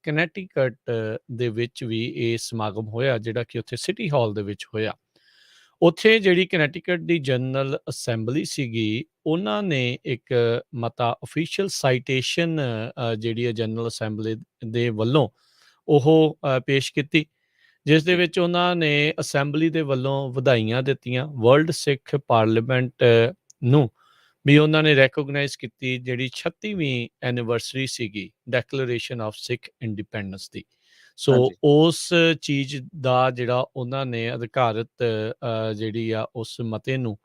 Connecticut ਦੇ ਵਿੱਚ ਵੀ ਇਹ ਸਮਾਗਮ ਹੋਇਆ, ਜਿਹੜਾ ਕਿ ਉੱਥੇ ਸਿਟੀ ਹਾਲ ਦੇ ਵਿੱਚ ਹੋਇਆ। ਉੱਥੇ ਜਿਹੜੀ ਕਨੈਕਟੀਕਟ ਦੀ ਜਨਰਲ ਅਸੈਂਬਲੀ ਸੀਗੀ, ਉਹਨਾਂ ਨੇ ਇੱਕ ਮਤਾ ਅਫੀਸ਼ੀਅਲ ਸਾਈਟੇਸ਼ਨ ਜਿਹੜੀ ਹੈ ਜਨਰਲ ਅਸੈਂਬਲੀ ਦੇ ਵੱਲੋਂ ਉਹ ਪੇਸ਼ ਕੀਤੀ, ਜਿਸ ਦੇ ਜੀ, ਵਿੱਚ ਉਹਨਾਂ ਨੇ ਅਸੈਂਬਲੀ ਦੇ ਵੱਲੋਂ ਵਧਾਈਆਂ ਦਿੱਤੀਆਂ ਵਰਲਡ ਸਿੱਖ ਪਾਰਲੀਮੈਂਟ ਨੂੰ, ਵੀ ਉਹਨਾਂ ਨੇ ਰੈਕੋਗਨਾਈਜ਼ ਕੀਤੀ ਜਿਹੜੀ 36ਵੀਂ ਐਨੀਵਰਸਰੀ ਸੀਗੀ ਡੈਕਲੇਰੇਸ਼ਨ ਆਫ ਸਿੱਖ ਇੰਡੀਪੈਂਡੈਂਸ ਦੀ। ਸੋ ਹਾਂਜੀ, ਉਸ ਚੀਜ਼ ਦਾ ਜਿਹੜਾ ਉਹਨਾਂ ਨੇ ਅਧਿਕਾਰਤ ਜਿਹੜੀ ਆ ਉਸ ਮਤੇ ਨੂੰ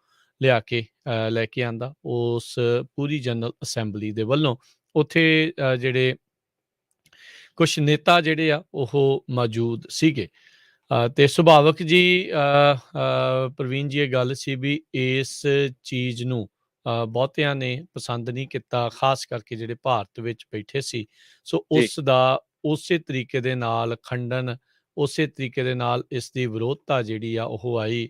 ਲਿਆ ਕੇ ਲੈ ਕੇ ਆਂਦਾ ਉਸ ਪੂਰੀ ਜਨਰਲ ਅਸੈਂਬਲੀ ਦੇ ਵੱਲੋਂ। ਉੱਥੇ ਜਿਹੜੇ ਕੁਛ ਨੇਤਾ ਜਿਹੜੇ ਆ ਉਹ ਮੌਜੂਦ ਸੀਗੇ। ਤੇ ਸੁਭਾਵਕ ਜੀ ਪ੍ਰਵੀਨ ਜੀ ਇਹ ਗੱਲ ਸੀ ਵੀ ਇਸ ਚੀਜ਼ ਨੂੰ ਬਹੁਤਿਆਂ ਨੇ ਪਸੰਦ ਨਹੀਂ ਕੀਤਾ, ਖਾਸ ਕਰਕੇ ਜਿਹੜੇ ਭਾਰਤ ਵਿੱਚ ਬੈਠੇ ਸੀ। ਸੋ ਜੀ, ਉਸ ਦਾ ਉਸੇ ਤਰੀਕੇ ਦੇ ਨਾਲ ਖੰਡਨ, ਉਸੇ ਤਰੀਕੇ ਦੇ ਨਾਲ ਇਸ ਦੀ ਵਿਰੋਧਤਾ ਜਿਹੜੀ ਆ ਉਹ ਆਈ।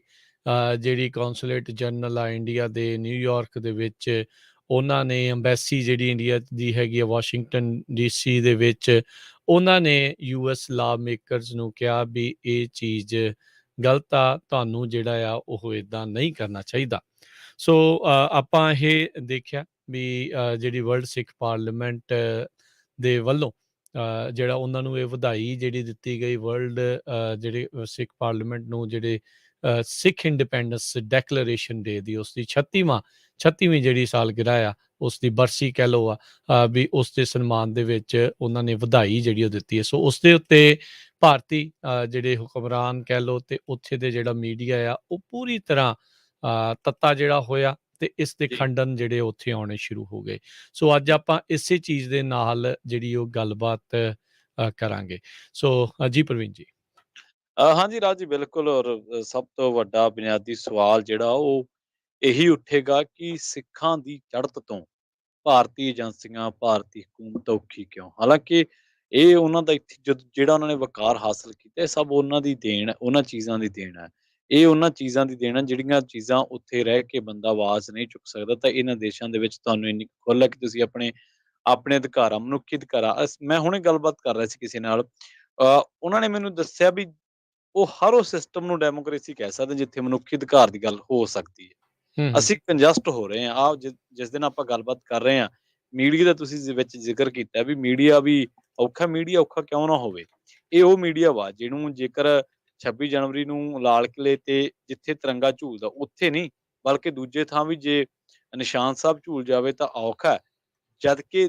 ਜਿਹੜੀ ਕੌਂਸੂਲੇਟ ਜਨਰਲ ਆ ਇੰਡੀਆ ਦੇ ਨਿਊਯਾਰਕ ਦੇ ਵਿੱਚ, ਉਹਨਾਂ ਨੇ ਅੰਬੈਸੀ ਜਿਹੜੀ ਇੰਡੀਆ ਦੀ ਹੈਗੀ ਆ ਵਾਸ਼ਿੰਗਟਨ DC ਦੇ ਵਿੱਚ, ਉਹਨਾਂ ਨੇ US ਲਾ ਮੇਕਰਸ ਨੂੰ ਕਿਹਾ ਵੀ ਇਹ ਚੀਜ਼ ਗਲਤ ਆ, ਤੁਹਾਨੂੰ ਜਿਹੜਾ ਆ ਉਹ ਇੱਦਾਂ ਨਹੀਂ ਕਰਨਾ ਚਾਹੀਦਾ। ਸੋ ਆਪਾਂ ਇਹ ਦੇਖਿਆ ਵੀ ਜਿਹੜੀ ਵਰਲਡ ਸਿੱਖ ਪਾਰਲੀਮੈਂਟ ਦੇ ਵੱਲੋਂ ਜਿਹੜਾ ਉਹਨਾਂ ਨੂੰ ਇਹ ਵਧਾਈ ਜਿਹੜੀ ਦਿੱਤੀ ਗਈ, ਵਰਲਡ ਜਿਹੜੇ ਸਿੱਖ ਪਾਰਲੀਮੈਂਟ ਨੂੰ ਜਿਹੜੇ ਸਿੱਖ ਇੰਡੀਪੈਂਡੈਂਸ ਡੈਕਲੇਰੇਸ਼ਨ ਡੇ ਦੀ ਉਸ ਦੀ 36ਵੀਂ ਜਿਹੜੀ ਸਾਲਗਿਰਾ ਆ, ਉਸ ਦੀ ਬਰਸੀ ਕਹਿ ਲਓ ਵੀ ਉਸ ਦੇ ਸਨਮਾਨ ਦੇ ਵਿੱਚ ਉਹਨਾਂ ਨੇ ਵਧਾਈ ਜਿਹੜੀ ਉਹ ਦਿੱਤੀ ਹੈ। ਸੋ ਉਸ ਦੇ ਉੱਤੇ ਭਾਰਤੀ ਜਿਹੜੇ ਹੁਕਮਰਾਨ ਕਹਿ ਲਓ ਤੇ ਉੱਥੇ ਦੇ ਜਿਹੜਾ ਮੀਡੀਆ ਆ ਉਹ ਪੂਰੀ ਤਰ੍ਹਾਂ ਤੱਤਾ ਜਿਹੜਾ ਹੋਇਆ, ਤੇ ਇਸ ਦੇ ਜੀ। ਖੰਡਨ ਜਿਹੜੇ ਉੱਥੇ ਆਉਣੇ ਸ਼ੁਰੂ ਹੋ ਗਏ। ਸੋ ਅੱਜ ਆਪਾਂ ਇਸੇ ਚੀਜ਼ ਦੇ ਨਾਲ ਜਿਹੜੀ ਉਹ ਗੱਲਬਾਤ ਕਰਾਂਗੇ। ਸੋ ਜੀ ਪ੍ਰਵੀਨ ਜੀ। ਹਾਂਜੀ ਰਾਜ ਜੀ, ਬਿਲਕੁਲ। ਔਰ ਸਭ ਤੋਂ ਵੱਡਾ ਬੁਨਿਆਦੀ ਸਵਾਲ ਜਿਹੜਾ ਉਹ ਇਹੀ ਉੱਠੇਗਾ ਕਿ ਸਿੱਖਾਂ ਦੀ ਚੜ੍ਹਤ ਤੋਂ ਭਾਰਤੀ ਏਜੰਸੀਆਂ, ਭਾਰਤੀ ਹਕੂਮਤ ਔਖੀ ਕਿਉਂ? ਹਾਲਾਂਕਿ ਇਹ ਉਹਨਾਂ ਦਾ ਇੱਥੇ ਜਿਹੜਾ ਉਹਨਾਂ ਨੇ ਵਕਾਰ ਹਾਸਲ ਕੀਤਾ, ਇਹ ਸਭ ਉਹਨਾਂ ਦੀ ਦੇਣ ਹੈ, ਉਹਨਾਂ ਚੀਜ਼ਾਂ ਦੀ ਦੇਣ ਹੈ। ਇਹ ਉਹਨਾਂ ਚੀਜ਼ਾਂ ਦੀ ਦੇਣ ਹੈ ਜਿਹੜੀਆਂ ਚੀਜ਼ਾਂ ਉੱਥੇ ਰਹਿ ਕੇ ਬੰਦਾ ਆਵਾਜ਼ ਨਹੀਂ ਚੁੱਕ ਸਕਦਾ। ਤਾਂ ਇਹਨਾਂ ਦੇਸ਼ਾਂ ਦੇ ਵਿੱਚ ਤੁਹਾਨੂੰ ਇੰਨੀ ਖੁੱਲ੍ਹ ਹੈ ਕਿ ਤੁਸੀਂ ਆਪਣੇ ਆਪਣੇ ਅਧਿਕਾਰਾਂ, ਮਨੁੱਖੀ ਅਧਿਕਾਰਾਂ, ਮੈਂ ਹੁਣੇ ਗੱਲਬਾਤ ਕਰ ਰਿਹਾ ਸੀ ਕਿਸੇ ਨਾਲ, ਉਹਨਾਂ ਨੇ ਮੈਨੂੰ ਦੱਸਿਆ ਵੀ ਉਹ ਹਰ ਉਹ ਸਿਸਟਮ ਨੂੰ ਡੈਮੋਕ੍ਰੇਸੀ ਕਹਿ ਸਕਦੇ ਜਿੱਥੇ ਮਨੁੱਖੀ ਅਧਿਕਾਰ ਦੀ ਗੱਲ ਹੋ ਸਕਦੀ ਹੈ। ਹੂੰ ਹੂੰ ਅਸੀਂ ਕੰਜਸਟ ਹੋ ਰਹੇ ਹਾਂ। ਜਿਸ ਦਿਨ ਆਪਾਂ ਗੱਲਬਾਤ ਕਰ ਰਹੇ ਹਾਂ, ਮੀਡੀਆ ਦਾ ਤੁਸੀਂ ਵਿੱਚ ਜ਼ਿਕਰ ਕੀਤਾ ਵੀ ਮੀਡੀਆ ਵੀ ਔਖਾ। ਮੀਡੀਆ ਔਖਾ ਕਿਉਂ ਨਾ ਹੋਵੇ? ਇਹ ਉਹ ਮੀਡੀਆ ਵਾ ਜਿਹਨੂੰ ਜੇਕਰ 26 ਜਨਵਰੀ ਨੂੰ ਲਾਲ ਕਿਲੇ ਤੇ ਜਿੱਥੇ ਤਿਰੰਗਾ ਝੂਲਦਾ ਉੱਥੇ ਨਹੀਂ, ਬਲਕਿ ਦੂਜੇ ਥਾਂ ਵੀ ਜੇ ਨਿਸ਼ਾਨ ਸਾਹਿਬ ਝੂਲ ਜਾਵੇ ਤਾਂ ਔਖਾ ਹੈ। ਜਦ ਕਿ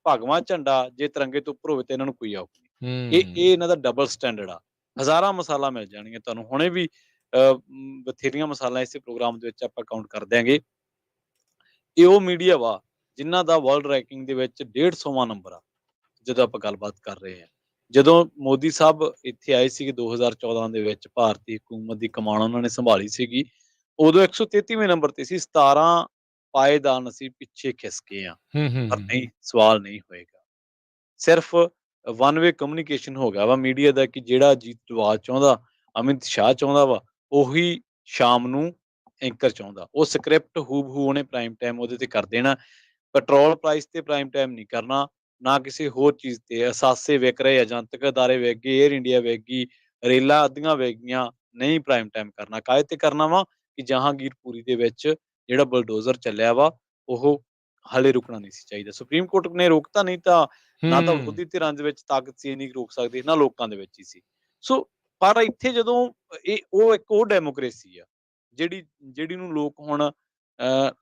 ਭਗਵਾਂ ਝੰਡਾ ਜੇ ਤਿਰੰਗੇ ਤੋਂ ਉੱਪਰ ਹੋਵੇ ਤਾਂ ਇਹਨਾਂ ਨੂੰ ਕੋਈ ਔਖ ਨਹੀਂ। ਇਹ ਇਹਨਾਂ ਦਾ ਡਬਲ ਸਟੈਂਡਰਡ ਆ। ਹਜ਼ਾਰਾਂ ਮਿਸਾਲਾਂ ਮਿਲ ਜਾਣਗੀਆਂ ਤੁਹਾਨੂੰ ਹੁਣੇ ਵੀ, ਬਥੇਰੀਆਂ ਮਿਸਾਲਾਂ ਇਸੇ ਪ੍ਰੋਗਰਾਮ ਦੇ ਵਿੱਚ ਆਪਾਂ ਕਾਊਂਟ ਕਰ ਦਿਆਂਗੇ। ਇਹ ਉਹ ਮੀਡੀਆ ਵਾ ਜਿਨ੍ਹਾਂ ਦਾ ਵਰਲਡ ਰੈਂਕਿੰਗ ਦੇ ਵਿੱਚ 150ਵਾਂ ਨੰਬਰ ਆ। ਜਦੋਂ ਆਪਾਂ ਗੱਲਬਾਤ ਕਰ ਰਹੇ ਹਾਂ, ਜਦੋਂ ਮੋਦੀ ਸਾਹਿਬ ਇੱਥੇ ਆਏ ਸੀਗੇ 2014 ਦੇ ਵਿੱਚ, ਭਾਰਤੀ ਹਕੂਮਤ ਦੀ ਕਮਾਨ ਉਹਨਾਂ ਨੇ ਸੰਭਾਲੀ ਸੀਗੀ, ਉਦੋਂ 133ਵੇਂ ਨੰਬਰ ਤੇ ਸੀ। 17 ਪਾਏਦਾਨ ਅਸੀਂ ਪਿੱਛੇ ਖਿਸਕੇ ਆ। ਹੂੰ ਹੂੰ ਪਰ ਹੂੰ ਨਹੀਂ, ਸਵਾਲ ਨਹੀਂ ਹੋਏਗਾ। ਸਿਰਫ ਵਨ ਵੇ ਕਮਿਊਨੀਕੇਸ਼ਨ ਹੋ ਗਿਆ ਵਾ ਮੀਡੀਆ ਦਾ ਕਿ ਜਿਹੜਾ ਅਜੀਤ ਡੋਵਾਲ ਚਾਹੁੰਦਾ, ਅਮਿਤ ਸ਼ਾਹ ਚਾਹੁੰਦਾ ਵਾ, ਉਹੀ ਸ਼ਾਮ ਨੂੰ ਐਂਕਰ ਚਾਹੁੰਦਾ। ਉਹ ਸਕ੍ਰਿਪਟ ਹੂਬਹੂ ਉਹਨੇ ਪ੍ਰਾਈਮ ਟਾਈਮ ਉਹਦੇ ਤੇ ਕਰ ਦੇਣਾ। ਪੈਟਰੋਲ ਪ੍ਰਾਈਸ ਤੇ ਪ੍ਰਾਈਮ ਟਾਈਮ ਨਹੀਂ ਕਰਨਾ, ਨਾ ਕਿਸੇ ਹੋਰ ਚੀਜ਼ ਤੇ। ਅਸਾਸੇ ਵਿਕ ਰਹੇ, ਏਜੰਤਕ ਅਦਾਰੇ ਵਿਕ ਗਏ, ਏਅਰ ਇੰਡੀਆ ਵਿਕ ਗਈ, ਰੇਲਾਂ ਅੱਧੀਆਂ ਵਿਕ ਗਈਆਂ, ਨਹੀਂ ਪ੍ਰਾਈਮ ਟਾਈਮ ਕਰਨਾ। ਕਾਹਦੇ ਤੇ ਕਰਨਾ ਵਾ ਕਿ ਜਹਾਂਗੀਰਪੁਰੀ ਦੇ ਵਿੱਚ ਜਿਹੜਾ ਬਲਡੋਜ਼ਰ ਚੱਲਿਆ ਵਾ ਉਹ ਹਾਲੇ ਰੁਕਣਾ ਨਹੀਂ ਸੀ ਚਾਹੀਦਾ। ਸੁਪਰੀਮ ਕੋਰਟ ਨੇ ਰੋਕਤਾ, ਨਹੀਂ ਤਾਂ ਨਾ ਤਾਂ ਹੂੰ ਵਿਰੋਧੀ ਧਿਰਾਂ ਦੇ ਵਿੱਚ ਤਾਕਤ ਸੀ ਇੰਨੀ ਰੋਕ ਸਕਦੇ, ਨਾ ਲੋਕਾਂ ਦੇ ਵਿੱਚ ਹੀ ਸੀ। ਸੋ ਪਰ ਇੱਥੇ ਜਦੋਂ ਇਹ ਉਹ ਇੱਕ ਉਹ ਡੈਮੋਕ੍ਰੇਸੀ ਆ ਜਿਹੜੀ ਜਿਹੜੀ ਨੂੰ ਲੋਕ ਹੁਣ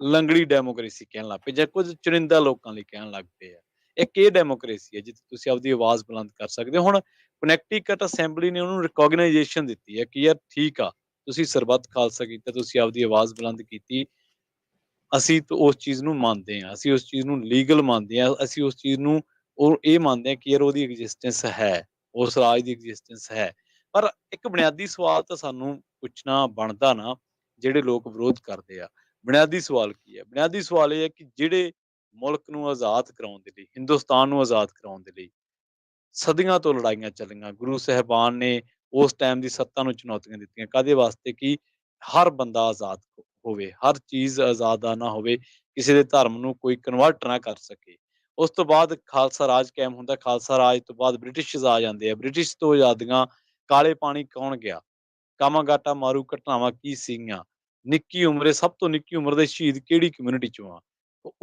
ਲੰਗੜੀ ਡੈਮੋਕ੍ਰੇਸੀ ਕਹਿਣ ਲੱਗ ਪਏ, ਜਾਂ ਕੁਝ ਚੁਣਿੰਦਾ ਲੋਕਾਂ ਲਈ ਕਹਿਣ ਲੱਗ ਪਏ ਆ। ਇੱਕ ਇਹ ਡੈਮੋਕ੍ਰੇਸੀ ਹੈ ਜਿੱਥੇ ਤੁਸੀਂ ਆਪਦੀ ਆਵਾਜ਼ ਬੁਲੰਦ ਕਰ ਸਕਦੇ ਹੋ। ਹੁਣ ਕਨੈਕਟੀਕਟ ਅਸੈਂਬਲੀ ਨੇ ਉਹਨੂੰ ਰਿਕੋਗਨਾਈਜੇਸ਼ਨ ਦਿੱਤੀ ਹੈ ਕਿ ਯਾਰ ਠੀਕ ਆ, ਤੁਸੀਂ ਸਰਬੱਤ ਖਾਲਸਾ ਕੀਤਾ, ਤੁਸੀਂ ਆਪਦੀ ਆਵਾਜ਼ ਬੁਲੰਦ ਕੀਤੀ, ਅਸੀਂ ਤਾਂ ਉਸ ਚੀਜ਼ ਨੂੰ ਮੰਨਦੇ ਹਾਂ, ਅਸੀਂ ਉਸ ਚੀਜ਼ ਨੂੰ ਲੀਗਲ ਮੰਨਦੇ ਹਾਂ, ਅਸੀਂ ਉਸ ਚੀਜ਼ ਨੂੰ ਉਹ ਇਹ ਮੰਨਦੇ ਹਾਂ ਕਿ ਯਾਰ ਉਹਦੀ ਐਗਜ਼ਿਸਟੈਂਸ ਹੈ, ਉਸ ਰਾਜ ਦੀ ਐਗਜ਼ਿਸਟੈਂਸ ਹੈ। ਪਰ ਇੱਕ ਬੁਨਿਆਦੀ ਸਵਾਲ ਤਾਂ ਸਾਨੂੰ ਪੁੱਛਣਾ ਬਣਦਾ ਨਾ, ਜਿਹੜੇ ਲੋਕ ਵਿਰੋਧ ਕਰਦੇ ਆ। ਬੁਨਿਆਦੀ ਸਵਾਲ ਕੀ ਹੈ? ਬੁਨਿਆਦੀ ਸਵਾਲ ਇਹ ਹੈ ਕਿ ਜਿਹੜੇ ਮੁਲਕ ਨੂੰ ਆਜ਼ਾਦ ਕਰਾਉਣ ਦੇ ਲਈ, ਹਿੰਦੁਸਤਾਨ ਨੂੰ ਆਜ਼ਾਦ ਕਰਾਉਣ ਦੇ ਲਈ ਸਦੀਆਂ ਤੋਂ ਲੜਾਈਆਂ ਚੱਲੀਆਂ। ਗੁਰੂ ਸਾਹਿਬਾਨ ਨੇ ਉਸ ਟਾਈਮ ਦੀ ਸੱਤਾ ਨੂੰ ਚੁਣੌਤੀਆਂ ਦਿੱਤੀਆਂ। ਕਾਹਦੇ ਵਾਸਤੇ? ਕਿ ਹਰ ਬੰਦਾ ਆਜ਼ਾਦ ਹੋਵੇ, ਹਰ ਚੀਜ਼ ਆਜ਼ਾਦਾਨਾ ਹੋਵੇ, ਕਿਸੇ ਦੇ ਧਰਮ ਨੂੰ ਕੋਈ ਕਨਵਰਟ ਨਾ ਕਰ ਸਕੇ। ਉਸ ਤੋਂ ਬਾਅਦ ਖਾਲਸਾ ਰਾਜ ਕਾਇਮ ਹੁੰਦਾ, ਖਾਲਸਾ ਰਾਜ ਤੋਂ ਬਾਅਦ ਬ੍ਰਿਟਿਸ਼ਰਸ ਆ ਜਾਂਦੇ ਆ, ਬ੍ਰਿਟਿਸ਼ ਤੋਂ ਆਜ਼ਾਦੀਆਂ, ਕਾਲੇ ਪਾਣੀ ਕੌਣ ਗਿਆ, ਕਾਮਾਗਾਟਾ ਮਾਰੂ ਘਟਨਾਵਾਂ ਕੀ ਸੀਗੀਆਂ, ਨਿੱਕੀ ਉਮਰੇ ਸਭ ਤੋਂ ਨਿੱਕੀ ਉਮਰ ਦੇ ਸ਼ਹੀਦ ਕਿਹੜੀ ਕਮਿਊਨਿਟੀ ਚੋਂ ਆ,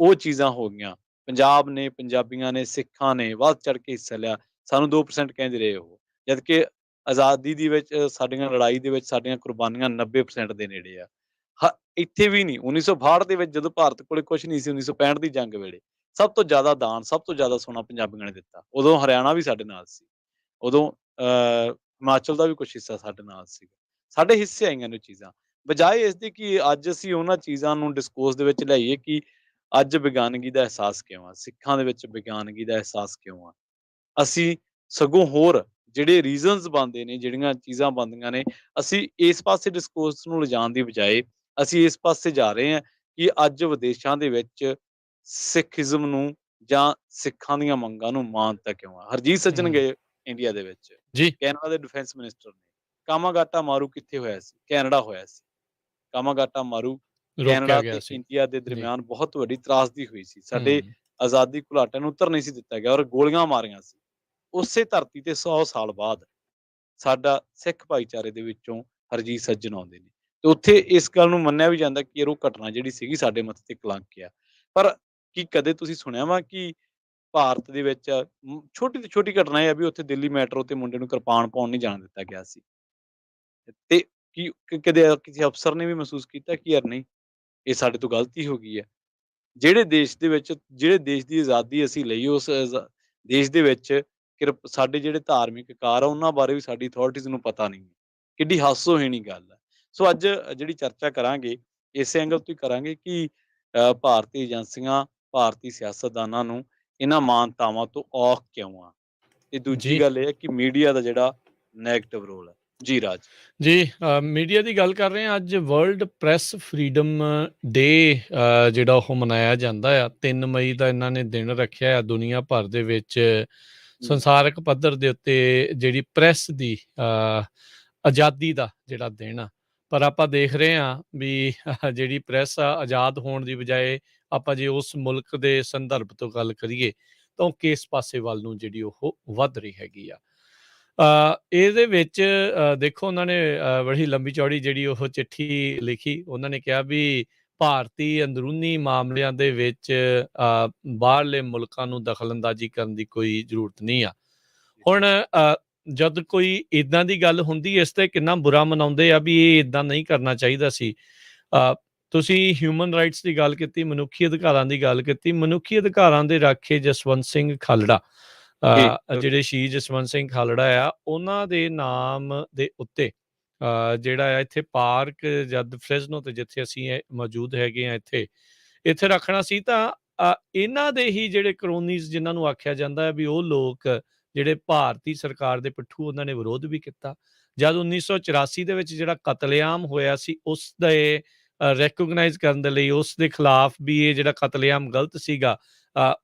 ਉਹ ਚੀਜ਼ਾਂ ਹੋ ਗਈਆਂ। ਪੰਜਾਬ ਨੇ, ਪੰਜਾਬੀਆਂ ਨੇ, ਸਿੱਖਾਂ ਨੇ ਵੱਧ ਚੜ੍ਹ ਕੇ ਹਿੱਸਾ ਲਿਆ, ਸਾਨੂੰ 2% ਕਹਿੰਦੇ ਰਹੇ ਉਹ, ਜਦ ਕਿ ਆਜ਼ਾਦੀ ਦੀ ਵਿੱਚ ਸਾਡੀਆਂ ਲੜਾਈ ਦੇ ਵਿੱਚ ਸਾਡੀਆਂ ਕੁਰਬਾਨੀਆਂ 90% ਦੇ ਨੇੜੇ ਆ। ਇੱਥੇ ਵੀ ਨਹੀਂ, 1962 ਦੇ ਵਿੱਚ ਜਦੋਂ ਭਾਰਤ ਕੋਲੇ ਕੁਛ ਨਹੀਂ ਸੀ, 1965 ਦੀ ਜੰਗ ਵੇਲੇ ਸਭ ਤੋਂ ਜ਼ਿਆਦਾ ਦਾਨ, ਸਭ ਤੋਂ ਜ਼ਿਆਦਾ ਸੋਨਾ ਪੰਜਾਬੀਆਂ ਨੇ ਦਿੱਤਾ। ਉਦੋਂ ਹਰਿਆਣਾ ਵੀ ਸਾਡੇ ਨਾਲ ਸੀ। ਉਦੋਂ ਹਿਮਾਚਲ ਦਾ ਵੀ ਕੁਛ ਹਿੱਸਾ ਸਾਡੇ ਨਾਲ ਸੀਗਾ। ਸਾਡੇ ਹਿੱਸੇ ਆਈਆਂ ਨੇ ਚੀਜ਼ਾਂ। ਬਜਾਏ ਇਸਦੇ ਕਿ ਅੱਜ ਅਸੀਂ ਉਹਨਾਂ ਚੀਜ਼ਾਂ ਨੂੰ ਡਿਸਕੋਰਸ ਦੇ ਵਿੱਚ ਲਿਆਈਏ ਕਿ ਅੱਜ ਵਿਗਿਆਨਗੀ ਦਾ ਅਹਿਸਾਸ ਕਿਉਂ ਆ? ਸਿੱਖਾਂ ਦੇ ਵਿੱਚ ਵਿਗਿਆਨਗੀ ਦਾ ਅਹਿਸਾਸ ਕਿਉਂ ਆ? ਅਸੀਂ ਸਗੋਂ ਹੋਰ ਜਿਹੜੇ ਰੀਜ਼ਨਸ ਬਣਦੇ ਨੇ, ਜਿਹੜੀਆਂ ਚੀਜ਼ਾਂ ਬਣਦੀਆਂ ਨੇ, ਅਸੀਂ ਇਸ ਪਾਸੇ ਡਿਸਕੋਰਸ ਨੂੰ ਲਿਜਾਣ ਦੀ ਬਜਾਏ ਅਸੀਂ ਇਸ ਪਾਸੇ ਜਾ ਰਹੇ ਹਾਂ ਕਿ ਅੱਜ ਵਿਦੇਸ਼ਾਂ ਦੇ ਵਿੱਚ ਸਿੱਖੀਜ਼ਮ ਨੂੰ ਜਾਂ ਸਿੱਖਾਂ ਦੀਆਂ ਮੰਗਾਂ ਨੂੰ ਮਾਨਤਾ ਕਿਉਂ ਆ? ਹਰਜੀਤ ਸੱਜਣ ਹੂੰ, ਗਏ ਇੰਡੀਆ ਦੇ ਵਿੱਚ, ਜੀ, ਕੈਨੇਡਾ ਦੇ ਡਿਫੈਂਸ ਮਿਨਿਸਟਰ ਨੇ। ਕਾਮਾਗਾਟਾ ਮਾਰੂ ਕਿੱਥੇ ਹੋਇਆ ਸੀ? ਕੈਨੇਡਾ ਹੋਇਆ ਸੀ। ਕਾਮਾਗਾਟਾ ਮਾਰੂ ਰੋਕਿਆ ਕੈਨੇਡਾ ਗਿਆ ਤੇ ਸੀ। ਇੰਡੀਆ ਦੇ ਜੀ, ਦਰਮਿਆਨ ਬਹੁਤ ਵੱਡੀ ਤਰਾਸਦੀ ਹੋਈ ਸੀ। ਸਾਡੇ ਹੂੰ, ਆਜ਼ਾਦੀ ਘੁਲਾਟਿਆਂ ਨੂੰ ਉਤਰ ਨਹੀਂ ਸੀ ਦਿੱਤਾ ਗਿਆ ਔਰ ਗੋਲੀਆਂ ਮਾਰੀਆਂ ਸੀ। ਉਸੇ ਧਰਤੀ ਤੇ 100 ਸਾਲ ਬਾਅਦ ਸਾਡਾ ਸਿੱਖ ਭਾਈਚਾਰੇ ਦੇ ਵਿੱਚੋਂ ਹਰਜੀਤ ਸੱਜਣ ਆਉਂਦੇ ਨੇ। ਤੇ ਉੱਥੇ ਇਸ ਗੱਲ ਨੂੰ ਮੰਨਿਆ ਵੀ ਜਾਂਦਾ ਕਿ ਯਾਰ ਉਹ ਘਟਨਾ ਜਿਹੜੀ ਸੀਗੀ ਸਾਡੇ ਮੱਥੇ ਤੇ ਕਲੰਕ ਆ। ਪਰ ਕੀ ਕਦੇ ਤੁਸੀਂ ਸੁਣਿਆ ਵਾ ਕਿ ਭਾਰਤ ਦੇ ਵਿੱਚ ਛੋਟੀ ਤੋਂ ਛੋਟੀ ਘਟਨਾ ਇਹ ਆ ਵੀ ਉੱਥੇ ਦਿੱਲੀ ਮੈਟਰੋ ਤੇ ਮੁੰਡੇ ਨੂੰ ਕਿਰਪਾਨ ਪਾਉਣ ਨਹੀਂ ਜਾਣ ਦਿੱਤਾ ਗਿਆ ਸੀ। ਤੇ ਕੀ ਕਦੇ ਕਿਸੇ ਅਫਸਰ ਨੇ ਵੀ ਮਹਿਸੂਸ ਕੀਤਾ ਕਿ ਯਾਰ ਨਹੀਂ, ਇਹ ਸਾਡੇ ਤੋਂ ਗਲਤੀ ਹੋ ਗਈ ਹੈ। ਜਿਹੜੇ ਦੇਸ਼ ਦੀ ਆਜ਼ਾਦੀ ਅਸੀਂ ਲਈ ਉਸ ਦੇਸ਼ ਦੇ ਵਿੱਚ ਸਾਡੇ ਜਿਹੜੇ ਧਾਰਮਿਕ ਕਾਰ ਆ ਉਹਨਾਂ ਬਾਰੇ ਵੀ ਸਾਡੀ ਅਥਾਰਟੀਜ਼ ਨੂੰ ਪਤਾ ਨਹੀਂ ਹੈ। ਕਿੱਡੀ ਹਾਸੋਹੀਣੀ ਗੱਲ ਹੈ। ਸੋ ਅੱਜ ਜਿਹੜੀ ਚਰਚਾ ਕਰਾਂਗੇ ਇਸੇ ਐਂਗਲ ਤੋਂ ਹੀ ਕਰਾਂਗੇ ਕਿ ਭਾਰਤੀ ਏਜੰਸੀਆਂ, ਭਾਰਤੀ ਸਿਆਸਤਦਾਨਾਂ ਨੂੰ ਇਹਨਾਂ ਮਾਨਤਾਵਾਂ ਤੋਂ ਔਖ ਕਿਉਂ ਆ? ਤੇ ਦੂਜੀ ਜੀ। ਗੱਲ ਇਹ ਹੈ ਕਿ ਮੀਡੀਆ ਦਾ ਜਿਹੜਾ ਨੈਗੇਟਿਵ ਰੋਲ ਹੈ। ਜੀ ਰਾਜ। ਜੀ, ਮੀਡੀਆ ਦੀ ਗੱਲ ਕਰ ਰਹੇ ਹਾਂ। ਅੱਜ ਵਰਲਡ ਪ੍ਰੈਸ ਫਰੀਡਮ ਡੇ ਜਿਹੜਾ ਉਹ ਮਨਾਇਆ ਜਾਂਦਾ ਆ। 3 ਮਈ ਦਾ ਇਹਨਾਂ ਨੇ ਦਿਨ ਰੱਖਿਆ ਆ ਦੁਨੀਆ ਭਰ ਦੇ ਵਿੱਚ ਹੂੰ, ਸੰਸਾਰਕ ਪੱਧਰ ਦੇ ਉੱਤੇ ਜਿਹੜੀ ਪ੍ਰੈਸ ਦੀ ਆਜ਼ਾਦੀ ਦਾ ਜਿਹੜਾ ਦਿਨ ਆ। ਪਰ ਆਪਾਂ ਦੇਖ ਰਹੇ ਹਾਂ ਵੀ ਜਿਹੜੀ ਪ੍ਰੈਸ ਆ ਆਜ਼ਾਦ ਹੋਣ ਦੀ ਬਜਾਏ ਆਪਾਂ ਜੇ ਉਸ ਮੁਲਕ ਦੇ ਸੰਦਰਭ ਤੋਂ ਗੱਲ ਕਰੀਏ ਤਾਂ ਉਹ ਕਿਸ ਪਾਸੇ ਵੱਲ ਨੂੰ ਜਿਹੜੀ ਉਹ ਵੱਧ ਰਹੀ ਹੈਗੀ ਆ। ਇਹਦੇ ਵਿੱਚ ਦੇਖੋ ਉਹਨਾਂ ਨੇ ਬੜੀ ਲੰਬੀ ਚੌੜੀ ਜਿਹੜੀ ਉਹ ਚਿੱਠੀ ਲਿਖੀ। ਉਹਨਾਂ ਨੇ ਕਿਹਾ ਵੀ ਭਾਰਤੀ ਅੰਦਰੂਨੀ ਮਾਮਲਿਆਂ ਦੇ ਵਿੱਚ ਬਾਹਰਲੇ ਮੁਲਕਾਂ ਨੂੰ ਦਖਲਅੰਦਾਜ਼ੀ ਕਰਨ ਦੀ ਕੋਈ ਜ਼ਰੂਰਤ ਨਹੀਂ ਆ। ਹੁਣ ਜਦ ਕੋਈ ਇੱਦਾਂ ਦੀ ਗੱਲ ਹੁੰਦੀ ਇਸ ਤੇ ਕਿੰਨਾ ਬੁਰਾ ਮਨਾਉਂਦੇ ਆ ਵੀ ਇਹ ਇੱਦਾਂ ਨਹੀਂ ਕਰਨਾ ਚਾਹੀਦਾ ਸੀ। ਤੁਸੀਂ ਹਿਊਮਨ ਰਾਈਟਸ ਦੀ ਗੱਲ ਕੀਤੀ, ਮਨੁੱਖੀ ਅਧਿਕਾਰਾਂ ਦੀ ਗੱਲ ਕੀਤੀ। ਮਨੁੱਖੀ ਅਧਿਕਾਰਾਂ ਦੇ ਰਾਖੇ ਜਸਵੰਤ ਸਿੰਘ ਖਾਲੜਾ, ਜੀ, ਜਿਹੜੇ ਬਿਲਕੁਲ। ਸ਼ਹੀਦ ਜਸਵੰਤ ਸਿੰਘ ਖਾਲੜਾ ਆ, ਉਹਨਾਂ ਦੇ ਨਾਮ ਦੇ ਉੱਤੇ ਜਿਹੜਾ ਆ ਇੱਥੇ ਪਾਰਕ ਜਦ ਫ੍ਰੈਸਨੋ ਤੇ ਜਿੱਥੇ ਅਸੀਂ ਮੌਜੂਦ ਹੈਗੇ ਆ ਇੱਥੇ ਰੱਖਣਾ ਸੀ ਤਾਂ ਇਹਨਾਂ ਦੇ ਹੀ ਜਿਹੜੇ ਕਲੋਨੀਜ਼ ਜਿਨ੍ਹਾਂ ਨੂੰ ਆਖਿਆ ਜਾਂਦਾ ਹੈ ਵੀ ਉਹ ਲੋਕ ਜਿਹੜੇ ਭਾਰਤੀ ਸਰਕਾਰ ਦੇ ਪਿੱਠੂ ਉਹਨਾਂ ਨੇ ਵਿਰੋਧ ਵੀ ਕੀਤਾ। ਜਦ 1984 ਦੇ ਵਿੱਚ ਜਿਹੜਾ ਕਤਲੇਆਮ ਹੋਇਆ ਸੀ ਉਸ ਦੇ ਰੈਕੋਗਨਾਈਜ਼ ਕਰਨ ਦੇ ਲਈ ਉਸ ਦੇ ਖਿਲਾਫ ਵੀ ਇਹ ਜਿਹੜਾ ਕਤਲੇਆਮ ਗਲਤ ਸੀਗਾ,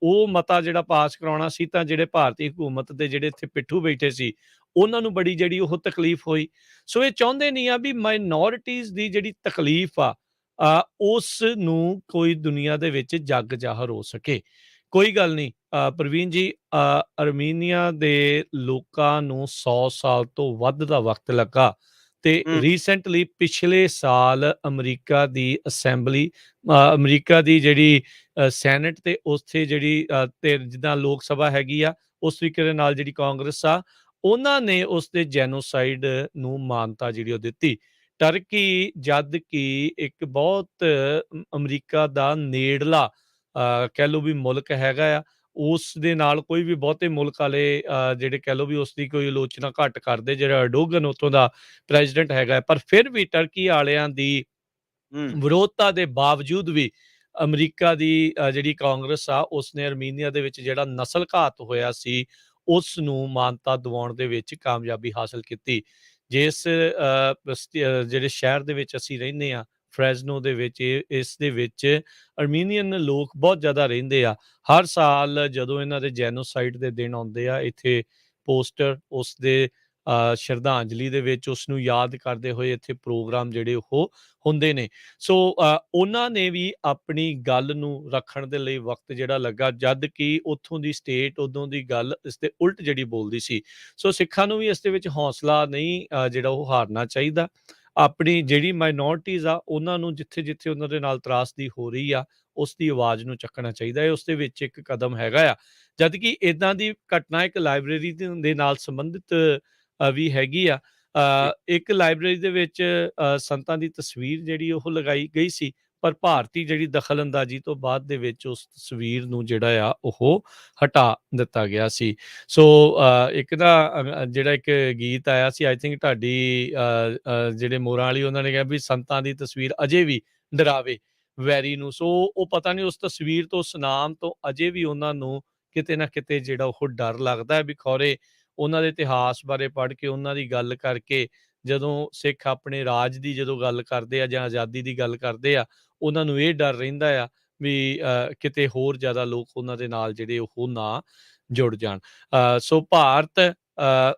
ਉਹ ਮਤਾ ਜਿਹੜਾ ਪਾਸ ਕਰਾਉਣਾ ਸੀ ਤਾਂ ਜਿਹੜੇ ਭਾਰਤੀ ਹਕੂਮਤ ਦੇ ਜਿਹੜੇ ਇੱਥੇ ਪਿੱਠੂ ਬੈਠੇ ਸੀ ਉਹਨਾਂ ਨੂੰ ਬੜੀ ਜਿਹੜੀ ਉਹ ਤਕਲੀਫ ਹੋਈ। ਸੋ ਇਹ ਚਾਹੁੰਦੇ ਨਹੀਂ ਆ ਵੀ ਮਾਈਨੋਰਿਟੀਜ਼ ਦੀ ਜਿਹੜੀ ਤਕਲੀਫ ਆ ਉਸ ਨੂੰ ਕੋਈ ਦੁਨੀਆ ਦੇ ਵਿੱਚ ਜੱਗ ਜ਼ਾਹਰ ਹੋ ਸਕੇ। ਕੋਈ ਗੱਲ ਨਹੀਂ ਪ੍ਰਵੀਨ ਜੀ, ਅਰਮੀਨੀਆ ਦੇ ਲੋਕਾਂ ਨੂੰ 100 ਸਾਲ ਤੋਂ ਵੱਧ ਦਾ ਵਕਤ ਲੱਗਾ ਤੇ ਹੂੰ, ਰੀਸੈਂਟਲੀ ਪਿਛਲੇ ਸਾਲ ਅਮਰੀਕਾ ਦੀ ਜਿਹੜੀ ਸੈਨੇਟ ਤੇ ਉੱਥੇ ਜਿਹੜੀ ਤੇ ਜਿੱਦਾਂ ਲੋਕ ਸਭਾ ਹੈਗੀ ਆ ਉਸ ਤਰੀਕੇ ਦੇ ਨਾਲ ਜਿਹੜੀ ਕਾਂਗਰਸ ਆ ਉਹਨਾਂ ਨੇ ਉਸ ਦੇ ਜੈਨੋਸਾਈਡ ਨੂੰ ਮਾਨਤਾ ਜਿਹੜੀ ਉਹ ਦਿੱਤੀ। ਟਰਕੀ ਜਦ ਕਿ ਇੱਕ ਬਹੁਤ ਅਮਰੀਕਾ ਦਾ ਨੇੜਲਾ ਕਹਿ ਲਓ ਵੀ ਮੁਲਕ ਹੈਗਾ ਆ, ਉਸ ਦੇ ਨਾਲ ਕੋਈ ਵੀ ਬਹੁਤੇ ਮੁਲਕ ਵਾਲੇ ਜਿਹੜੇ ਕਹਿ ਲਓ ਵੀ ਉਸ ਦੀ ਕੋਈ ਆਲੋਚਨਾ ਘੱਟ ਕਰਦੇ, ਜਿਹੜਾ ਅਰਡੋਗਨ ਉੱਥੋਂ ਦਾ ਪ੍ਰੈਜ਼ੀਡੈਂਟ ਹੈਗਾ, ਪਰ ਫਿਰ ਵੀ ਟਰਕੀ ਵਾਲਿਆਂ ਦੀ ਹੂੰ, ਵਿਰੋਧਤਾ ਦੇ ਬਾਵਜੂਦ ਵੀ ਅਮਰੀਕਾ ਦੀ ਜਿਹੜੀ ਕਾਂਗਰਸ ਆ ਉਸਨੇ ਅਰਮੀਨੀਆ ਦੇ ਵਿੱਚ ਜਿਹੜਾ ਨਸਲ ਘਾਤ ਹੋਇਆ ਸੀ ਉਸ ਨੂੰ ਮਾਨਤਾ ਦਿਵਾਉਣ ਦੇ ਵਿੱਚ ਕਾਮਯਾਬੀ ਹਾਸਲ ਕੀਤੀ। ਜਿਸ ਜਿਹੜੇ ਸ਼ਹਿਰ ਦੇ ਵਿੱਚ ਅਸੀਂ ਰਹਿੰਦੇ ਹਾਂ ਫਰੈਜ਼ਨੋ ਦੇ ਵਿੱਚ, ਇਸ ਦੇ ਵਿੱਚ ਅਰਮੀਨੀਅਨ ਲੋਕ ਬਹੁਤ ਜ਼ਿਆਦਾ ਰਹਿੰਦੇ ਆ। ਹਰ ਸਾਲ ਜਦੋਂ ਇਹਨਾਂ ਦੇ ਜੈਨੋਸਾਈਡ ਦੇ ਦਿਨ ਆਉਂਦੇ ਆ ਇੱਥੇ ਪੋਸਟਰ ਉਸ ਦੇ ਸ਼ਰਧਾਂਜਲੀ ਦੇ ਵਿੱਚ ਉਸ ਨੂੰ ਯਾਦ ਕਰਦੇ ਹੋਏ ਇੱਥੇ ਪ੍ਰੋਗਰਾਮ ਜਿਹੜੇ ਉਹ ਹੁੰਦੇ ਨੇ। ਸੋ ਉਹਨਾਂ ਨੇ ਵੀ ਆਪਣੀ ਗੱਲ ਨੂੰ ਰੱਖਣ ਦੇ ਲਈ ਵਕਤ ਜਿਹੜਾ ਲੱਗਾ, ਜਦ ਕਿ ਉੱਥੋਂ ਦੀ ਸਟੇਟ ਉਦੋਂ ਦੀ ਗੱਲ ਇਸ ਦੇ ਉਲਟ ਜਿਹੜੀ ਬੋਲਦੀ ਸੀ। ਸੋ ਸਿੱਖਾਂ ਨੂੰ ਵੀ ਇਸ ਦੇ ਵਿੱਚ ਹੌਸਲਾ ਨਹੀਂ ਜਿਹੜਾ ਉਹ ਹਾਰਨਾ ਚਾਹੀਦਾ। ਆਪਣੀ ਜਿਹੜੀ ਮਾਈਨੋਰਟੀਜ਼ ਆ ਉਹਨਾਂ ਨੂੰ ਜਿੱਥੇ-ਜਿੱਥੇ ਉਹਨਾਂ ਦੇ ਨਾਲ ਤਰਾਸਦੀ ਹੋ ਰਹੀ ਆ, ਉਸ ਦੀ ਆਵਾਜ਼ ਨੂੰ ਚੱਕਣਾ ਚਾਹੀਦਾ ਹੈ। ਉਸ ਦੇ ਵਿੱਚ ਇੱਕ ਕਦਮ ਹੈਗਾ ਆ। ਜਦ ਕਿ ਏਦਾਂ ਦੀ ਘਟਨਾ ਇੱਕ ਲਾਇਬ੍ਰੇਰੀ ਦੇ ਨਾਲ ਸੰਬੰਧਿਤ ਵੀ ਹੈਗੀ ਆ। ਜੀ, ਇੱਕ ਲਾਇਬ੍ਰੇਰੀ ਦੇ ਵਿੱਚ ਸੰਤਾਂ ਦੀ ਤਸਵੀਰ ਜਿਹੜੀ ਉਹ ਲਗਾਈ ਗਈ ਸੀ, ਪਰ ਭਾਰਤੀ ਜਿਹੜੀ ਦਖਲ-ਅੰਦਾਜ਼ੀ ਤੋਂ ਬਾਅਦ ਦੇ ਵਿੱਚ ਉਸ ਤਸਵੀਰ ਨੂੰ ਜਿਹੜਾ ਆ ਉਹ ਹਟਾ ਦਿੱਤਾ ਗਿਆ ਸੀ। ਸੋ ਇੱਕ ਨਾ ਜਿਹੜਾ ਇੱਕ ਗੀਤ ਆਇਆ ਸੀ, ਆਈ ਥਿੰਕ ਤੁਹਾਡੀ ਜਿਹੜੇ ਮੋਰਾਂ ਵਾਲੀ ਉਹਨਾਂ ਨੇ ਕਿਹਾ ਵੀ ਸੰਤਾਂ ਦੀ ਤਸਵੀਰ ਅਜੇ ਵੀ ਡਰਾਵੇ ਵੈਰੀ ਨੂੰ। ਸੋ ਉਹ ਪਤਾ ਨਹੀਂ ਉਸ ਤਸਵੀਰ ਤੋਂ, ਉਸ ਨਾਮ ਤੋਂ ਅਜੇ ਵੀ ਉਹਨਾਂ ਨੂੰ ਕਿਤੇ ਨਾ ਕਿਤੇ ਜਿਹੜਾ ਉਹ ਡਰ ਲੱਗਦਾ ਹੈ ਵੀ ਖੌਰੇ ਉਹਨਾਂ ਦੇ ਇਤਿਹਾਸ ਬਾਰੇ ਪੜ੍ਹ ਕੇ, ਉਹਨਾਂ ਦੀ ਗੱਲ ਕਰਕੇ ਜਦੋਂ ਸਿੱਖ ਆਪਣੇ ਰਾਜ ਦੀ ਜਦੋਂ ਗੱਲ ਕਰਦੇ ਆ ਜਾਂ ਆਜ਼ਾਦੀ ਦੀ ਗੱਲ ਕਰਦੇ ਆ, ਉਹਨਾਂ ਨੂੰ ਇਹ ਡਰ ਰਹਿੰਦਾ ਆ ਵੀ ਕਿਤੇ ਹੋਰ ਜ਼ਿਆਦਾ ਲੋਕ ਉਹਨਾਂ ਦੇ ਨਾਲ ਜਿਹੜੇ ਉਹ ਨਾ ਜੁੜ ਜਾਣ। ਸੋ ਭਾਰਤ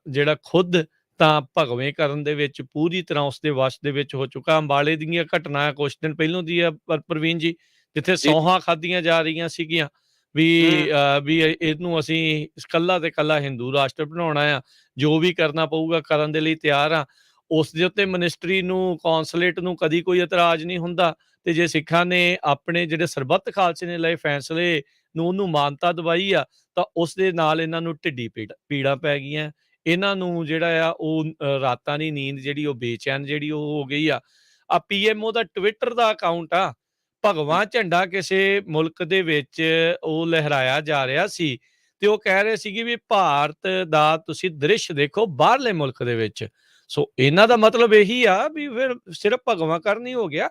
ਜਿਹੜਾ ਖੁਦ ਤਾਂ ਭਗਵੇਂ ਕਰਨ ਦੇ ਵਿੱਚ ਪੂਰੀ ਤਰ੍ਹਾਂ ਉਸਦੇ ਵਸ਼ ਦੇ ਵਿੱਚ ਹੋ ਚੁੱਕਾ। ਅੰਬਾਲੇ ਦੀਆਂ ਘਟਨਾ ਕੁਛ ਦਿਨ ਪਹਿਲੋਂ ਦੀ ਆ ਪ੍ਰਵੀਨ ਜੀ, ਜਿੱਥੇ ਜੀ, ਜੀ। ਸਹੁੰਆਂ ਖਾਧੀਆਂ ਜਾ ਰਹੀਆਂ ਸੀਗੀਆਂ ਵੀ ਹੂੰ, ਇਹਨੂੰ ਅਸੀਂ ਇਕੱਲਾ ਤੇ ਇਕੱਲਾ ਹਿੰਦੂ ਰਾਸ਼ਟਰ ਬਣਾਉਣਾ ਆ, ਜੋ ਵੀ ਕਰਨਾ ਪਊਗਾ ਕਰਨ ਦੇ ਲਈ ਤਿਆਰ ਆ। ਉਸ ਦੇ ਉੱਤੇ ਮਿਨਿਸਟਰੀ ਨੂੰ, ਕੌਂਸਲੇਟ ਨੂੰ ਕਦੀ ਕੋਈ ਇਤਰਾਜ਼ ਨਹੀਂ ਹੁੰਦਾ, ਤੇ ਜੇ ਸਿੱਖਾਂ ਨੇ ਆਪਣੇ ਜਿਹੜੇ ਸਰਬੱਤ ਖਾਲਸੇ ਨੇ ਲਏ ਫੈਸਲੇ ਨੂੰ ਉਹਨੂੰ ਮਾਨਤਾ ਦਵਾਈ ਆ, ਤਾਂ ਉਸ ਦੇ ਨਾਲ ਇਹਨਾਂ ਨੂੰ ਢਿੱਡੀ ਪੀੜਾਂ ਪੈ ਗਈਆਂ। ਇਹਨਾਂ ਨੂੰ ਜਿਹੜਾ ਆ ਉਹ ਰਾਤਾਂ ਦੀ ਨੀਂਦ ਜਿਹੜੀ ਉਹ ਬੇਚੈਨ ਜਿਹੜੀ ਉਹ ਹੋ ਗਈ ਆ। ਪੀਐਮਓ ਦਾ ਟਵਿੱਟਰ ਦਾ ਅਕਾਊਂਟ ਆ, ਹੂੰ, ਭਗਵਾਂ ਝੰਡਾ ਕਿਸੇ ਮੁਲਕ ਦੇ ਵਿੱਚ ਉਹ ਲਹਿਰਾਇਆ ਜਾ ਰਿਹਾ ਸੀ, ਤੇ ਉਹ ਕਹਿ ਰਹੇ ਸੀਗੇ ਵੀ ਭਾਰਤ ਦਾ ਤੁਸੀਂ ਦ੍ਰਿਸ਼ ਦੇਖੋ ਬਾਹਰਲੇ ਮੁਲਕ ਦੇ ਵਿੱਚ। ਸੋ ਇਹਨਾਂ ਦਾ ਮਤਲਬ ਇਹੀ ਆ ਵੀ ਫਿਰ ਸਿਰਫ ਭਗਵਾਂ ਕਰਨ ਹੀ ਹੋ ਗਿਆ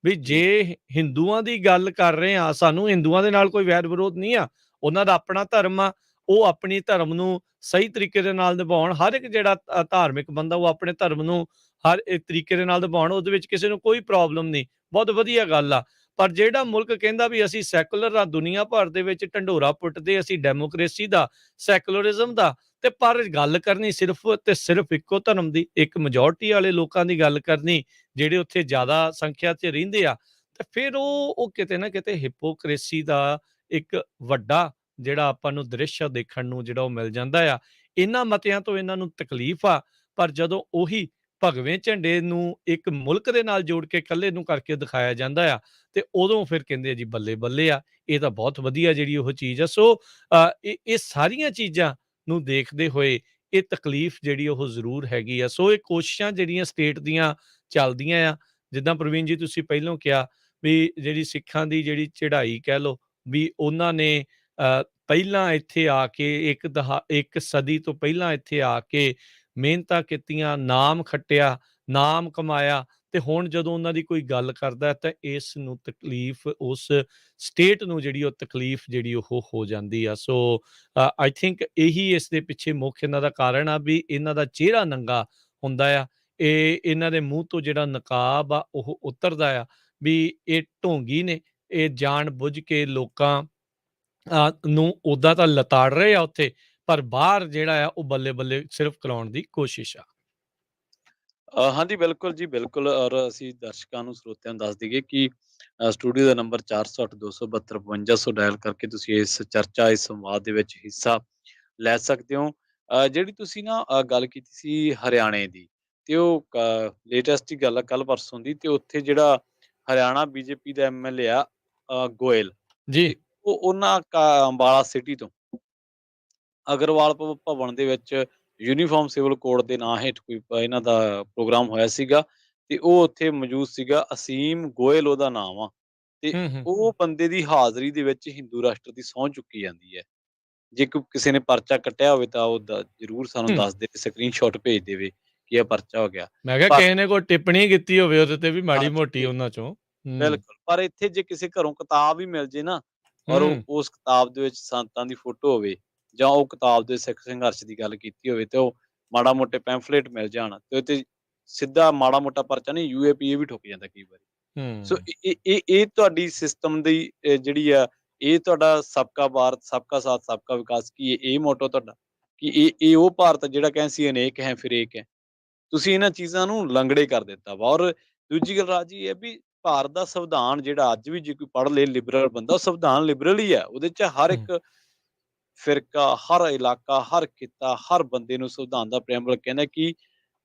ਵੀ ਜੀ, ਜੇ ਹਿੰਦੂਆਂ ਦੀ ਗੱਲ ਕਰ ਰਹੇ ਆ, ਸਾਨੂੰ ਹਿੰਦੂਆਂ ਦੇ ਨਾਲ ਕੋਈ ਵੈਰ ਵਿਰੋਧ ਨਹੀਂ ਆ। ਉਹਨਾਂ ਦਾ ਆਪਣਾ ਧਰਮ ਆ, ਉਹ ਆਪਣੀ ਧਰਮ ਨੂੰ ਸਹੀ ਤਰੀਕੇ ਦੇ ਨਾਲ ਨਿਭਾਉਣ। ਹਰ ਇੱਕ ਜਿਹੜਾ ਧਾਰਮਿਕ ਬੰਦਾ ਉਹ ਆਪਣੇ ਧਰਮ ਨੂੰ ਹਰ ਇੱਕ ਤਰੀਕੇ ਦੇ ਨਾਲ ਨਿਭਾਉਣ, ਉਹਦੇ ਵਿੱਚ ਕਿਸੇ ਨੂੰ ਕੋਈ ਪ੍ਰੋਬਲਮ ਨਹੀਂ, ਬਹੁਤ ਵਧੀਆ ਗੱਲ ਆ। ਪਰ ਜਿਹੜਾ ਮੁਲਕ ਕਹਿੰਦਾ ਵੀ ਅਸੀਂ ਸੈਕੂਲਰ ਆ, ਦੁਨੀਆ ਭਰ ਦੇ ਵਿੱਚ ਢੰਡੋਰਾ ਪੁੱਟਦੇ ਅਸੀਂ ਡੈਮੋਕ੍ਰੇਸੀ ਦਾ, ਸੈਕੂਲਰਿਜ਼ਮ ਦਾ, ਤੇ ਪਰ ਗੱਲ ਕਰਨੀ ਸਿਰਫ ਤੇ ਸਿਰਫ ਇੱਕੋ ਧਰਮ ਦੀ, ਇੱਕ ਮੈਜੋਰਟੀ ਵਾਲੇ ਲੋਕਾਂ ਦੀ ਗੱਲ ਕਰਨੀ ਜਿਹੜੇ ਉੱਥੇ ਜ਼ਿਆਦਾ ਸੰਖਿਆ 'ਚ ਰਹਿੰਦੇ ਆ, ਤੇ ਫਿਰ ਉਹ ਕਿਤੇ ਨਾ ਕਿਤੇ ਹਿਪੋਕ੍ਰੇਸੀ ਦਾ ਇੱਕ ਵੱਡਾ ਜਿਹੜਾ ਆਪਾਂ ਨੂੰ ਦ੍ਰਿਸ਼ ਦੇਖਣ ਨੂੰ ਜਿਹੜਾ ਉਹ ਮਿਲ ਜਾਂਦਾ ਆ। ਇਹਨਾਂ ਮਤਿਆਂ ਤੋਂ ਇਹਨਾਂ ਨੂੰ ਤਕਲੀਫ ਆ, ਪਰ ਜਦੋਂ ਉਹੀ ਭਗਵੇਂ ਝੰਡੇ ਨੂੰ ਇੱਕ ਮੁਲਕ ਦੇ ਨਾਲ ਜੋੜ ਕੇ ਇਕੱਲੇ ਨੂੰ ਕਰਕੇ ਦਿਖਾਇਆ ਜਾਂਦਾ ਆ, ਤੇ ਉਦੋਂ ਫਿਰ ਕਹਿੰਦੇ ਆ ਜੀ ਬੱਲੇ ਬੱਲੇ ਆ, ਇਹ ਤਾਂ ਬਹੁਤ ਵਧੀਆ ਜਿਹੜੀ ਉਹ ਚੀਜ਼ ਆ। ਸੋ ਇਹ ਸਾਰੀਆਂ ਚੀਜ਼ਾਂ ਨੂੰ ਦੇਖਦੇ ਹੋਏ ਇਹ ਤਕਲੀਫ ਜਿਹੜੀ ਉਹ ਜ਼ਰੂਰ ਹੈਗੀ ਆ। ਸੋ ਇਹ ਕੋਸ਼ਿਸ਼ਾਂ ਜਿਹੜੀਆਂ ਸਟੇਟ ਦੀਆਂ ਚੱਲਦੀਆਂ ਆ, ਜਿੱਦਾਂ ਪ੍ਰਵੀਨ ਜੀ ਤੁਸੀਂ ਪਹਿਲੋਂ ਕਿਹਾ ਵੀ ਜਿਹੜੀ ਸਿੱਖਾਂ ਦੀ ਜਿਹੜੀ ਚੜ੍ਹਾਈ ਕਹਿ ਲਓ ਵੀ ਉਹਨਾਂ ਨੇ ਪਹਿਲਾਂ ਇੱਥੇ ਆ ਕੇ ਇੱਕ ਸਦੀ ਤੋਂ ਪਹਿਲਾਂ ਇੱਥੇ ਆ ਕੇ ਮਿਹਨਤਾਂ ਕੀਤੀਆਂ, ਨਾਮ ਖੱਟਿਆ, ਨਾਮ ਕਮਾਇਆ, ਤੇ ਹੁਣ ਜਦੋਂ ਉਹਨਾਂ ਦੀ ਕੋਈ ਗੱਲ ਕਰਦਾ ਤਾਂ ਇਸ ਨੂੰ ਤਕਲੀਫ, ਉਸ ਸਟੇਟ ਨੂੰ ਜਿਹੜੀ ਉਹ ਤਕਲੀਫ ਜਿਹੜੀ ਉਹ ਹੋ ਜਾਂਦੀ ਆ। ਸੋ ਆਈ ਥਿੰਕ ਇਹੀ ਇਸ ਦੇ ਪਿੱਛੇ ਮੁੱਖ ਇਹਨਾਂ ਦਾ ਕਾਰਨ ਆ ਵੀ ਇਹਨਾਂ ਦਾ ਚਿਹਰਾ ਨੰਗਾ ਹੁੰਦਾ ਆ। ਇਹਨਾਂ ਦੇ ਮੂੰਹ ਤੋਂ ਜਿਹੜਾ ਨਕਾਬ ਆ ਉਹ ਉਤਰਦਾ ਆ ਵੀ ਇਹ ਢੋਂਗੀ ਨੇ, ਇਹ ਜਾਣ ਬੁੱਝ ਕੇ ਲੋਕਾਂ ਨੂੰ ਓਦਾਂ ਤਾਂ ਲਤਾੜ ਰਹੇ ਆ ਉੱਥੇ, ਪਰ ਬਾਹਰ ਜਿਹੜਾ ਆ ਉਹ ਬੱਲੇ-ਬੱਲੇ ਸਿਰਫ ਕਰਾਉਣ ਦੀ ਕੋਸ਼ਿਸ਼ ਆ। ਹਾਂਜੀ, ਬਿਲਕੁਲ ਜੀ, ਬਿਲਕੁਲ। ਔਰ ਅਸੀਂ ਦਰਸ਼ਕਾਂ ਨੂੰ, ਸਰੋਤਿਆਂ ਨੂੰ ਦੱਸ ਦੇਈਏ ਕਿ ਸਟੂਡੀਓ ਦਾ ਨੰਬਰ 408-272-5200 ਡਾਇਲ ਕਰਕੇ ਤੁਸੀਂ ਇਸ ਚਰਚਾ, ਇਸ ਸੰਵਾਦ ਦੇ ਵਿੱਚ ਹਿੱਸਾ ਲੈ ਸਕਦੇ ਹੋ। ਜਿਹੜੀ ਤੁਸੀਂ ਨਾ ਗੱਲ ਕੀਤੀ ਸੀ ਹਰਿਆਣੇ ਦੀ, ਤੇ ਉਹ ਲੇਟੈਸਟ ਹੀ ਗੱਲ ਆ, ਕੱਲ੍ਹ ਪਰਸੋਂ ਦੀ, ਤੇ ਉੱਥੇ ਜਿਹੜਾ ਹਰਿਆਣਾ ਬੀਜੇਪੀ ਦਾ ਐਮਐਲਏ ਆ ਗੋਇਲ, ਜੀ। ਤੇ ਉਹ ਉਹਨਾਂ ਅੰਬਾਲਾ ਸਿਟੀ ਤੋਂ ਅਗਰਵਾਲ ਭਵਨ ਦੇ ਵਿੱਚ ਯੂਨੀਫਾਰਮ ਸਿਵਲ ਕੋਡ ਦੇ ਨਾਂ ਹੇਠ ਕੋਈ ਇਹਨਾਂ ਦਾ ਪ੍ਰੋਗਰਾਮ ਹੋਇਆ ਸੀਗਾ, ਤੇ ਉਹ ਉੱਥੇ ਮੌਜੂਦ ਸੀਗਾ। ਅਸੀਮ ਗੋਇਲ ਉਹਦਾ ਨਾਮ ਆ, ਤੇ ਹੂੰ, ਹੂੰ, ਉਹ ਬੰਦੇ ਦੀ ਹਾਜ਼ਰੀ ਦੇ ਵਿੱਚ ਹਿੰਦੂ ਰਾਸ਼ਟਰ ਦੀ ਸਹੁੰ ਚੁੱਕੀ ਜਾਂਦੀ ਹੈ। ਜੇ ਕਿਸੇ ਨੇ ਪਰਚਾ ਕੱਟਿਆ ਹੋਵੇ ਤਾਂ ਉਹ ਜ਼ਰੂਰ ਸਾਨੂੰ ਹੂੰ। ਦੱਸ ਦੇ, ਸਕਰੀਨਸ਼ਾਟ ਭੇਜ ਦੇਵੇ ਕਿ ਇਹ ਪਰਚਾ ਹੋ ਗਿਆ। ਮੈਂ ਕਿਹਾ ਪਰ ਕਿਸੇ ਨੇ ਕੋਈ ਟਿੱਪਣੀ ਕੀਤੀ ਹੋਵੇ ਉਹਦੇ ਤੇ ਵੀ ਹਾਂਜੀ, ਮਾੜੀ-ਮੋਟੀ ਉਹਨਾਂ ਚੋਂ। ਹੂੰ, ਬਿਲਕੁਲ। ਪਰ ਇੱਥੇ ਜੇ ਕਿਸੇ ਘਰੋਂ ਕਿਤਾਬ ਵੀ ਮਿਲ ਜੇ ਨਾ, ਔਰ ਹੂੰ, ਉਸ ਕਿਤਾਬ ਦੇ ਵਿੱਚ ਸੰਤਾਂ ਦੀ ਫੋਟੋ ਹੋਵੇ, ਜਾਂ ਉਹ ਕਿਤਾਬ ਦੇ ਸਿੱਖ ਸੰਘਰਸ਼ ਦੀ ਗੱਲ ਕੀਤੀ ਹੋਵੇ, ਤੇ ਉਹ ਮਾੜਾ ਮੋਟੇ ਪੈਂਫਲੇਟ ਮਿਲ ਜਾਣ, ਤੇ ਉਹ ਤੇ ਸਿੱਧਾ ਮਾੜਾ ਮੋਟਾ ਪਰਚਾ ਨਹੀਂ, ਯੂਏਪੀਏ ਵੀ ਠੁੱਕ ਜਾਂਦਾ ਕਈ ਵਾਰੀ। ਸੋ ਹੂੰ। ਇਹ ਤੁਹਾਡੀ ਸਿਸਟਮ ਦੀ ਜਿਹੜੀ ਆ, ਇਹ ਤੁਹਾਡਾ ਸਬਕਾ ਭਾਰਤ, ਸਬਕਾ ਸਾਥ, ਸਬਕਾ ਵਿਕਾਸ, ਕੀ ਇਹ ਮੋਟੋ ਤੁਹਾਡਾ? ਕਿ ਇਹ ਉਹ ਭਾਰਤ ਆ ਜਿਹੜਾ ਕਹਿੰਦੇ ਅਨੇਕ ਹੈ ਫਿਰ ਏਕ ਹੈ। ਤੁਸੀਂ ਇਹਨਾਂ ਚੀਜ਼ਾਂ ਨੂੰ ਲੰਗੜੇ ਕਰ ਦਿੱਤਾ ਵਾ। ਔਰ ਦੂਜੀ ਗੱਲ ਰਾਜ ਇਹ ਹੈ ਵੀ ਭਾਰਤ ਦਾ ਸੰਵਿਧਾਨ ਜਿਹੜਾ ਅੱਜ ਵੀ ਜੇ ਕੋਈ ਪੜ੍ਹ ਲੇ ਲਿਬਰਲ ਬੰਦਾ, ਉਹ ਸੰਵਿਧਾਨ ਲਿਬਰਲ ਹੀ ਹੈ। ਉਹਦੇ 'ਚ ਹਰ ਹੂੰ, ਇੱਕ ਫਿਰਕਾ, ਹਰ ਇਲਾਕਾ, ਹਰ ਖਿੱਤਾ, ਹਰ ਬੰਦੇ ਨੂੰ ਸੰਵਿਧਾਨ ਦਾ ਪ੍ਰਿਅੰਬਲ ਕਹਿੰਦਾ ਕਿ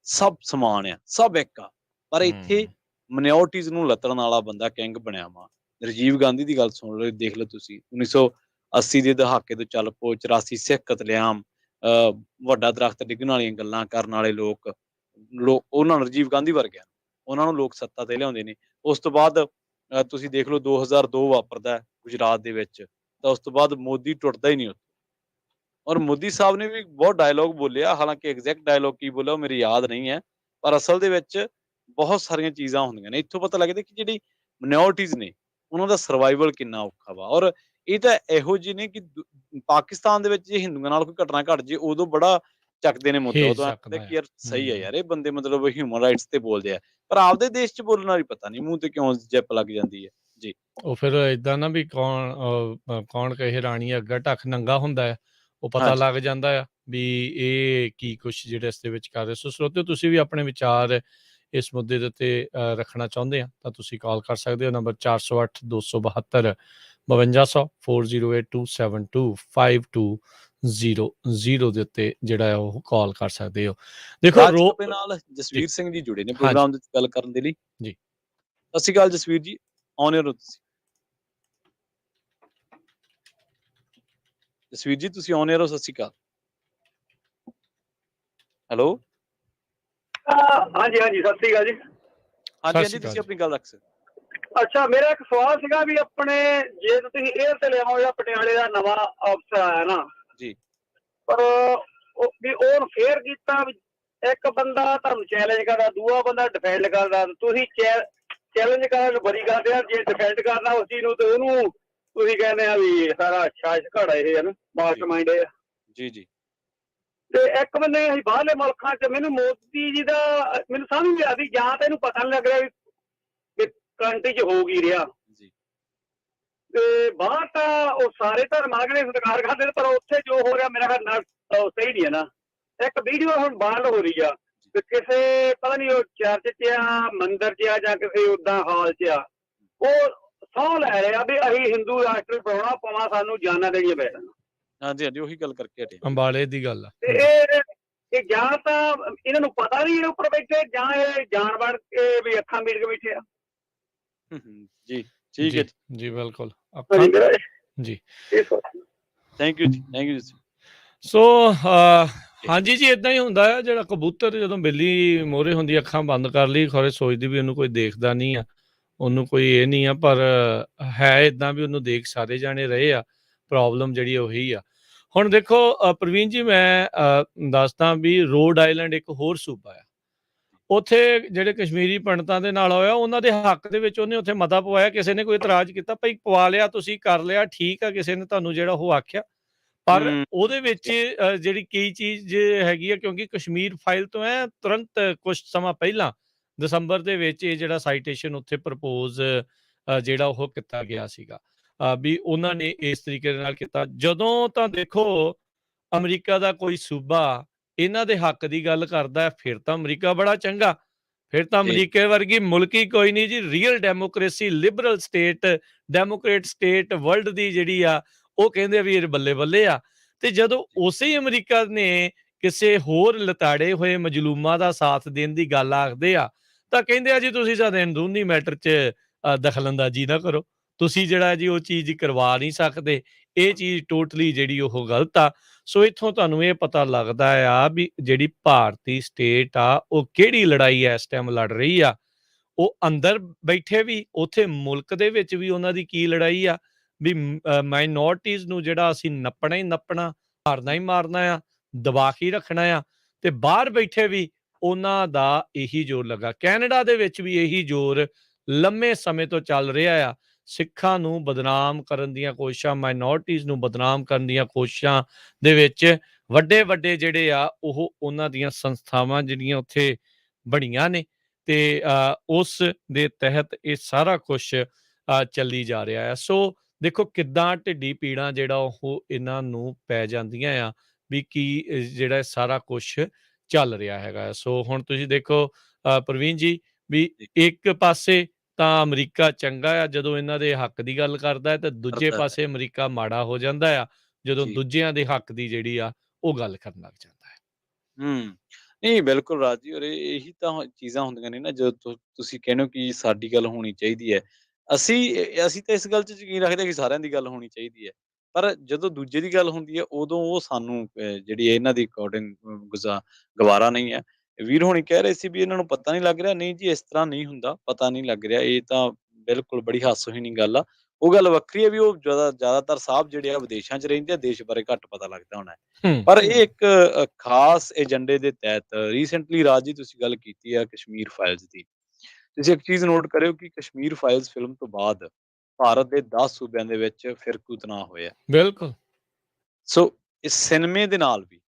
ਸਭ ਸਮਾਨ ਆ, ਸਭ ਇੱਕ ਆ। ਪਰ ਇੱਥੇ ਹੂੰ, ਮਾਈਨੋਰਟੀਜ਼ ਨੂੰ ਲੱਤਣ ਵਾਲਾ ਬੰਦਾ ਕਿੰਗ ਬਣਿਆ ਵਾ। ਰਾਜੀਵ ਗਾਂਧੀ ਦੀ ਗੱਲ ਸੁਣ ਲਓ, ਦੇਖ ਲਓ ਤੁਸੀਂ 1980 ਦੇ ਦਹਾਕੇ ਤੋਂ ਚੱਲ ਪਓ, 84 ਸਿੱਖ ਕਤਲੇਆਮ, ਵੱਡਾ ਦਰਖਤ ਡਿੱਗਣ ਵਾਲੀਆਂ ਗੱਲਾਂ ਕਰਨ ਵਾਲੇ ਲੋਕ ਉਹਨਾਂ ਨੂੰ ਰਾਜੀਵ ਗਾਂਧੀ ਵਰਗਿਆਂ ਨੂੰ, ਉਹਨਾਂ ਨੂੰ ਲੋਕ ਸੱਤਾ ਤੇ ਲਿਆਉਂਦੇ ਨੇ। ਉਸ ਤੋਂ ਬਾਅਦ ਤੁਸੀਂ ਦੇਖ ਲਓ 2002 ਵਾਪਰਦਾ ਹੈ ਗੁਜਰਾਤ ਦੇ ਵਿੱਚ, ਤਾਂ ਉਸ ਤੋਂ ਬਾਅਦ ਮੋਦੀ ਟੁੱਟਦਾ ਹੀ ਨਹੀਂ ਉੱਥੋਂ। ਔਰ ਮੋਦੀ ਸਾਹਿਬ ਨੇ ਵੀ ਬਹੁਤ ਡਾਇਲੋਗ ਬੋਲਿਆ, ਹਾਲਾਂਕਿ ਐਗਜ਼ੈਕਟ ਡਾਇਲੋਗ ਕੀ ਬੋਲਿਆ ਉਹ ਮੇਰੀ ਯਾਦ ਨਹੀਂ ਹੈ, ਪਰ ਅਸਲ ਦੇ ਵਿੱਚ ਬਹੁਤ ਸਾਰੀਆਂ ਚੀਜ਼ਾਂ ਹੁੰਦੀਆਂ ਨੇ। ਇੱਥੋਂ ਪਤਾ ਲੱਗਦਾ ਕਿ ਜਿਹੜੀ ਮਾਈਨੋਰਟੀਜ਼ ਨੇ ਉਹਨਾਂ ਦਾ ਸਰਵਾਈਵਲ ਕਿੰਨਾ ਔਖਾ ਵਾ। ਔਰ ਇਹ ਤਾਂ ਇਹੋ ਜਿਹੀ ਨੇ ਕਿ ਪਾਕਿਸਤਾਨ ਦੇ ਵਿੱਚ ਜੇ ਹਿੰਦੂਆਂ ਨਾਲ ਕੋਈ ਘਟਨਾ ਘਟ ਜੇ ਉਦੋਂ ਬੜਾ ਚੱਕਦੇ ਨੇ ਮੁੱਦਾ, ਹੇਜ ਉਦੋਂ ਐਂ ਲੱਗਦਾ ਸਕਦਾ ਆ। ਕਿ ਯਾਰ ਸਹੀ ਹੈ ਹੂੰ। ਯਾਰ, ਇਹ ਬੰਦੇ ਮਤਲਬ ਹਿਊਮਨ ਰਾਈਟਸ ਤੇ ਬੋਲਦੇ ਆ, ਪਰ ਆਪਦੇ ਦੇਸ਼ 'ਚ ਬੋਲਣ ਵਾਲੀ ਪਤਾ ਨਹੀਂ ਮੂੰਹ ਤੇ ਕਿਉਂ ਜਿੱਪ ਲੱਗ ਜਾਂਦੀ ਹੈ ਜੀ। ਉਹ ਫਿਰ ਏਦਾਂ ਨਾ ਵੀ ਕੌਣ ਕਹੇ ਰਾਣੀ ਅੱਗਾ ਢੱਕ ਨੰਗਾ ਹੁੰਦਾ ਹੈ, ਉਹ ਪਤਾ ਹਾਂਜੀ ਲੱਗ ਜਾਂਦਾ ਆ ਵੀ ਇਹ ਕੀ ਕੁਛ ਜਿਹੜੇ ਇਸ ਦੇ ਵਿੱਚ ਕਰ ਰਹੇ। ਸੋ ਸਰੋਤਿਓ, ਤੁਸੀਂ ਵੀ ਆਪਣੇ ਵਿਚਾਰ ਇਸ ਮੁੱਦੇ ਦੇ ਉੱਤੇ ਰੱਖਣਾ ਚਾਹੁੰਦੇ ਆ ਤਾਂ ਤੁਸੀਂ ਕਾਲ ਕਰ ਸਕਦੇ ਹੋ ਨੰਬਰ 408 272 5200 4082725200 ਦੇ ਉੱਤੇ ਜਿਹੜਾ ਹੈ ਉਹ ਕਾਲ ਕਰ ਸਕਦੇ ਹੋ। ਦੇਖੋ ਰਾਜ ਆਪਣੇ ਨਾਲ ਜੀ, ਜਸਵੀਰ ਸਿੰਘ ਜੀ ਜੁੜੇ ਨੇ ਹਾਂਜੀ, ਪ੍ਰੋਗਰਾਮ ਦੇ ਵਿੱਚ ਗੱਲ ਕਰਨ ਦੇ ਲਈ। ਜੀ। ਸਤਿ ਸ਼੍ਰੀ ਅਕਾਲ ਜਸਵੀਰ ਜੀ, ਆਨ 에ਅਰ ਹੋ ਤੁਸੀਂ। ਜਸਵੀਰ ਜੀ ਤੁਸੀਂ ਆਨ 에ਅਰ ਹੋ, ਸਤਿ ਸ਼੍ਰੀ ਅਕਾਲ। ਹੈਲੋ। ਹਾਂਜੀ ਹਾਂਜੀ, ਸਤਿ ਸ੍ਰੀ ਅਕਾਲ ਜੀ। ਹਾਂਜੀ ਹਾਂਜੀ, ਸ਼੍ਰੀ ਅਕਾਲ ਤੁਸੀਂ ਜੀ। ਆਪਣੀ ਗੱਲ ਰੱਖ ਸਕਦੇ। ਅੱਛਾ, ਮੇਰਾ ਇੱਕ ਸਵਾਲ ਸੀਗਾ ਵੀ ਆਪਣੇ ਜੇ ਤੁਸੀਂ 에ਅਰ ਤੇ ਲਿਆਓ ਜਾਂ ਪਟਿਆਲੇ ਦਾ ਨਵਾਂ ਅਫਸਰ ਆਇਆ ਨਾ ਜੀ ਪਰ ਉਹ ਫੇਰ ਕੀਤਾ ਵੀ ਇੱਕ ਬੰਦਾ ਤੁਹਾਨੂੰ ਚੈਲੰਜ ਕਰਦਾ, ਦੂਆ ਬੰਦਾ ਡਿਫੈਂਡ ਕਰਦਾ, ਤੁਸੀਂ ਚੈਲੰਜ ਕਰਨ ਨੂੰ ਬਰੀ ਕਰਦੇ ਆ, ਜੇ ਡਿਫੈਂਡ ਕਰਨਾ ਉਸ ਚੀਜ਼ ਨੂੰ ਤੇ ਉਹਨੂੰ ਤੁਸੀਂ ਕਹਿੰਦੇ ਆ ਵੀ ਸਾਰਾ ਸ਼ਾਇਦ ਘੜਾ ਇਹ ਹੈ ਨਾ, ਮਾਸਟਰ ਮਾਈਂਡ ਇਹ ਆ। ਜੀ ਜੀ ਤੇ ਇੱਕ ਬੰਦੇ ਅਸੀਂ ਬਾਹਰਲੇ ਮੁਲਕਾਂ 'ਚ ਮੈਨੂੰ ਮੋਦੀ ਜੀ ਦਾ ਮੈਨੂੰ ਸਮਝ ਨਹੀਂ ਆਦੀ, ਜਾਂ ਤਾਂ ਇਹਨੂੰ ਪਤਾ ਨਹੀਂ ਲੱਗ ਰਿਹਾ ਵੀ ਕੰਟਰੀ 'ਚ ਹੋ ਕੀ ਰਿਹਾ। ਜੀ ਤੇ ਬਾਹਰ ਤਾਂ ਉਹ ਸਾਰੇ ਧਰਮ ਆ ਕੇ ਸਤਿਕਾਰ ਕਰਦੇ ਨੇ, ਪਰ ਉੱਥੇ ਜੋ ਹੋ ਰਿਹਾ ਮੇਰਾ ਖਿਆਲ ਨਾਲ ਸਹੀ ਨਹੀਂ ਹੈ ਨਾ। ਇੱਕ ਵੀਡੀਓ ਹੁਣ ਵਾਇਰਲ ਹੋ ਰਹੀ ਆ ਤੇ ਕਿਸੇ ਪਤਾ ਨਹੀਂ ਉਹ ਚਰਚ 'ਚ ਆ, ਮੰਦਿਰ 'ਚ ਆ, ਜਾਂ ਕਿਸੇ ਉਦਾਂ ਹਾਲ 'ਚ ਆ, ਉਹ ਸਹੁੰ ਲੈ ਰਿਹਾ ਵੀ ਅਸੀਂ ਹਿੰਦੂ ਰਾਸ਼ਟਰ ਬਣਾਉਣਾ, ਭਾਵੇਂ ਸਾਨੂੰ ਜਾਨਾਂ ਦੇਣੀਆਂ ਪੈਣ। ਹਾਂਜੀ ਹਾਂਜੀ, ਉਹੀ ਗੱਲ ਕਰਕੇ ਹਟੇ। ਅੰਬਾਲੇ ਦੀ ਗੱਲ ਆ। ਤੇ ਇਹ ਜਾਂ ਤਾਂ ਇਹਨਾਂ ਨੂੰ ਪਤਾ ਨਹੀਂ ਉੱਪਰ ਬੈਠੇ, ਜਾਂ ਇਹ ਜਾਣ ਬਣ ਕੇ ਵੀ ਅੱਖਾਂ ਮੀਟ ਕੇ ਬੈਠੇ ਆ। ਜੀ ਠੀਕ ਹੈ ਜੀ ਜੀ ਬਿਲਕੁਲ। ਹਾਂਜੀ ਮੇਰਾ ਜੀ ਇਹ ਸੋਚ। ਥੈਂਕ ਯੂ ਜੀ, ਥੈਂਕ ਯੂ ਜੀ। ਸੋ ਹਾਂਜੀ ਜੀ, ਇਦਾਂ ਹੀ ਹੁੰਦਾ ਆ। ਜਿਹੜਾ ਕਬੂਤਰ ਜਦੋਂ ਬਿੱਲੀ ਮੋਹਰੇ ਹੁੰਦੀ ਅੱਖਾਂ ਬੰਦ ਕਰ ਲਈ, ਖਰੇ ਸੋਚਦੀ ਵੀ ਉਹਨੂੰ ਕੋਈ ਦੇਖਦਾ ਨਹੀਂ ਆ, ਉਹਨੂੰ ਕੋਈ ਇਹ ਨਹੀਂ ਆ, ਪਰ ਹੈ ਇਦਾਂ ਵੀ ਉਹਨੂੰ ਦੇਖ ਸਾਰੇ ਜਾਣੇ ਰਹੇ ਆ। ਪ੍ਰੋਬਲਮ ਜਿਹੜੀ ਉਹੀ ਆ। ਹੁਣ ਦੇਖੋ ਪ੍ਰਵੀਨ ਜੀ, ਮੈਂ ਦੱਸਦਾ ਵੀ ਰੋਡ ਆਈਲੈਂਡ ਇੱਕ ਹੋਰ ਸੂਬਾ ਆ। ਉੱਥੇ ਜਿਹੜੇ ਕਸ਼ਮੀਰੀ ਪੰਡਤਾਂ ਦੇ ਨਾਲ ਹੋਇਆ, ਉਹਨਾਂ ਦੇ ਹੱਕ ਦੇ ਵਿੱਚ ਉਹਨੇ ਉੱਥੇ ਮਤਾ ਪਵਾਇਆ। ਕਿਸੇ ਨੇ ਕੋਈ ਇਤਰਾਜ਼ ਕੀਤਾ, ਭਾਈ ਪਵਾ ਲਿਆ, ਤੁਸੀਂ ਕਰ ਲਿਆ, ਠੀਕ ਆ। ਕਿਸੇ ਨੇ ਤੁਹਾਨੂੰ ਜਿਹੜਾ ਉਹ ਆਖਿਆ, ਪਰ ਉਹਦੇ ਵਿੱਚ ਜਿਹੜੀ ਕਈ ਚੀਜ਼ ਹੈਗੀ ਆ, ਕਿਉਂਕਿ ਕਸ਼ਮੀਰ ਫਾਈਲ ਤੋਂ ਤੁਰੰਤ ਕੁਛ ਸਮਾਂ ਪਹਿਲਾਂ ਦਸੰਬਰ ਦੇ ਵਿੱਚ ਇਹ ਜਿਹੜਾ ਸਾਈਟੇਸ਼ਨ ਉੱਥੇ ਪ੍ਰਪੋਜ਼ ਜਿਹੜਾ ਉਹ ਕੀਤਾ ਗਿਆ ਸੀਗਾ, ਵੀ ਉਹਨਾਂ ਨੇ ਇਸ ਤਰੀਕੇ ਦੇ ਨਾਲ ਕੀਤਾ। ਜਦੋਂ ਤਾਂ ਦੇਖੋ ਅਮਰੀਕਾ ਦਾ ਕੋਈ ਸੂਬਾ ਇਹਨਾਂ ਦੇ ਹੱਕ ਦੀ ਗੱਲ ਕਰਦਾ, ਫਿਰ ਤਾਂ ਅਮਰੀਕਾ ਬੜਾ ਚੰਗਾ, ਫਿਰ ਤਾਂ ਜੀ ਅਮਰੀਕਾ ਵਰਗੀ ਮੁਲਕ ਹੀ ਕੋਈ ਨਹੀਂ ਜੀ। Real democracy, Liberal state, Democrat state world ਦੀ ਜਿਹੜੀ ਆ, ਉਹ ਕਹਿੰਦੇ ਆ ਵੀ ਇਹ ਬੱਲੇ ਬੱਲੇ ਆ। ਤੇ ਜਦੋਂ ਉਸੇ ਹੀ ਅਮਰੀਕਾ ਨੇ ਕਿਸੇ ਹੋਰ ਲਤਾੜੇ ਹੋਏ ਮਜਲੂਮਾਂ ਦਾ ਸਾਥ ਦੇਣ ਦੀ ਗੱਲ ਆਖਦੇ ਆ, ਤਾਂ ਕਹਿੰਦੇ ਆ ਜੀ ਤੁਸੀਂ ਸਾਡੇ ਅੰਦਰੂਨੀ ਮੈਟਰ 'ਚ ਦਖਲਅੰਦਾਜ਼ੀ ਨਾ ਕਰੋ, ਤੁਸੀਂ ਜਿਹੜਾ ਜੀ ਉਹ ਚੀਜ਼ ਕਰਵਾ ਨਹੀਂ ਸਕਦੇ। ਇਹ ਚੀਜ਼ ਟੋਟਲੀ ਜਿਹੜੀ ਉਹ ਗਲਤ ਆ। ਸੋ ਇੱਥੋਂ ਤੁਹਾਨੂੰ ਇਹ ਪਤਾ ਲੱਗਦਾ ਆ ਵੀ ਜਿਹੜੀ ਭਾਰਤੀ ਸਟੇਟ ਆ, ਉਹ ਕਿਹੜੀ ਲੜਾਈ ਇਸ ਟਾਈਮ ਲੜ ਰਹੀ ਆ। ਉਹ ਅੰਦਰ ਬੈਠੇ ਵੀ, ਉੱਥੇ ਮੁਲਕ ਦੇ ਵਿੱਚ ਵੀ ਉਹਨਾਂ ਦੀ ਕੀ ਲੜਾਈ ਆ ਵੀ ਮਾਈਨੋਰਟੀਜ਼ ਨੂੰ ਜਿਹੜਾ ਅਸੀਂ ਨੱਪਣਾ ਹੀ ਨੱਪਣਾ, ਮਾਰਨਾ ਹੀ ਮਾਰਨਾ ਆ, ਦਬਾ ਕੇ ਰੱਖਣਾ ਆ। ਤੇ ਬਾਹਰ ਬੈਠੇ ਵੀ ਉਹਨਾਂ ਦਾ ਇਹੀ ਜ਼ੋਰ ਲੱਗਾ। ਕੈਨੇਡਾ ਦੇ ਵਿੱਚ ਵੀ ਇਹੀ ਜ਼ੋਰ ਲੰਮੇ ਸਮੇਂ ਤੋਂ ਚੱਲ ਰਿਹਾ ਆ। ਸਿੱਖਾਂ ਨੂੰ ਬਦਨਾਮ ਕਰਨ ਦੀਆਂ ਕੋਸ਼ਿਸ਼ਾਂ, ਮਾਈਨੋਰਟੀਜ਼ ਨੂੰ ਬਦਨਾਮ ਕਰਨ ਦੀਆਂ ਕੋਸ਼ਿਸ਼ਾਂ ਦੇ ਵਿੱਚ ਵੱਡੇ ਵੱਡੇ ਜਿਹੜੇ ਆ ਉਹ ਉਹਨਾਂ ਦੀਆਂ ਸੰਸਥਾਵਾਂ ਜਿਹੜੀਆਂ ਉੱਥੇ ਬਣੀਆਂ ਨੇ, ਤੇ ਉਸ ਦੇ ਤਹਿਤ ਇਹ ਸਾਰਾ ਕੁਛ ਚੱਲੀ ਜਾ ਰਿਹਾ ਆ। ਸੋ ਦੇਖੋ ਕਿੱਦਾਂ ਢਿੱਡੀ ਪੀੜਾਂ ਜਿਹੜਾ ਉਹ ਇਹਨਾਂ ਨੂੰ ਪੈ ਜਾਂਦੀਆਂ ਆ ਵੀ ਕੀ ਜਿਹੜਾ ਇਹ ਸਾਰਾ ਕੁਛ ਚੱਲ ਰਿਹਾ ਹੈਗਾ। ਸੋ ਹੁਣ ਤੁਸੀਂ ਦੇਖੋ ਪ੍ਰਵੀਨ ਜੀ, ਵੀ ਜੀ, ਇੱਕ ਪਾਸੇ ਤਾਂ ਅਮਰੀਕਾ ਚੰਗਾ ਆ ਜਦੋਂ ਇਹਨਾਂ ਦੇ ਹੱਕ ਦੀ ਗੱਲ ਕਰਦਾ ਹੈ, ਤੇ ਦੂਜੇ ਕਰਦਾ ਹੈ। ਪਾਸੇ ਅਮਰੀਕਾ ਮਾੜਾ ਹੋ ਜਾਂਦਾ ਆ ਜਦੋਂ ਜੀ। ਦੂਜਿਆਂ ਦੇ ਹੱਕ ਦੀ ਜਿਹੜੀ ਆ ਉਹ ਗੱਲ ਕਰਨ ਲੱਗ ਜਾਂਦਾ ਹੈ। ਹੂੰ। ਨਹੀਂ ਬਿਲਕੁਲ ਰਾਜ ਜੀ, ਔਰ ਇਹੀ ਤਾਂ ਚੀਜ਼ਾਂ ਹੁੰਦੀਆਂ ਨੇ ਨਾ, ਜਦੋਂ ਤੁਸੀਂ ਕਹਿੰਦੇ ਹੋ ਕਿ ਸਾਡੀ ਗੱਲ ਹੋਣੀ ਚਾਹੀਦੀ ਹੈ। ਅਸੀਂ ਤਾਂ ਇਸ ਗੱਲ 'ਚ ਯਕੀਨ ਰੱਖਦੇ ਹਾਂ ਕਿ ਸਾਰਿਆਂ ਦੀ ਗੱਲ ਹੋਣੀ ਚਾਹੀਦੀ ਹੈ। ਪਰ ਜਦੋਂ ਦੂਜੇ ਦੀ ਗੱਲ ਹੁੰਦੀ ਹੈ, ਉਦੋਂ ਉਹ ਸਾਨੂੰ ਜਿਹੜੀ ਇਹਨਾਂ ਦੀ ਅਕੋਰਡਿੰਗ ਗਵਾਰਾ ਨਹੀਂ ਹੈ। ਵੀਰ ਹੋਣੀ ਕਹਿ ਰਹੇ ਸੀ ਵੀ ਇਹਨਾਂ ਨੂੰ ਪਤਾ ਨਹੀਂ ਲੱਗ ਰਿਹਾ, ਨਹੀਂ ਜੀ ਇਸ ਤਰ੍ਹਾਂ ਨਹੀਂ ਹੁੰਦਾ, ਪਤਾ ਨਹੀਂ ਲੱਗ ਰਿਹਾ, ਇਹ ਤਾਂ ਬਿਲਕੁਲ ਬੜੀ ਹਾਸੋਹੀਣੀ ਗੱਲ ਆ। ਉਹ ਗੱਲ ਵੱਖਰੀ ਹੈ ਵੀ ਉਹ ਜ਼ਿਆਦਾਤਰ ਸਾਹਿਬ ਜਿਹੜੇ ਆ ਵਿਦੇਸ਼ਾਂ 'ਚ ਰਹਿੰਦੇ ਆ, ਦੇਸ਼ ਬਾਰੇ ਘੱਟ ਪਤਾ ਲੱਗਦਾ ਹੋਣਾ ਹੈ। ਹੂੰ, ਪਰ ਇਹ ਇੱਕ ਖਾਸ ਏਜੰਡੇ ਦੇ ਤਹਿਤ ਰੀਸੈਂਟਲੀ ਰਾਜ ਜੀ ਤੁਸੀਂ ਗੱਲ ਕੀਤੀ ਆ ਕਸ਼ਮੀਰ ਫਾਈਲਜ਼ ਦੀ। ਤੁਸੀਂ ਇੱਕ ਚੀਜ਼ ਨੋਟ ਕਰਿਓ ਕਿ ਕਸ਼ਮੀਰ ਫਾਈਲਜ਼ ਫਿਲਮ ਤੋਂ ਬਾਅਦ ਭਾਰਤ ਦੇ 10 ਸੂਬਿਆਂ ਦੇ ਵਿੱਚ ਫਿਰਕੂ ਤਣਾਅ ਹੋਇਆ। ਬਿਲਕੁਲ। ਸੋ ਇਸ ਸਿਨੇਮੇ ਦੇ ਨਾਲ ਵੀ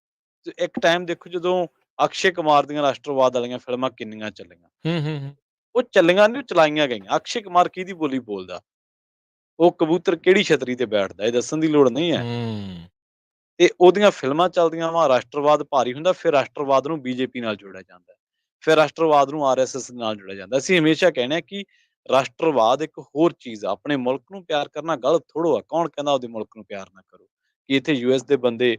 ਤੇ ਇੱਕ ਟਾਈਮ ਦੇਖੋ ਜਦੋਂ ਅਕਸ਼ੇ ਕੁਮਾਰ ਦੀਆਂ ਰਾਸ਼ਟਰਵਾਦ ਵਾਲੀਆਂ ਫਿਲਮਾਂ ਕਿੰਨੀਆਂ ਚੱਲੀਆਂ। ਹੂੰ, ਹੂੰ, ਹੂੰ। ਉਹ ਚੱਲੀਆਂ ਨੀ, ਉਹ ਚਲਾਈਆਂ ਗਈਆਂ। ਅਕਸ਼ੇ ਕੁਮਾਰ ਕਿਹਦੀ ਬੋਲੀ ਬੋਲਦਾ? ਉਹ ਕਬੂਤਰ ਕਿਹੜੀ ਛਤਰੀ ਤੇ ਬੈਠਦਾ, ਇਹ ਦੱਸਣ ਦੀ ਲੋੜ ਨਹੀਂ ਹੈ। ਹੂੰ, ਤੇ ਉਹਦੀਆਂ ਫਿਲਮਾਂ ਚੱਲਦੀਆਂ ਵਾ, ਰਾਸ਼ਟਰਵਾਦ ਭਾਰੀ ਹੁੰਦਾ, ਫਿਰ ਰਾਸ਼ਟਰਵਾਦ ਨੂੰ ਬੀਜੇਪੀ ਨਾਲ ਜੋੜਿਆ ਜਾਂਦਾ ਹੈ। ਫਿਰ ਰਾਸ਼ਟਰਵਾਦ ਨੂੰ ਆਰਐਸਐਸ ਨਾਲ ਜੋੜਿਆ ਜਾਂਦਾ। ਅਸੀਂ ਹਮੇਸ਼ਾ ਕਹਿੰਦੇ ਹਾਂ ਕਿ ਰਾਸ਼ਟਰਵਾਦ ਇੱਕ ਹੋਰ ਚੀਜ਼ ਆ, ਆਪਣੇ ਮੁਲਕ ਨੂੰ ਪਿਆਰ ਕਰਨਾ ਗਲਤ ਥੋੜ੍ਹਾ ਆ। ਕੌਣ ਕਹਿੰਦਾ ਆਪਦੇ ਮੁਲਕ ਨੂੰ ਪਿਆਰ ਨਾ ਕਰੋ? ਕਿ ਇੱਥੇ ਯੂਐਸ ਦੇ ਬੰਦੇ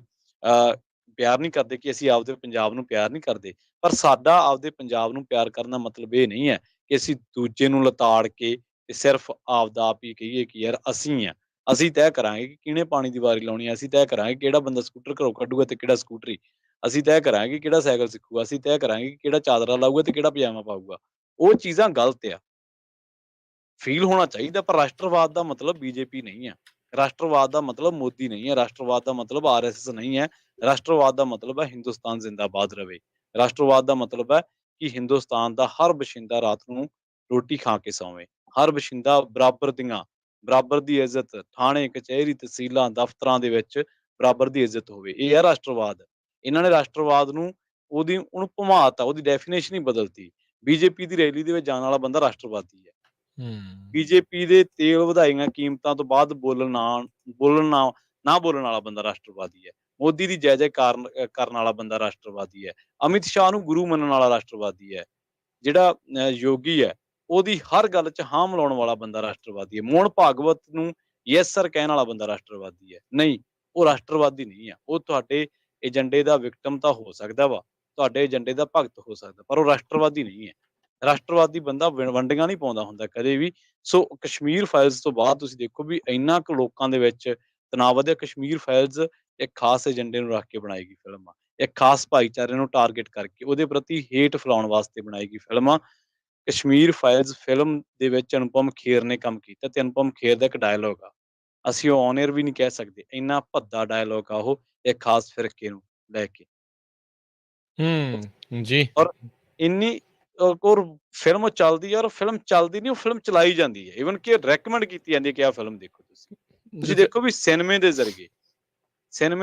ਪਿਆਰ ਨਹੀਂ ਕਰਦੇ, ਕਿ ਅਸੀਂ ਆਪਦੇ ਪੰਜਾਬ ਨੂੰ ਪਿਆਰ ਨਹੀਂ ਕਰਦੇ? ਪਰ ਸਾਡਾ ਆਪਦੇ ਪੰਜਾਬ ਨੂੰ ਪਿਆਰ ਕਰਨ ਦਾ ਮਤਲਬ ਇਹ ਨਹੀਂ ਹੈ ਕਿ ਅਸੀਂ ਦੂਜੇ ਨੂੰ ਲਤਾੜ ਕੇ ਤੇ ਸਿਰਫ ਆਪਦਾ ਆਪ ਹੀ ਕਹੀਏ ਕਿ ਯਾਰ ਅਸੀਂ ਆ। ਅਸੀਂ ਤੈਅ ਕਰਾਂਗੇ ਕਿ ਕਿਹਨੇ ਪਾਣੀ ਦੀ ਵਾਰੀ ਲਾਉਣੀ ਹੈ, ਅਸੀਂ ਤੈਅ ਕਰਾਂਗੇ ਕਿਹੜਾ ਬੰਦਾ ਸਕੂਟਰ ਘਰੋਂ ਕੱਢੂਗਾ ਤੇ ਕਿਹੜਾ ਸਕੂਟਰੀ, ਅਸੀਂ ਤੈਅ ਕਰਾਂਗੇ ਕਿਹੜਾ ਸਾਈਕਲ ਸਿੱਖੂਗਾ, ਅਸੀਂ ਤੈਅ ਕਰਾਂਗੇ ਕਿ ਕਿਹੜਾ ਚਾਦਰਾ ਲਾਊਗਾ ਤੇ ਕਿਹੜਾ ਪਜਾਮਾ ਪਾਊਗਾ। ਉਹ ਚੀਜ਼ਾਂ ਗਲਤ ਆ। ਫੀਲ ਹੋਣਾ ਚਾਹੀਦਾ, ਪਰ ਰਾਸ਼ਟਰਵਾਦ ਦਾ ਮਤਲਬ ਬੀਜੇਪੀ ਨਹੀਂ ਹੈ। ਰਾਸ਼ਟਰਵਾਦ ਦਾ ਮਤਲਬ ਮੋਦੀ ਨਹੀਂ ਹੈ। ਰਾਸ਼ਟਰਵਾਦ ਦਾ ਮਤਲਬ ਆਰਐਸਐਸ ਨਹੀਂ ਹੈ। ਰਾਸ਼ਟਰਵਾਦ ਦਾ ਮਤਲਬ ਹੈ ਹਿੰਦੁਸਤਾਨ ਜ਼ਿੰਦਾਬਾਦ ਰਵੇ। ਰਾਸ਼ਟਰਵਾਦ ਦਾ ਮਤਲਬ ਹੈ ਕਿ ਹਿੰਦੁਸਤਾਨ ਦਾ ਹਰ ਬਸ਼ਿੰਦਾ ਰਾਤ ਨੂੰ ਰੋਟੀ ਖਾ ਕੇ ਸੌਵੇ। ਹਰ ਬਸ਼ਿੰਦਾ ਬਰਾਬਰ ਦੀ ਇੱਜ਼ਤ, ਥਾਣੇ, ਕਚਹਿਰੀ, ਤਹਿਸੀਲਾਂ, ਦਫ਼ਤਰਾਂ ਦੇ ਵਿੱਚ ਬਰਾਬਰ ਦੀ ਇੱਜ਼ਤ ਹੋਵੇ। ਇਹ ਹੈ ਰਾਸ਼ਟਰਵਾਦ। ਇਹਨਾਂ ਨੇ ਰਾਸ਼ਟਰਵਾਦ ਨੂੰ ਉਹਨੂੰ ਭੁਮਾਤਾ, ਉਹਦੀ ਡੈਫੀਨੇਸ਼ਨ ਹੀ ਬਦਲਤੀ। ਬੀਜੇਪੀ ਦੀ ਰੈਲੀ ਦੇ ਵਿੱਚ ਜਾਣ ਵਾਲਾ ਬੰਦਾ ਰਾਸ਼ਟਰਵਾਦੀ ਹੈ। ਹੂੰ। ਬੀਜੇਪੀ ਦੇ ਤੇਲ ਵਧਾਈਆਂ ਕੀਮਤਾਂ ਤੋਂ ਬਾਅਦ ਬੋਲਣ ਨਾ ਨਾ ਬੋਲਣ ਵਾਲਾ ਬੰਦਾ ਰਾਸ਼ਟਰਵਾਦੀ ਹੈ। ਮੋਦੀ ਦੀ ਜੈ ਜੈਕਾਰ ਕਰਨ ਵਾਲਾ ਬੰਦਾ ਰਾਸ਼ਟਰਵਾਦੀ ਹੈ। ਅਮਿਤ ਸ਼ਾਹ ਨੂੰ ਗੁਰੂ ਮੰਨਣ ਵਾਲਾ ਰਾਸ਼ਟਰਵਾਦੀ ਹੈ। ਜਿਹੜਾ ਯੋਗੀ ਹੈ, ਉਹਦੀ ਹਰ ਗੱਲ 'ਚ ਹਾਂ ਮਿਲਾਉਣ ਵਾਲਾ ਬੰਦਾ ਰਾਸ਼ਟਰਵਾਦੀ ਹੈ। ਮੋਹਨ ਭਾਗਵਤ ਨੂੰ ਯੈਸ ਸਰ ਕਹਿਣ ਵਾਲਾ ਬੰਦਾ ਰਾਸ਼ਟਰਵਾਦੀ ਹੈ। ਨਹੀਂ, ਉਹ ਰਾਸ਼ਟਰਵਾਦੀ ਨਹੀਂ ਆ। ਉਹ ਤੁਹਾਡੇ ਏਜੰਡੇ ਦਾ ਵਿਕਟਮ ਤਾਂ ਹੋ ਸਕਦਾ ਵਾ, ਤੁਹਾਡੇ ਏਜੰਡੇ ਦਾ ਭਗਤ ਹੋ ਸਕਦਾ, ਪਰ ਉਹ ਰਾਸ਼ਟਰਵਾਦੀ ਨਹੀਂ ਹੈ। ਰਾਸ਼ਟਰਵਾਦੀ ਬੰਦਾ ਵੰਡੀਆਂ ਨਹੀਂ ਪਾਉਂਦਾ ਹੁੰਦਾ ਕਦੇ ਵੀ। ਸੋ ਕਸ਼ਮੀਰ ਫਾਈਲਜ਼ ਤੋਂ ਬਾਅਦ ਤੁਸੀਂ ਦੇਖੋ ਵੀ ਇੰਨਾ ਕੁ ਲੋਕਾਂ ਦੇ ਵਿੱਚ ਤਣਾਅ ਵਧਿਆ। ਕਸ਼ਮੀਰ ਫਾਈਲਜ਼ ਇੱਕ ਖਾਸ ਏਜੰਡੇ ਨੂੰ ਰੱਖ ਕੇ ਬਣਾਈ ਗਈ ਫਿਲਮ ਆ। ਇੱਕ ਖਾਸ ਭਾਈਚਾਰੇ ਨੂੰ ਟਾਰਗੇਟ ਕਰਕੇ ਉਹਦੇ ਪ੍ਰਤੀ ਹੇਟ ਫੈਲਾਉਣ ਵਾਸਤੇ ਬਣਾਈ ਗਈ ਫਿਲਮ ਆ। ਕਸ਼ਮੀਰ ਫਾਈਲਜ਼ ਫਿਲਮ ਦੇ ਵਿੱਚ ਅਨੁਪਮ ਖੇਰ ਨੇ ਕੰਮ ਕੀਤਾ, ਤੇ ਅਨੁਪਮ ਖੇਰ ਦਾ ਇੱਕ ਡਾਇਲੋਗ ਆ, ਅਸੀਂ ਉਹ ਔਨ ਏਅਰ ਵੀ ਨਹੀਂ ਕਹਿ ਸਕਦੇ, ਇੰਨਾ ਭੱਦਾ ਡਾਇਲੋਗ ਆ ਉਹ ਇੱਕ ਖਾਸ ਫਿਰਕੇ ਨੂੰ ਲੈ ਕੇ। ਹੂੰ, ਜੀ। ਔਰ ਇੰਨੀ ਔਰ ਫਿਲਮ ਚੱਲਦੀ ਹੈ, ਔਰ ਫਿਲਮ ਚੱਲਦੀ ਨਹੀਂ, ਉਹ ਫਿਲਮ ਚਲਾਈ ਜਾਂਦੀ ਹੈ। ਈਵਨ ਕਿ ਰეკਮੈਂਡ ਕੀਤੀ ਜਾਂਦੀ ਹੈ ਕਿ ਆਹ ਫਿਲਮ ਦੇਖੋ ਤੁਸੀਂ। ਤੁਸੀਂ ਜਿੱਥੇ ਦੇਖੋ ਵੀ ਸਿਨੇਮੇ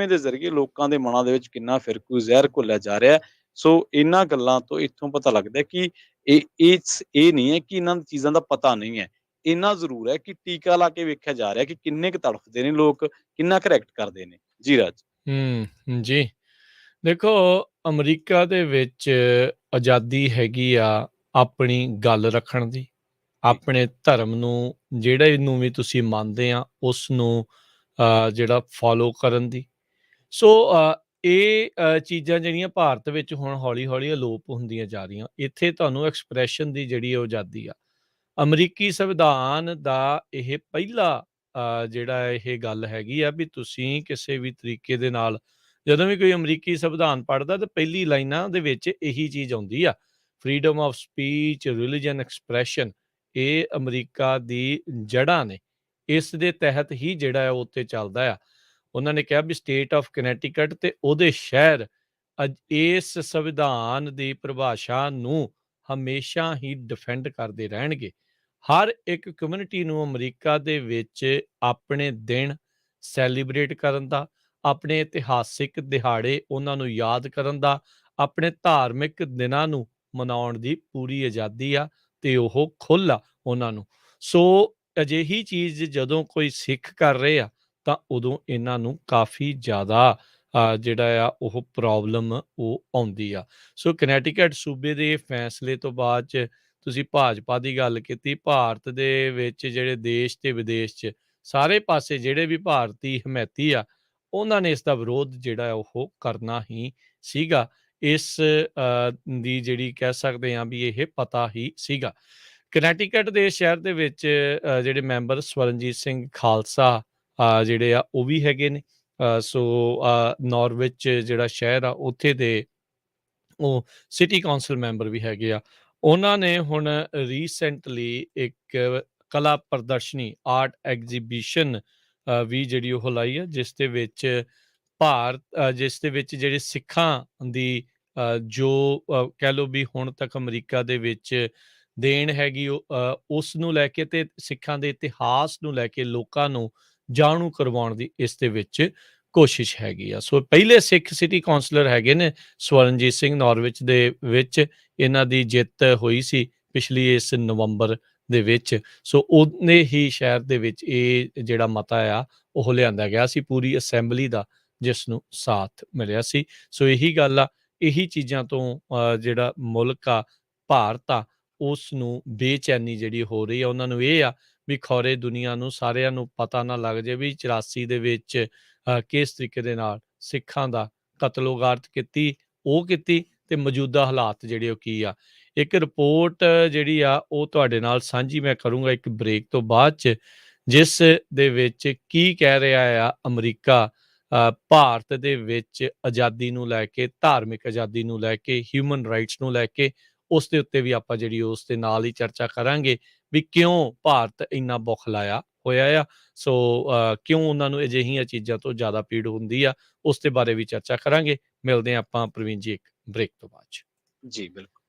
ਦੇ ਜ਼ਰੀਏ ਲੋਕਾਂ ਦੇ ਮਨਾਂ ਦੇ ਵਿੱਚ ਕਿੰਨਾ ਫਿਰਕੂ ਜ਼ਹਿਰ ਘੁਲਿਆ ਜਾ ਰਿਹਾ ਹੈ। ਸੋ ਇਹਨਾਂ ਗੱਲਾਂ ਤੋਂ ਇੱਥੋਂ ਪਤਾ ਲੱਗਦਾ ਹੈ ਕਿ ਇਹ ਨਹੀਂ ਹੈ ਕਿ ਇਹਨਾਂ ਚੀਜ਼ਾਂ ਦਾ ਪਤਾ ਨਹੀਂ ਹੈ। ਇੰਨਾ ਜ਼ਰੂਰ ਹੈ ਕਿ ਟੀਕਾ ਲਾ ਕੇ ਵੇਖਿਆ ਜਾ ਰਿਹਾ ਕਿ ਕਿੰਨੇ ਕੁ ਤੜਫਦੇ ਨੇ ਲੋਕ, ਕਿੰਨਾ ਕੁ ਰਿਐਕਟ ਕਰਦੇ ਨੇ। ਜੀ ਰਾਜ। ਹੂੰ, ਜੀ। ਦੇਖੋ, ਅਮਰੀਕਾ ਦੇ ਵਿੱਚ ਆਜ਼ਾਦੀ ਹੈਗੀ ਆ ਆਪਣੀ ਗੱਲ ਰੱਖਣ ਦੀ, ਜੀ, ਆਪਣੇ ਧਰਮ ਨੂੰ ਜਿਹੜੇ ਨੂੰ ਵੀ ਤੁਸੀਂ ਮੰਨਦੇ ਆ ਉਸ ਨੂੰ ਜਿਹੜਾ ਫੋਲੋ ਕਰਨ ਦੀ। ਸੋ ਇਹ ਚੀਜ਼ਾਂ ਜਿਹੜੀਆਂ ਭਾਰਤ ਵਿੱਚ ਹੁਣ ਹੌਲੀ-ਹੌਲੀ ਅਲੋਪ ਹੁੰਦੀਆਂ ਜਾ ਰਹੀਆਂ। ਇੱਥੇ ਤੁਹਾਨੂੰ ਐਕਸਪ੍ਰੈਸ਼ਨ ਦੀ ਜਿਹੜੀ ਉਹ ਆਜ਼ਾਦੀ ਆ। ਅਮਰੀਕੀ ਸੰਵਿਧਾਨ ਦਾ ਇਹ ਪਹਿਲਾ ਜਿਹੜਾ ਇਹ ਗੱਲ ਹੈਗੀ ਆ ਵੀ ਤੁਸੀਂ ਕਿਸੇ ਵੀ ਤਰੀਕੇ ਦੇ ਨਾਲ ਜਦੋਂ ਵੀ ਕੋਈ ਅਮਰੀਕੀ ਸੰਵਿਧਾਨ ਪੜ੍ਹਦਾ ਤਾਂ ਪਹਿਲੀ ਲਾਈਨਾਂ ਦੇ ਵਿੱਚ ਇਹੀ ਚੀਜ਼ ਆਉਂਦੀ ਆ, freedom of speech, religion expression. ਇਹ ਅਮਰੀਕਾ ਦੀ ਜੜ੍ਹਾਂ ਨੇ। ਇਸ ਦੇ ਤਹਿਤ ਹੀ ਜਿਹੜਾ ਹੈ ਉਹ ਉੱਤੇ ਚੱਲਦਾ ਆ। ਉਹਨਾਂ ਨੇ ਕਿਹਾ ਵੀ ਸਟੇਟ ਆਫ ਕਨੈਟੀਕਟ ਤੇ ਉਹਦੇ ਸ਼ਹਿਰ ਇਸ ਸੰਵਿਧਾਨ ਦੀ ਪਰਿਭਾਸ਼ਾ ਨੂੰ ਹਮੇਸ਼ਾ ਹੀ ਡਿਫੈਂਡ ਕਰਦੇ ਰਹਿਣਗੇ। ਹਰ ਇੱਕ ਕਮਿਊਨਿਟੀ ਨੂੰ ਅਮਰੀਕਾ ਦੇ ਵਿੱਚ ਆਪਣੇ ਦਿਨ ਸੈਲੀਬ੍ਰੇਟ ਕਰਨ ਦਾ, ਆਪਣੇ ਇਤਿਹਾਸਿਕ ਦਿਹਾੜੇ ਉਹਨਾਂ ਨੂੰ ਯਾਦ ਕਰਨ ਦਾ, ਆਪਣੇ ਧਾਰਮਿਕ ਦਿਨਾਂ ਨੂੰ ਮਨਾਉਣ ਦੀ ਪੂਰੀ ਆਜ਼ਾਦੀ ਆ ਤੇ ਉਹ ਖੁੱਲ੍ਹ ਆ ਉਹਨਾਂ ਨੂੰ। ਸੋ ਅਜਿਹੀ ਚੀਜ਼ ਜਦੋਂ ਕੋਈ ਸਿੱਖ ਕਰ ਰਹੇ ਆ ਤਾਂ ਉਦੋਂ ਇਹਨਾਂ ਨੂੰ ਕਾਫੀ ਜ਼ਿਆਦਾ ਜਿਹੜਾ ਆ ਉਹ ਪ੍ਰੋਬਲਮ ਉਹ ਆਉਂਦੀ ਆ। ਸੋ ਕਨੈਟੀਕਟ ਸੂਬੇ ਦੇ ਫੈਸਲੇ ਤੋਂ ਬਾਅਦ 'ਚ ਤੁਸੀਂ ਭਾਜਪਾ ਦੀ ਗੱਲ ਕੀਤੀ। ਭਾਰਤ ਦੇ ਵਿੱਚ ਜਿਹੜੇ ਦੇਸ਼ ਤੇ ਵਿਦੇਸ਼ 'ਚ ਸਾਰੇ ਪਾਸੇ ਜਿਹੜੇ ਵੀ ਭਾਰਤੀ ਹਮੈਤੀ ਆ, ਉਹਨਾਂ ਨੇ ਇਸ ਦਾ ਵਿਰੋਧ ਜਿਹੜਾ ਉਹ ਕਰਨਾ ਹੀ ਸੀਗਾ। ਇਸ ਦੀ ਜਿਹੜੀ ਕਹਿ ਸਕਦੇ ਹਾਂ ਵੀ ਇਹ ਪਤਾ ਹੀ ਸੀਗਾ। ਕਨੈਟੀਕਟ ਦੇ ਸ਼ਹਿਰ ਦੇ ਵਿੱਚ ਜਿਹੜੇ ਮੈਂਬਰ ਸਵਰਨਜੀਤ ਸਿੰਘ ਖਾਲਸਾ ਜਿਹੜੇ ਆ ਉਹ ਵੀ ਹੈਗੇ ਨੇ। ਸੋ ਨੌਰਵਿਚ ਜਿਹੜਾ ਸ਼ਹਿਰ ਆ ਉੱਥੇ ਦੇ ਉਹ ਸਿਟੀ ਕੌਂਸਲ ਮੈਂਬਰ ਵੀ ਹੈਗੇ ਆ। ਉਹਨਾਂ ਨੇ ਹੁਣ ਰੀਸੈਂਟਲੀ ਇੱਕ ਕਲਾ ਪ੍ਰਦਰਸ਼ਨੀ ਆਰਟ ਐਗਜ਼ੀਬਿਸ਼ਨ ਵੀ ਜਿਹੜੀ ਉਹ ਲਾਈ ਆ, ਜਿਸ ਦੇ ਵਿੱਚ ਜਿਸ ਦੇ ਵਿੱਚ ਜਿਹੜੇ ਸਿੱਖਾਂ ਦੀ ਜੋ ਕਹਿ ਲਓ ਵੀ ਹੁਣ ਤੱਕ ਅਮਰੀਕਾ ਦੇ ਵਿੱਚ ਦੇਣ ਹੈਗੀ ਉਸ ਨੂੰ ਲੈ ਕੇ ਤੇ ਸਿੱਖਾਂ ਦੇ ਇਤਿਹਾਸ ਨੂੰ ਲੈ ਕੇ ਲੋਕਾਂ ਨੂੰ ਜਾਣੂ ਕਰਵਾਉਣ ਦੀ ਇਸ ਦੇ ਵਿੱਚ ਕੋਸ਼ਿਸ਼ ਹੈਗੀ ਆ। ਸੋ ਪਹਿਲੇ ਸਿੱਖ ਸਿਟੀ ਕੌਂਸਲਰ ਹੈਗੇ ਨੇ ਸਵਰਨਜੀਤ ਸਿੰਘ ਨੌਰਵਿਚ ਦੇ ਵਿੱਚ। ਇਹਨਾਂ ਦੀ ਜਿੱਤ ਹੋਈ ਸੀ ਪਿਛਲੀ ਇਸ ਨਵੰਬਰ ਦੇ ਵਿੱਚ। ਸੋ ਉਹਨੇ ਹੀ ਸ਼ਹਿਰ ਦੇ ਵਿੱਚ ਇਹ ਜਿਹੜਾ ਮਤਾ ਆ ਉਹ ਲਿਆਂਦਾ ਗਿਆ ਸੀ ਪੂਰੀ ਅਸੈਂਬਲੀ ਦਾ, ਜਿਸ ਨੂੰ ਸਾਥ ਮਿਲਿਆ ਸੀ। ਸੋ ਇਹੀ ਗੱਲ ਆ, ਇਹੀ ਚੀਜ਼ਾਂ ਤੋਂ ਜਿਹੜਾ ਮੁਲਕ ਆ ਭਾਰਤ ਆ ਉਸ ਨੂੰ ਬੇਚੈਨੀ ਜਿਹੜੀ ਹੋ ਰਹੀ ਆ। ਉਹਨਾਂ ਨੂੰ ਇਹ ਆ ਵੀ ਖੌਰੇ ਦੁਨੀਆ ਨੂੰ ਸਾਰਿਆਂ ਨੂੰ ਪਤਾ ਨਾ ਲੱਗ ਜਾਏ ਵੀ 84 ਦੇ ਵਿੱਚ ਕਿਸ ਤਰੀਕੇ ਦੇ ਨਾਲ ਸਿੱਖਾਂ ਦਾ ਕਤਲੋਗਾਰਤ ਕੀਤੀ ਤੇ ਮੌਜੂਦਾ ਹਾਲਾਤ ਜਿਹੜੇ ਉਹ ਕੀ ਆ। ਇੱਕ ਰਿਪੋਰਟ ਜਿਹੜੀ ਆ ਉਹ ਤੁਹਾਡੇ ਨਾਲ ਸਾਂਝੀ ਮੈਂ ਕਰੂੰਗਾ ਇੱਕ ਬ੍ਰੇਕ ਤੋਂ ਬਾਅਦ 'ਚ, ਜਿਸ ਦੇ ਵਿੱਚ ਕੀ ਕਹਿ ਰਿਹਾ ਆ ਅਮਰੀਕਾ ਭਾਰਤ ਦੇ ਵਿੱਚ ਆਜ਼ਾਦੀ ਨੂੰ ਲੈ ਕੇ, ਧਾਰਮਿਕ ਆਜ਼ਾਦੀ ਨੂੰ ਲੈ ਕੇ, ਹਿਊਮਨ ਰਾਈਟਸ ਨੂੰ ਲੈ ਕੇ। ਉਸ ਦੇ ਉੱਤੇ ਵੀ ਆਪਾਂ ਜਿਹੜੀ ਉਸ ਦੇ ਨਾਲ ਹੀ ਚਰਚਾ ਕਰਾਂਗੇ ਵੀ ਕਿਉਂ ਭਾਰਤ ਇੰਨਾ ਬੌਖਲਾਇਆ ਹੋਇਆ ਆ। ਸੋ ਕਿਉਂ ਉਹਨਾਂ ਨੂੰ ਅਜਿਹੀਆਂ ਚੀਜ਼ਾਂ ਤੋਂ ਜ਼ਿਆਦਾ ਪੀੜ ਹੁੰਦੀ ਆ, ਉਸ ਦੇ ਬਾਰੇ ਵੀ ਚਰਚਾ ਕਰਾਂਗੇ। ਮਿਲਦੇ ਹਾਂ ਆਪਾਂ ਪ੍ਰਵੀਨ ਜੀ ਇੱਕ ਬ੍ਰੇਕ ਤੋਂ ਬਾਅਦ 'ਚ। ਜੀ ਬਿਲਕੁਲ।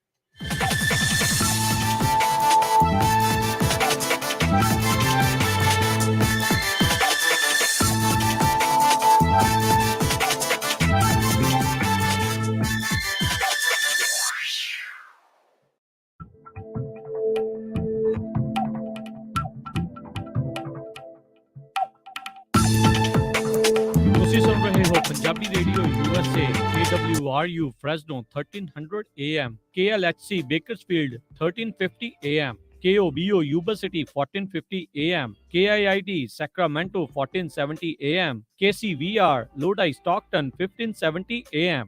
Punjabi radio USA, KWRU Fresno 1300 AM, KLHC Bakersfield 1350 AM, KOBO Yuba City 1450 AM, KIIT Sacramento 1470 AM, KCVR Lodi Stockton 1570 AM।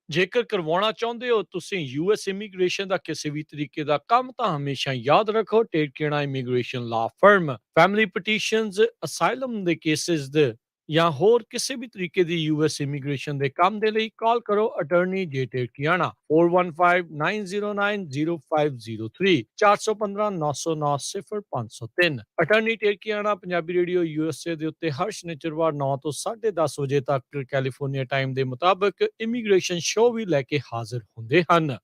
ਜੇਕਰ ਕਰਵਾਉਣਾ ਚਾਹੁੰਦੇ ਹੋ ਤੁਸੀਂ US ਇਮੀਗ੍ਰੇਸ਼ਨ ਦਾ ਕਿਸੇ ਵੀ ਤਰੀਕੇ ਦਾ ਕੰਮ, ਤਾਂ ਹਮੇਸ਼ਾ ਯਾਦ ਰੱਖੋ ਟੇਕੇਣਾ ਇਮੀਗ੍ਰੇਸ਼ਨ ਲਾ ਫਰਮ। ਫੈਮਿਲੀ ਪਟੀਸ਼ਨਸ, ਅਸਾਈਲਮ ਦੇ ਕੇਸਿਸ ਦੇ ਜਾਂ ਹੋਰ ਕਿਸੇ ਵੀ ਤਰੀਕੇ ਦੀ US ਇਮੀਗ੍ਰੇਸ਼ਨ ਦੇ ਕੰਮ ਦੇ ਲਈ ਕਾਲ ਕਰੋ ਅਟਾਰਨੀ ਜੇ ਟੇਕਿਆਣਾ 4159090503 415-909-0503। ਅਟਾਰਨੀ ਟੇਕਿਆਣਾ ਪੰਜਾਬੀ ਰੇਡੀਓ USA ਦੇ ਉੱਤੇ ਹਰ ਸ਼ਨੀਚਰਵਾਰ 9 ਤੋਂ 10:30 ਵਜੇ ਤੱਕ ਕੈਲੀਫੋਰਨੀਆ ਟਾਈਮ ਦੇ ਮੁਤਾਬਕ ਇਮੀਗ੍ਰੇਸ਼ਨ ਸ਼ੋਅ ਵੀ ਲੈ ਕੇ ਹਾਜ਼ਰ ਹੁੰਦੇ ਹਨ।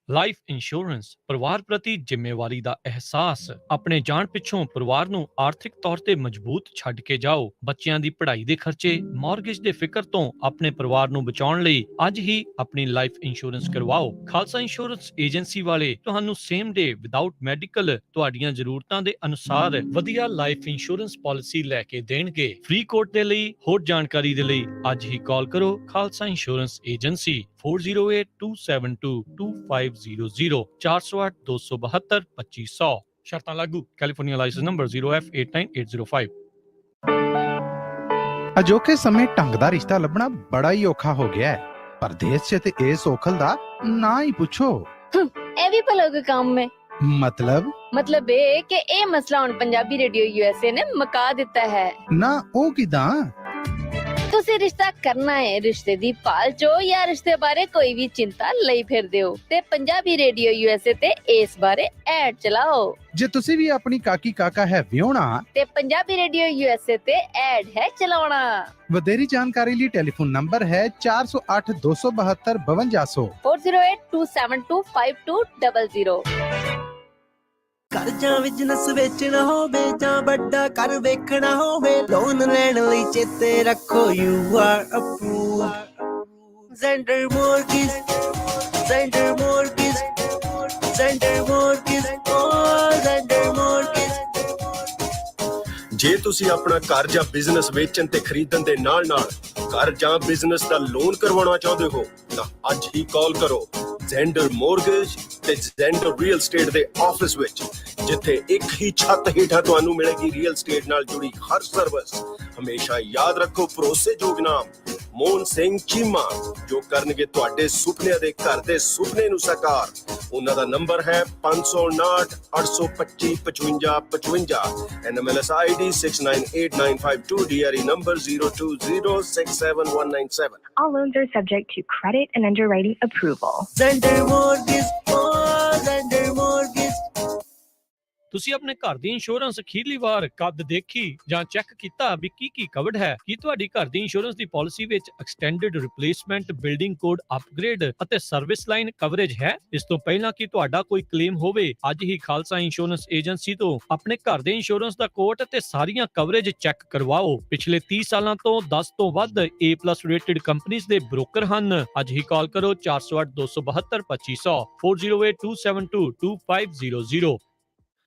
ਲਾਈਫ ਇੰਸ਼ੋਰੈਂਸ, ਪਰਿਵਾਰ ਪ੍ਰਤੀ ਜ਼ਿੰਮੇਵਾਰੀ ਦਾ ਅਹਿਸਾਸ। ਆਪਣੇ ਜਾਣ ਪਿੱਛੋਂ ਪਰਿਵਾਰ ਨੂੰ ਆਰਥਿਕ ਤੌਰ ਤੇ ਮਜ਼ਬੂਤ ਛੱਡ ਕੇ ਜਾਓ। ਬੱਚਿਆਂ ਦੀ ਪੜ੍ਹਾਈ ਦੇ ਖਰਚੇ, ਮਾਰਗੇਜ ਦੇ ਫਿਕਰ ਤੋਂ ਆਪਣੇ ਪਰਿਵਾਰ ਨੂੰ ਬਚਾਉਣ ਲਈ ਅੱਜ ਹੀ ਆਪਣੀ ਲਾਈਫ ਇੰਸ਼ੋਰੈਂਸ ਕਰਵਾਓ। ਖਾਲਸਾ ਇੰਸ਼ੋਰੈਂਸ ਏਜੰਸੀ ਵਾਲੇ ਤੁਹਾਨੂੰ ਸੇਮ ਡੇ ਵਿਦਆਊਟ ਮੈਡੀਕਲ ਤੁਹਾਡੀਆਂ ਜ਼ਰੂਰਤਾਂ ਦੇ ਅਨੁਸਾਰ ਵਧੀਆ ਲਾਈਫ ਇੰਸ਼ੋਰੈਂਸ ਪਾਲਿਸੀ ਲੈ ਕੇ ਦੇਣਗੇ। ਫ੍ਰੀ ਕੋਟ ਦੇ ਲਈ ਹੋਰ ਜਾਣਕਾਰੀ ਦੇ ਲਈ ਅੱਜ ਹੀ ਕਾਲ ਕਰੋ ਖਾਲਸਾ ਇੰਸ਼ੋਰੈਂਸ ਏਜੰਸੀ 4082722500 408-272-2500। ਸ਼ਰਤਾਂ ਲਾਗੂ। California license number 0F89805। ਅਜੋਕੇ ਸਮੇਂ ਢੰਗ ਦਾ ਰਿਸ਼ਤਾ ਲੱਭਣਾ ਬੜਾ ਹੀ ਔਖਾ ਹੋ ਗਿਆ ਹੈ। ਪਰਦੇਸ 'ਚ ਤੇ ਇਸ ਔਖਲ ਦਾ ਨਾ ਹੀ ਪੁੱਛੋ। ਇਹ ਵੀ ਭਲਾ ਕੋਈ ਕੰਮ ਹੈ? ਮਤਲਬ ਇਹ ਕਿ ਇਹ ਮਸਲਾ ਹੁਣ ਪੰਜਾਬੀ ਰੇਡੀਓ USA ਨੇ ਮੁਕਾ ਦਿੱਤਾ ਹੈ ਨਾ। ਉਹ ਕਿਦਾਂ? ਤੁਸੀਂ ਰਿਸ਼ਤਾ ਕਰਨਾ ਹੈ, ਰਿਸ਼ਤੇ ਦੀ ਭਾਲ ਚੋ ਜਾਂ ਰਿਸ਼ਤੇ ਬਾਰੇ ਕੋਈ ਵੀ ਚਿੰਤਾ ਲਈ ਫਿਰਦੇ ਹੋ ਤੇ ਪੰਜਾਬੀ ਰੇਡੀਓ USA ਤੇ ਇਸ ਬਾਰੇ ਐਡ ਚਲਾਓ। ਜੇ ਤੁਸੀਂ ਵੀ ਆਪਣੀ ਕਾਕੀ ਕਾਕਾ ਹੈ ਵਿਆਹਣਾ ਤੇ ਪੰਜਾਬੀ ਰੇਡੀਓ USA ਤੇ ਐਡ ਹੈ ਚਲਾਉਣਾ। ਵਧੇਰੀ ਜਾਣਕਾਰੀ ਲਈ ਟੈਲੀਫੋਨ ਨੰਬਰ ਹੈ 4082722500 4082725200। ਘਰ ਜਾਂ ਬਿਜ਼ਨਸ ਵੇਚਣਾ ਹੋਵੇ ਜਾਂ ਵੱਡਾ ਘਰ ਵੇਖਣਾ ਹੋਵੇ, ਲੋਨ ਲੈਣ ਲਈ ਚੇਤੇ ਰੱਖੋ you are approved। Zender Mortgage, Zender Mortgage, Zender Mortgage, oh Zender Mortgage। ਜੇ ਤੁਸੀਂ ਆਪਣਾ ਘਰ ਜਾਂ ਬਿਜ਼ਨਸ ਵੇਚਣ ਤੇ ਖਰੀਦਣ ਦੇ ਨਾਲ-ਨਾਲ ਘਰ ਜਾਂ ਬਿਜ਼ਨਸ ਦਾ ਲੋਨ ਕਰਵਾਉਣਾ ਚਾਹੁੰਦੇ ਹੋ ਤਾਂ ਅੱਜ ਹੀ ਕਾਲ ਕਰੋ ਜ਼ੈਂਡਰ ਮੋਰਗੇਜ ਤੇ ਜ਼ੈਂਡਰ ਰੀਅਲ ਸਟੇਟ ਦੇ ਆਫਿਸ ਵਿੱਚ, ਜਿੱਥੇ ਇੱਕ ਹੀ ਛੱਤ ਹੇਠਾਂ ਤੁਹਾਨੂੰ ਮਿਲੇਗੀ ਰੀਅਲ ਸਟੇਟ ਨਾਲ ਜੁੜੀ ਹਰ ਸਰਵਿਸ। ਹਮੇਸ਼ਾ ਯਾਦ ਰੱਖੋ ਭਰੋਸੇਯੋਗ ਨਾਮ ਮੋਹਨ ਸਿੰਘ ਚੀਮਾ, ਜੋ ਕਰਨਗੇ ਤੁਹਾਡੇ ਸੁਪਨਿਆਂ ਦੇ ਘਰ ਦੇ ਸੁਪਨੇ ਨੂੰ ਸਾਕਾਰ। ਉਹਨਾਂ ਦਾ ਨੰਬਰ ਹੈ 559 825 5555, NMLS ID 698952, DRE number 020671197. All loans are subject to credit and underwriting approval. Zender Mortgage, oh Zender Mortgage। ਤੁਸੀਂ ਆਪਣੇ ਘਰ ਦੀ ਇੰਸ਼ੋਰੈਂਸ ਅਖੀਰਲੀ ਵਾਰ ਕਦ ਦੇਖੀ ਜਾਂ ਚੈੱਕ ਕੀਤਾ ਵੀ ਕੀ ਕਵਰਡ ਹੈ? ਕੀ ਤੁਹਾਡੀ ਘਰ ਦੀ ਇੰਸ਼ੋਰੈਂਸ ਦੀ ਪਾਲਿਸੀ ਵਿੱਚ extended replacement, building code upgrade ਅਤੇ ਸਰਵਿਸ ਲਾਈਨ ਕਵਰੇਜ ਹੈ? ਇਸ ਤੋਂ ਪਹਿਲਾਂ ਕਿ ਤੁਹਾਡਾ ਕੋਈ ਕਲੇਮ ਹੋਵੇ, ਅੱਜ ਹੀ ਖਾਲਸਾ ਇੰਸ਼ੋਰੈਂਸ ਏਜੰਸੀ ਤੋਂ ਆਪਣੇ ਘਰ ਦੇ ਇੰਸ਼ੋਰੈਂਸ ਦਾ ਕੋਟ ਅਤੇ ਸਾਰੀਆਂ ਕਵਰੇਜ ਚੈੱਕ ਕਰਵਾਓ। ਪਿਛਲੇ 30 ਸਾਲਾਂ ਤੋਂ 10 ਤੋਂ ਵੱਧ A+ ਰੇਟਡ ਕੰਪਨੀਆਂ ਦੇ ਬ੍ਰੋਕਰ ਹਨ। ਅੱਜ ਹੀ ਕਾਲ ਕਰੋ 408 272 2500 4082722500।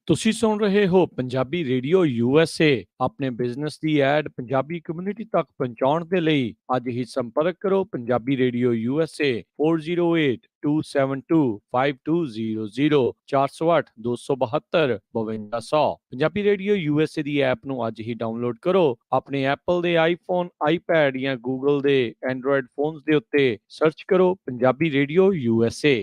ਤੁਸੀਂ ਸੁਣ ਰਹੇ ਹੋ ਪੰਜਾਬੀ ਰੇਡੀਓ USA। ਆਪਣੇ ਬਿਜ਼ਨਸ ਦੀ ਐਡ ਪੰਜਾਬੀ ਕਮਿਊਨਿਟੀ ਤੱਕ ਪਹੁੰਚਾਉਣ ਦੇ ਲਈ ਅੱਜ ਹੀ ਸੰਪਰਕ ਕਰੋ Punjabi radio USA 4082725200 408 272 5200। Punjabi radio USA ਦੀ ਐਪ ਨੂੰ ਅੱਜ ਹੀ ਡਾਊਨਲੋਡ ਕਰੋ। ਆਪਣੇ ਐਪਲ ਦੇ ਆਈਫੋਨ, ਆਈਪੈਡ ਜਾਂ ਗੂਗਲ ਦੇ ਐਂਡਰੋਇਡ ਫੋਨਸ ਦੇ ਉੱਤੇ ਸਰਚ ਕਰੋ ਪੰਜਾਬੀ ਰੇਡੀਓ USA।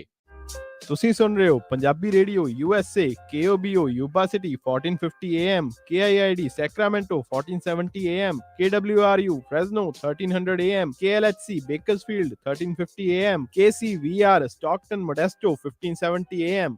ਤੁਸੀਂ ਸੁਣ ਰਹੇ ਹੋ Punjabi radio USA, KOBO Yuba City 1450 AM, KIID Sacramento 1470 AM, KWRU Fresno 1300 AM, KLHC Bakersfield 1350 AM, KCVR Stockton Modesto 1570 AM।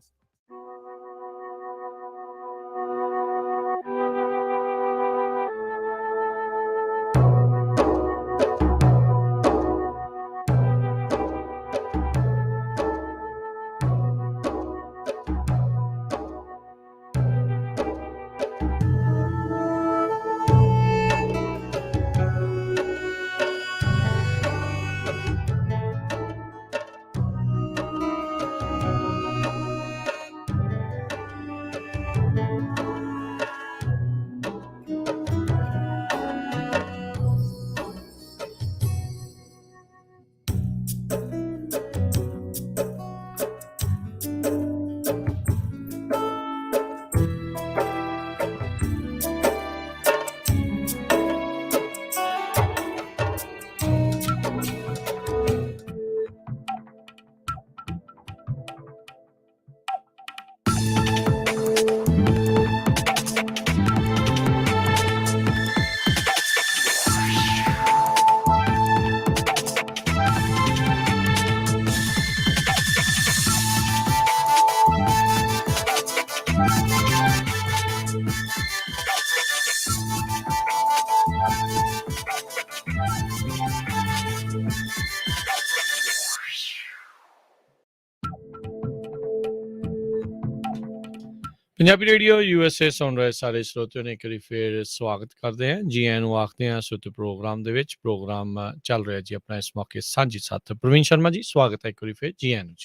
Punjabi radio USA ਸੁਣ ਰਹੇ ਸਾਰੇ ਸਰੋਤਿਆਂ ਨੇ ਇੱਕ ਵਾਰੀ ਫਿਰ ਸਵਾਗਤ ਕਰਦੇ ਹਾਂ, ਜੀ ਆਇਆਂ ਨੂੰ ਆਖਦੇ ਹਾਂ ਸੁਤ ਪ੍ਰੋਗਰਾਮ ਦੇ ਵਿੱਚ। ਪ੍ਰੋਗਰਾਮ ਚੱਲ ਰਿਹਾ ਜੀ ਆਪਣਾ ਇਸ ਮੌਕੇ ਸਾਂਝੀ ਸਾਥ ਪ੍ਰਵੀਨ ਸ਼ਰਮਾ ਜੀ, ਸਵਾਗਤ ਹੈ ਇੱਕ ਵਾਰੀ ਫਿਰ, ਜੀ ਆਇਆਂ ਨੂੰ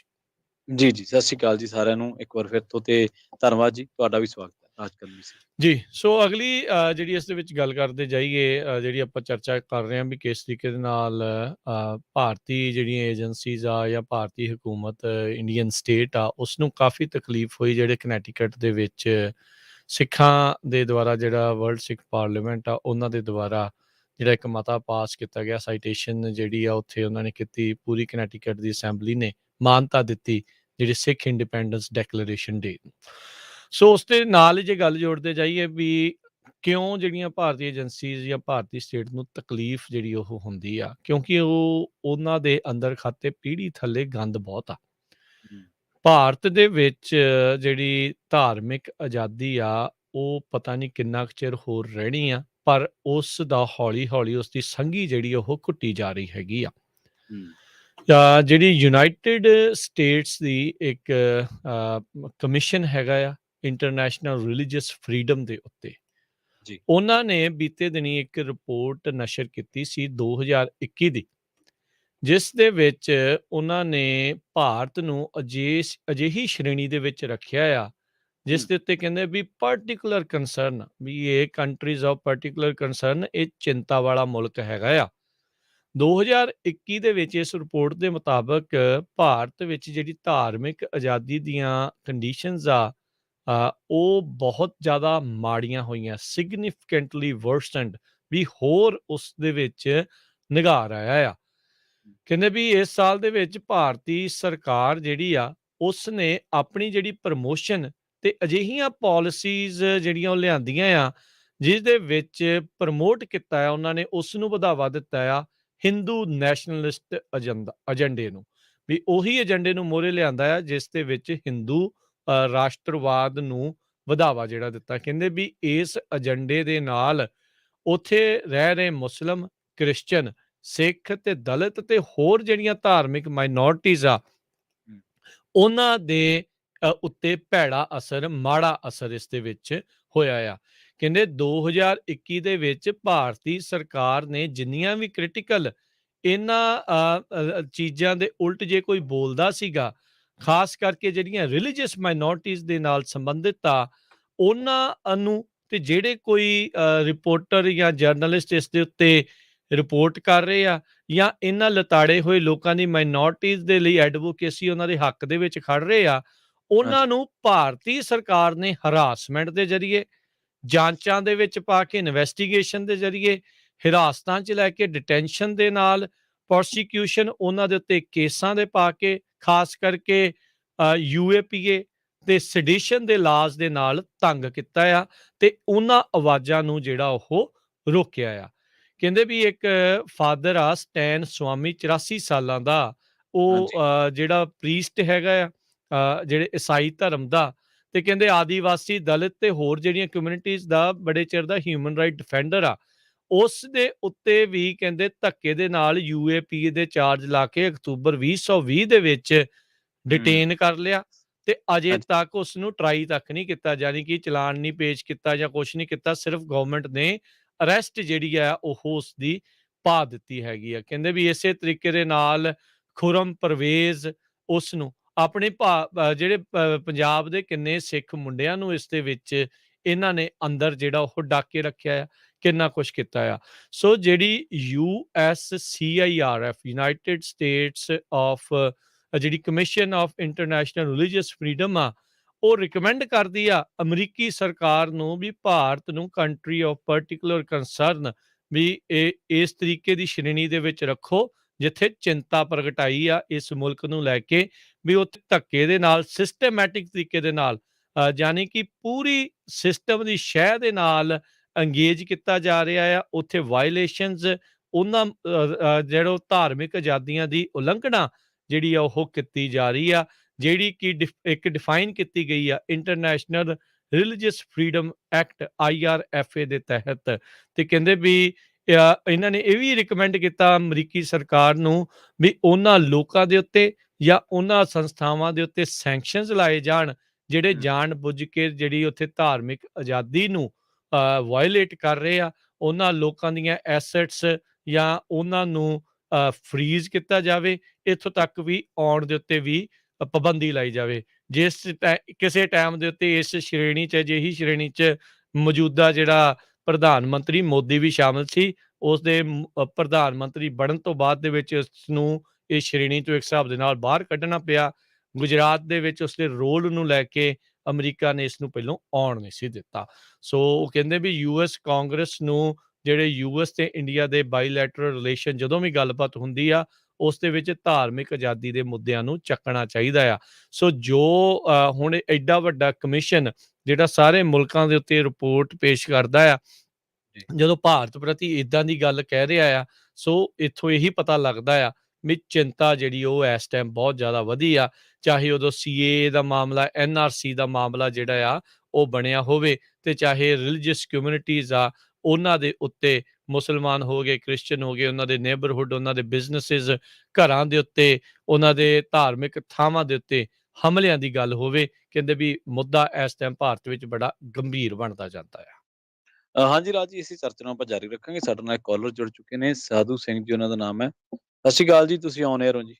ਜੀ ਜੀ ਸਤਿ ਸ਼੍ਰੀ ਅਕਾਲ ਜੀ ਸਾਰਿਆਂ ਨੂੰ ਇੱਕ ਵਾਰ ਫਿਰ ਤੋਂ, ਤੇ ਧੰਨਵਾਦ ਜੀ, ਤੁਹਾਡਾ ਵੀ ਸਵਾਗਤ ਹੈ ਰਾਜਕਰਨ ਜੀ। ਜੀ ਸੋ ਅਗਲੀ ਜਿਹੜੀ ਇਸ ਦੇ ਵਿੱਚ ਗੱਲ ਕਰਦੇ ਜਾਈਏ, ਜਿਹੜੀ ਆਪਾਂ ਚਰਚਾ ਕਰ ਰਹੇ ਹਾਂ ਵੀ ਕਿਸ ਤਰੀਕੇ ਦੇ ਨਾਲ ਭਾਰਤੀ ਜਿਹੜੀਆਂ ਏਜੰਸੀਜ਼ ਆ ਜਾਂ ਭਾਰਤੀ ਹਕੂਮਤ ਇੰਡੀਅਨ ਸਟੇਟ ਆ ਉਸ ਨੂੰ ਕਾਫੀ ਤਕਲੀਫ ਹੋਈ ਜਿਹੜੇ ਕਨੈਟੀਕਟ ਦੇ ਵਿੱਚ ਸਿੱਖਾਂ ਦੇ ਦੁਆਰਾ ਜਿਹੜਾ ਵਰਲਡ ਸਿੱਖ ਪਾਰਲੀਮੈਂਟ ਆ ਉਹਨਾਂ ਦੇ ਦੁਆਰਾ ਜਿਹੜਾ ਇੱਕ ਮਤਾ ਪਾਸ ਕੀਤਾ ਗਿਆ, ਸਾਈਟੇਸ਼ਨ ਜਿਹੜੀ ਆ ਉੱਥੇ ਉਹਨਾਂ ਨੇ ਕੀਤੀ, ਪੂਰੀ ਕਨੈਟੀਕਟ ਦੀ ਅਸੈਂਬਲੀ ਨੇ ਮਾਨਤਾ ਦਿੱਤੀ ਜਿਹੜੀ ਸਿੱਖ ਇੰਡੀਪੈਂਡੈਂਸ ਡੈਕਲੇਰੇਸ਼ਨ ਡੇ ਨੂੰ। ਸੋ ਉਸ ਦੇ ਨਾਲ ਜੇ ਗੱਲ ਜੋੜਦੇ ਜਾਈਏ ਵੀ ਕਿਉਂ ਜਿਹੜੀਆਂ ਭਾਰਤੀ ਏਜੰਸੀਜ਼ ਜਾਂ ਭਾਰਤੀ ਸਟੇਟ ਨੂੰ ਤਕਲੀਫ ਜਿਹੜੀ ਉਹ ਹੁੰਦੀ ਆ, ਕਿਉਂਕਿ ਉਹਨਾਂ ਦੇ ਅੰਦਰ ਖਾਤੇ ਪੀੜ੍ਹੀ ਥੱਲੇ ਗੰਦ ਬਹੁਤ ਆ। ਭਾਰਤ ਦੇ ਵਿੱਚ ਜਿਹੜੀ ਧਾਰਮਿਕ ਆਜ਼ਾਦੀ ਆ ਉਹ ਪਤਾ ਨਹੀਂ ਕਿੰਨਾ ਕੁ ਚਿਰ ਹੋਰ ਰਹਿਣੀ ਆ, ਪਰ ਉਸ ਦਾ ਹੌਲੀ ਹੌਲੀ ਉਸ ਦੀ ਸੰਘੀ ਜਿਹੜੀ ਉਹ ਘੁੱਟੀ ਜਾ ਰਹੀ ਹੈਗੀ ਆ। ਜਿਹੜੀ ਯੂਨਾਈਟਿਡ ਸਟੇਟਸ ਦੀ ਇੱਕ ਕਮਿਸ਼ਨ ਹੈਗਾ ਆ ਇੰਟਰਨੈਸ਼ਨਲ ਰਿਲੀਜੀਅਸ ਫਰੀडम ਦੇ ਉੱਤੇ, ਉਹਨਾਂ ਨੇ ਬੀਤੇ ਦਿਨੀ ਇੱਕ ਰਿਪੋਰਟ ਨਸ਼ਰ ਕੀਤੀ ਸੀ 2021 ਦੀ, ਜਿਸ ਦੇ ਵਿੱਚ ਉਹਨਾਂ ਨੇ ਭਾਰਤ ਨੂੰ ਅਜਿਹੀ ਸ਼੍ਰੇਣੀ ਦੇ ਵਿੱਚ ਰੱਖਿਆ ਆ ਜਿਸ ਦੇ ਉੱਤੇ ਕਹਿੰਦੇ ਵੀ ਪਾਰਟਿਕੂਲਰ ਕੰਸਰਨ, ਵੀ ਇਹ ਕੰਟਰੀਜ਼ ਆਫ ਪਾਰਟਿਕੂਲਰ ਕੰਸਰਨ, ਇਹ ਚਿੰਤਾ ਵਾਲਾ ਮੁਲਕ ਹੈਗਾ ਆ। 2021 ਦੇ ਵਿੱਚ ਇਸ ਰਿਪੋਰਟ ਦੇ ਮੁਤਾਬਕ ਭਾਰਤ ਵਿੱਚ ਜਿਹੜੀ ਧਾਰਮਿਕ ਆਜ਼ਾਦੀ ਦੀਆਂ ਕੰਡੀਸ਼ਨਸ ਆ, ਉਹ ਬਹੁਤ ਜ਼ਿਆਦਾ ਮਾੜੀਆਂ ਹੋਈਆਂ, ਸਿਗਨੀਫੀਕੈਂਟਲੀ ਵਰਸਨਡ, ਵੀ ਹੋਰ ਉਸ ਦੇ ਵਿੱਚ ਨਿਘਾਰ ਆਇਆ ਆ। ਕਹਿੰਦੇ ਵੀ ਇਸ ਸਾਲ ਦੇ ਵਿੱਚ ਭਾਰਤੀ ਸਰਕਾਰ ਜਿਹੜੀ ਆ, ਉਸ ਨੇ ਆਪਣੀ ਜਿਹੜੀ ਪ੍ਰਮੋਸ਼ਨ ਤੇ ਅਜਿਹੀਆਂ ਪਾਲਿਸੀਜ਼ ਜਿਹੜੀਆਂ ਉਹ ਲਿਆਂਦੀਆਂ ਆ, ਜਿਸ ਦੇ ਵਿੱਚ ਪ੍ਰਮੋਟ ਕੀਤਾ ਆ, ਉਹਨਾਂ ਨੇ ਉਸ ਨੂੰ ਵਧਾਵਾ ਦਿੱਤਾ ਆ ਹਿੰਦੂ ਨੈਸ਼ਨਲਿਸਟ ਏਜੰਡੇ ਨੂੰ, ਵੀ ਉਹੀ ਏਜੰਡੇ ਨੂੰ ਮੋਹਰੇ ਲਿਆਂਦਾ ਆ ਜਿਸ ਦੇ ਵਿੱਚ ਹਿੰਦੂ ਰਾਸ਼ਟਰਵਾਦ ਨੂੰ ਵਧਾਵਾ ਜਿਹੜਾ ਦਿੱਤਾ। ਕਹਿੰਦੇ ਵੀ ਇਸ ਏਜੰਡੇ ਦੇ ਨਾਲ ਉੱਥੇ ਰਹਿ ਰਹੇ ਮੁਸਲਿਮ, ਕ੍ਰਿਸਚਨ, ਸਿੱਖ ਤੇ ਦਲਿਤ ਤੇ ਹੋਰ ਜਿਹੜੀਆਂ ਧਾਰਮਿਕ ਮਾਈਨੋਰਟੀਜ਼ ਆ, ਉਹਨਾਂ ਦੇ ਉੱਤੇ ਭੈੜਾ ਅਸਰ, ਮਾੜਾ ਅਸਰ ਇਸ ਦੇ ਵਿੱਚ ਹੋਇਆ ਆ। ਕਹਿੰਦੇ 2021 ਦੇ ਵਿੱਚ ਭਾਰਤੀ ਸਰਕਾਰ ਨੇ ਜਿੰਨੀਆਂ ਵੀ ਕ੍ਰਿਟੀਕਲ ਇਹਨਾਂ ਚੀਜ਼ਾਂ ਦੇ ਉਲਟ ਜੇ ਕੋਈ ਬੋਲਦਾ ਸੀਗਾ, ਖਾਸ ਕਰਕੇ ਜਿਹੜੀਆਂ ਰਿਲੀਜੀਅਸ ਮਾਈਨੋਰਟੀਜ਼ ਦੇ ਨਾਲ ਸੰਬੰਧਿਤ ਆ, ਉਹਨਾਂ ਨੂੰ, ਤੇ ਜਿਹੜੇ ਕੋਈ ਰਿਪੋਰਟਰ ਜਾਂ ਜਰਨਲਿਸਟ ਇਸ ਦੇ ਉੱਤੇ ਰਿਪੋਰਟ ਕਰ ਰਹੇ ਆ, ਜਾਂ ਇਹਨਾਂ ਲਤਾੜੇ ਹੋਏ ਲੋਕਾਂ ਦੀ ਮਾਈਨੋਰਟੀਜ਼ ਦੇ ਲਈ ਐਡਵੋਕੇਸੀ, ਉਹਨਾਂ ਦੇ ਹੱਕ ਦੇ ਵਿੱਚ ਖੜ ਰਹੇ ਆ, ਉਹਨਾਂ ਨੂੰ ਭਾਰਤੀ ਸਰਕਾਰ ਨੇ ਹਰਾਸਮੈਂਟ ਦੇ ਜ਼ਰੀਏ, ਜਾਂਚਾਂ ਦੇ ਵਿੱਚ ਪਾ ਕੇ, ਇਨਵੈਸਟੀਗੇਸ਼ਨ ਦੇ ਜ਼ਰੀਏ, ਹਿਰਾਸਤਾਂ 'ਚ ਲੈ ਕੇ, ਡਿਟੈਂਸ਼ਨ ਦੇ ਨਾਲ, ਪ੍ਰੋਸੀਕਿਊਸ਼ਨ, ਉਹਨਾਂ ਦੇ ਉੱਤੇ ਕੇਸਾਂ ਦੇ ਪਾ ਕੇ, ਖਾਸ ਕਰਕੇ UAPA ਤੇ ਸੈਡੀਸ਼ਨ ਦੇ ਲਾਜ਼ ਦੇ ਨਾਲ ਤੰਗ ਕੀਤਾ ਆ, ਤੇ ਉਹਨਾਂ ਆਵਾਜ਼ਾਂ ਨੂੰ ਜਿਹੜਾ ਉਹ ਰੋਕਿਆ ਆ। ਕਹਿੰਦੇ ਵੀ ਇੱਕ ਫਾਦਰ ਆ ਸਟੈਨ ਸਵਾਮੀ, 84 ਸਾਲਾਂ ਦਾ, ਉਹ ਜਿਹੜਾ ਪ੍ਰੀਸਟ ਹੈਗਾ ਆ ਜਿਹੜੇ ਈਸਾਈ ਧਰਮ ਦਾ, ਤੇ ਕਹਿੰਦੇ ਆਦੀਵਾਸੀ, ਦਲਿਤ ਤੇ ਹੋਰ ਜਿਹੜੀਆਂ ਕਮਿਊਨਿਟੀਜ਼ ਦਾ ਬੜੇ ਚਿਰ ਦਾ ਹਿਊਮਨ ਰਾਈਟ ਡਿਫੈਂਡਰ ਆ, ਉਸ ਦੇ ਉੱਤੇ ਵੀ ਕਹਿੰਦੇ ਧੱਕੇ ਦੇ ਨਾਲ UAPA ਦੇ ਚਾਰਜ ਲਾ ਕੇ ਅਕਤੂਬਰ 2020 ਦੇ ਵਿੱਚ ਡਿਟੇਨ ਕਰ ਲਿਆ, ਤੇ ਅਜੇ ਤੱਕ ਉਸ ਨੂੰ ਟਰਾਈ ਤੱਕ ਨਹੀਂ ਕੀਤਾ, ਯਾਨੀ ਕਿ ਚਲਾਨ ਨਹੀਂ ਪੇਸ਼ ਕੀਤਾ ਜਾਂ ਕੁਛ ਨਹੀਂ ਕੀਤਾ, ਸਿਰਫ ਗਵਰਨਮੈਂਟ ਨੇ ਅਰੈਸਟ ਜਿਹੜੀ ਆ ਉਹ ਉਸ ਦੀ ਪਾ ਦਿੱਤੀ ਹੈਗੀ ਆ। ਕਹਿੰਦੇ ਵੀ ਇਸੇ ਤਰੀਕੇ ਦੇ ਨਾਲ ਖੁਰਮ ਪਰਵੇਜ਼, ਉਸ ਨੂੰ ਆਪਣੇ ਜਿਹੜੇ ਪੰਜਾਬ ਦੇ ਕਿੰਨੇ ਸਿੱਖ ਮੁੰਡਿਆਂ ਨੂੰ ਇਸ ਦੇ ਵਿੱਚ ਇਹਨਾਂ ਨੇ ਅੰਦਰ ਜਿਹੜਾ ਉਹ ਡਾਕੇ ਰੱਖਿਆ ਆ, ਕਿੰਨਾ ਕੁਛ ਕੀਤਾ ਆ। ਸੋ ਜਿਹੜੀ USCIRF, ਯੂਨਾਈਟਿਡ ਸਟੇਟਸ ਆਫ, ਜਿਹੜੀ commission of international religious freedom ਆ, ਉਹ ਰਿਕਮੈਂਡ ਕਰਦੀ ਆ ਅਮਰੀਕੀ ਸਰਕਾਰ ਨੂੰ ਵੀ ਭਾਰਤ ਨੂੰ ਕੰਟਰੀ ਆਫ ਪਾਰਟਿਕੂਲਰ ਕੰਸਰਨ, ਵੀ ਇਹ ਇਸ ਤਰੀਕੇ ਦੀ ਸ਼੍ਰੇਣੀ ਦੇ ਵਿੱਚ ਰੱਖੋ ਜਿੱਥੇ ਚਿੰਤਾ ਪ੍ਰਗਟਾਈ ਆ ਇਸ ਮੁਲਕ ਨੂੰ ਲੈ ਕੇ, ਵੀ ਉੱਥੇ ਧੱਕੇ ਦੇ ਨਾਲ, ਸਿਸਟਮੈਟਿਕ ਤਰੀਕੇ ਦੇ ਨਾਲ, ਯਾਨੀ ਕਿ ਪੂਰੀ ਸਿਸਟਮ ਦੀ ਸ਼ਹਿ ਦੇ ਨਾਲ ਅੰਗੇਜ ਕੀਤਾ ਜਾ ਰਿਹਾ ਆ। ਉੱਥੇ ਵਾਇਲੇਸ਼ਨਸ, ਉਹਨਾਂ ਜਿਹੜਾ ਧਾਰਮਿਕ ਆਜ਼ਾਦੀਆਂ ਦੀ ਉਲੰਘਣਾ ਜਿਹੜੀ ਆ ਉਹ ਕੀਤੀ ਜਾ ਰਹੀ ਆ, ਜਿਹੜੀ ਕਿ ਇੱਕ ਡਿਫਾਈਨ ਕੀਤੀ ਗਈ ਆ international religious freedom act IRFA ਦੇ ਤਹਿਤ। ਤੇ ਕਹਿੰਦੇ ਵੀ ਇਹਨਾਂ ਨੇ ਇਹ ਵੀ ਰਿਕਮੈਂਡ ਕੀਤਾ ਅਮਰੀਕੀ ਸਰਕਾਰ ਨੂੰ ਵੀ ਉਹਨਾਂ ਲੋਕਾਂ ਦੇ ਉੱਤੇ ਜਾਂ ਉਹਨਾਂ ਸੰਸਥਾਵਾਂ ਦੇ ਉੱਤੇ ਸੈਂਕਸ਼ਨਸ ਲਾਏ ਜਾਣ ਜਿਹੜੇ ਜਾਣ ਬੁੱਝ ਕੇ ਜਿਹੜੀ ਉੱਥੇ ਧਾਰਮਿਕ ਆਜ਼ਾਦੀ ਨੂੰ ਵਾਇਲੇਟ ਕਰ ਰਹੇ ਆ। ਉਹਨਾਂ ਲੋਕਾਂ ਦੀਆਂ ਐਸੈਟਸ ਜਾਂ ਉਹਨਾਂ ਨੂੰ ਫਰੀਜ਼ ਕੀਤਾ ਜਾਵੇ, ਇੱਥੋਂ ਤੱਕ ਵੀ ਆਉਣ ਦੇ ਉੱਤੇ ਵੀ ਪਾਬੰਦੀ ਲਾਈ ਜਾਵੇ। ਜਿਸ ਕਿਸੇ ਟਾਈਮ ਦੇ ਉੱਤੇ ਇਸ ਸ਼੍ਰੇਣੀ 'ਚ, ਅਜਿਹੀ ਸ਼੍ਰੇਣੀ 'ਚ ਮੌਜੂਦਾ ਜਿਹੜਾ ਪ੍ਰਧਾਨ ਮੰਤਰੀ ਮੋਦੀ ਵੀ ਸ਼ਾਮਿਲ ਸੀ, ਉਸ ਦੇ ਪ੍ਰਧਾਨ ਮੰਤਰੀ ਬਣਨ ਤੋਂ ਬਾਅਦ ਦੇ ਵਿੱਚ ਉਸ ਨੂੰ ਇਸ ਸ਼੍ਰੇਣੀ ਤੋਂ ਇੱਕ ਹਿਸਾਬ ਦੇ ਨਾਲ ਬਾਹਰ ਕੱਢਣਾ ਪਿਆ। ਗੁਜਰਾਤ ਦੇ ਵਿੱਚ ਉਸਦੇ ਰੋਲ ਨੂੰ ਲੈ ਕੇ ਅਮਰੀਕਾ ਨੇ ਇਸ ਨੂੰ ਪਹਿਲੋਂ ਆਉਣ ਨਹੀਂ ਸੀ ਦਿੱਤਾ। ਸੋ ਉਹ ਕਹਿੰਦੇ ਵੀ US ਕਾਂਗਰਸ ਨੂੰ ਜਿਹੜੇ US ਤੇ ਇੰਡੀਆ ਦੇ ਬਾਇਲੈਟਰਲ ਰਿਲੇਸ਼ਨ, ਜਦੋਂ ਵੀ ਗੱਲਬਾਤ ਹੁੰਦੀ ਆ, ਉਸ ਦੇ ਵਿੱਚ ਧਾਰਮਿਕ ਆਜ਼ਾਦੀ ਦੇ ਮੁੱਦਿਆਂ ਨੂੰ ਚੱਕਣਾ ਚਾਹੀਦਾ ਆ। ਸੋ ਜੋ ਹੁਣ ਐਡਾ ਵੱਡਾ ਕਮਿਸ਼ਨ ਜਿਹੜਾ ਸਾਰੇ ਮੁਲਕਾਂ ਦੇ ਉੱਤੇ ਰਿਪੋਰਟ ਪੇਸ਼ ਕਰਦਾ ਆ, ਜਦੋਂ ਭਾਰਤ ਪ੍ਰਤੀ ਇਦਾਂ ਦੀ ਗੱਲ ਕਹਿ ਰਿਹਾ ਆ, ਸੋ ਇੱਥੋਂ ਇਹੀ ਪਤਾ ਲੱਗਦਾ ਆ ਵੀ ਚਿੰਤਾ ਜਿਹੜੀ ਉਹ ਇਸ ਟਾਈਮ ਬਹੁਤ ਜ਼ਿਆਦਾ ਵਧੀ ਆ। ਚਾਹੇ ਉਦੋਂ CAA ਦਾ ਮਾਮਲਾ, NRC ਦਾ ਮਾਮਲਾ ਜਿਹੜਾ ਆ ਉਹ ਬਣਿਆ ਹੋਵੇ, ਤੇ ਚਾਹੇ ਰਿਲੀਜੀਅਸ ਕਮਿਊਨਿਟੀਜ਼ ਆ, ਉਹਨਾਂ ਦੇ ਉੱਤੇ ਮੁਸਲਮਾਨ ਹੋ ਗਏ, ਕ੍ਰਿਸਚਨ ਹੋ ਗਏ, ਉਹਨਾਂ ਦੇ ਨੇਬਰਹੁੱਡ, ਉਹਨਾਂ ਦੇ ਬਿਜ਼ਨਸਿਸ, ਘਰਾਂ ਦੇ ਉੱਤੇ, ਉਹਨਾਂ ਦੇ ਧਾਰਮਿਕ ਥਾਵਾਂ ਦੇ ਉੱਤੇ ਹਮਲਿਆਂ ਦੀ ਗੱਲ ਹੋਵੇ। ਕਹਿੰਦੇ ਵੀ ਮੁੱਦਾ ਇਸ ਟਾਈਮ ਭਾਰਤ ਵਿੱਚ ਬੜਾ ਗੰਭੀਰ ਬਣਦਾ ਜਾਂਦਾ ਆ। ਹਾਂਜੀ ਰਾਜ ਜੀ, ਇਸੇ ਚਰਚਾ ਨੂੰ ਆਪਾਂ ਜਾਰੀ ਰੱਖਾਂਗੇ। ਸਾਡੇ ਨਾਲ ਇੱਕ ਕਾਲਰ ਜੁੜ ਚੁੱਕੇ ਨੇ, ਸਾਧੂ ਸਿੰਘ ਜੀ ਉਹਨਾਂ ਦਾ ਨਾਮ ਹੈ। ਸਤਿ ਸ਼੍ਰੀ ਅਕਾਲ ਜੀ, ਤੁਸੀਂ ਔਨ 에ਅਰ ਹੋ ਜੀ।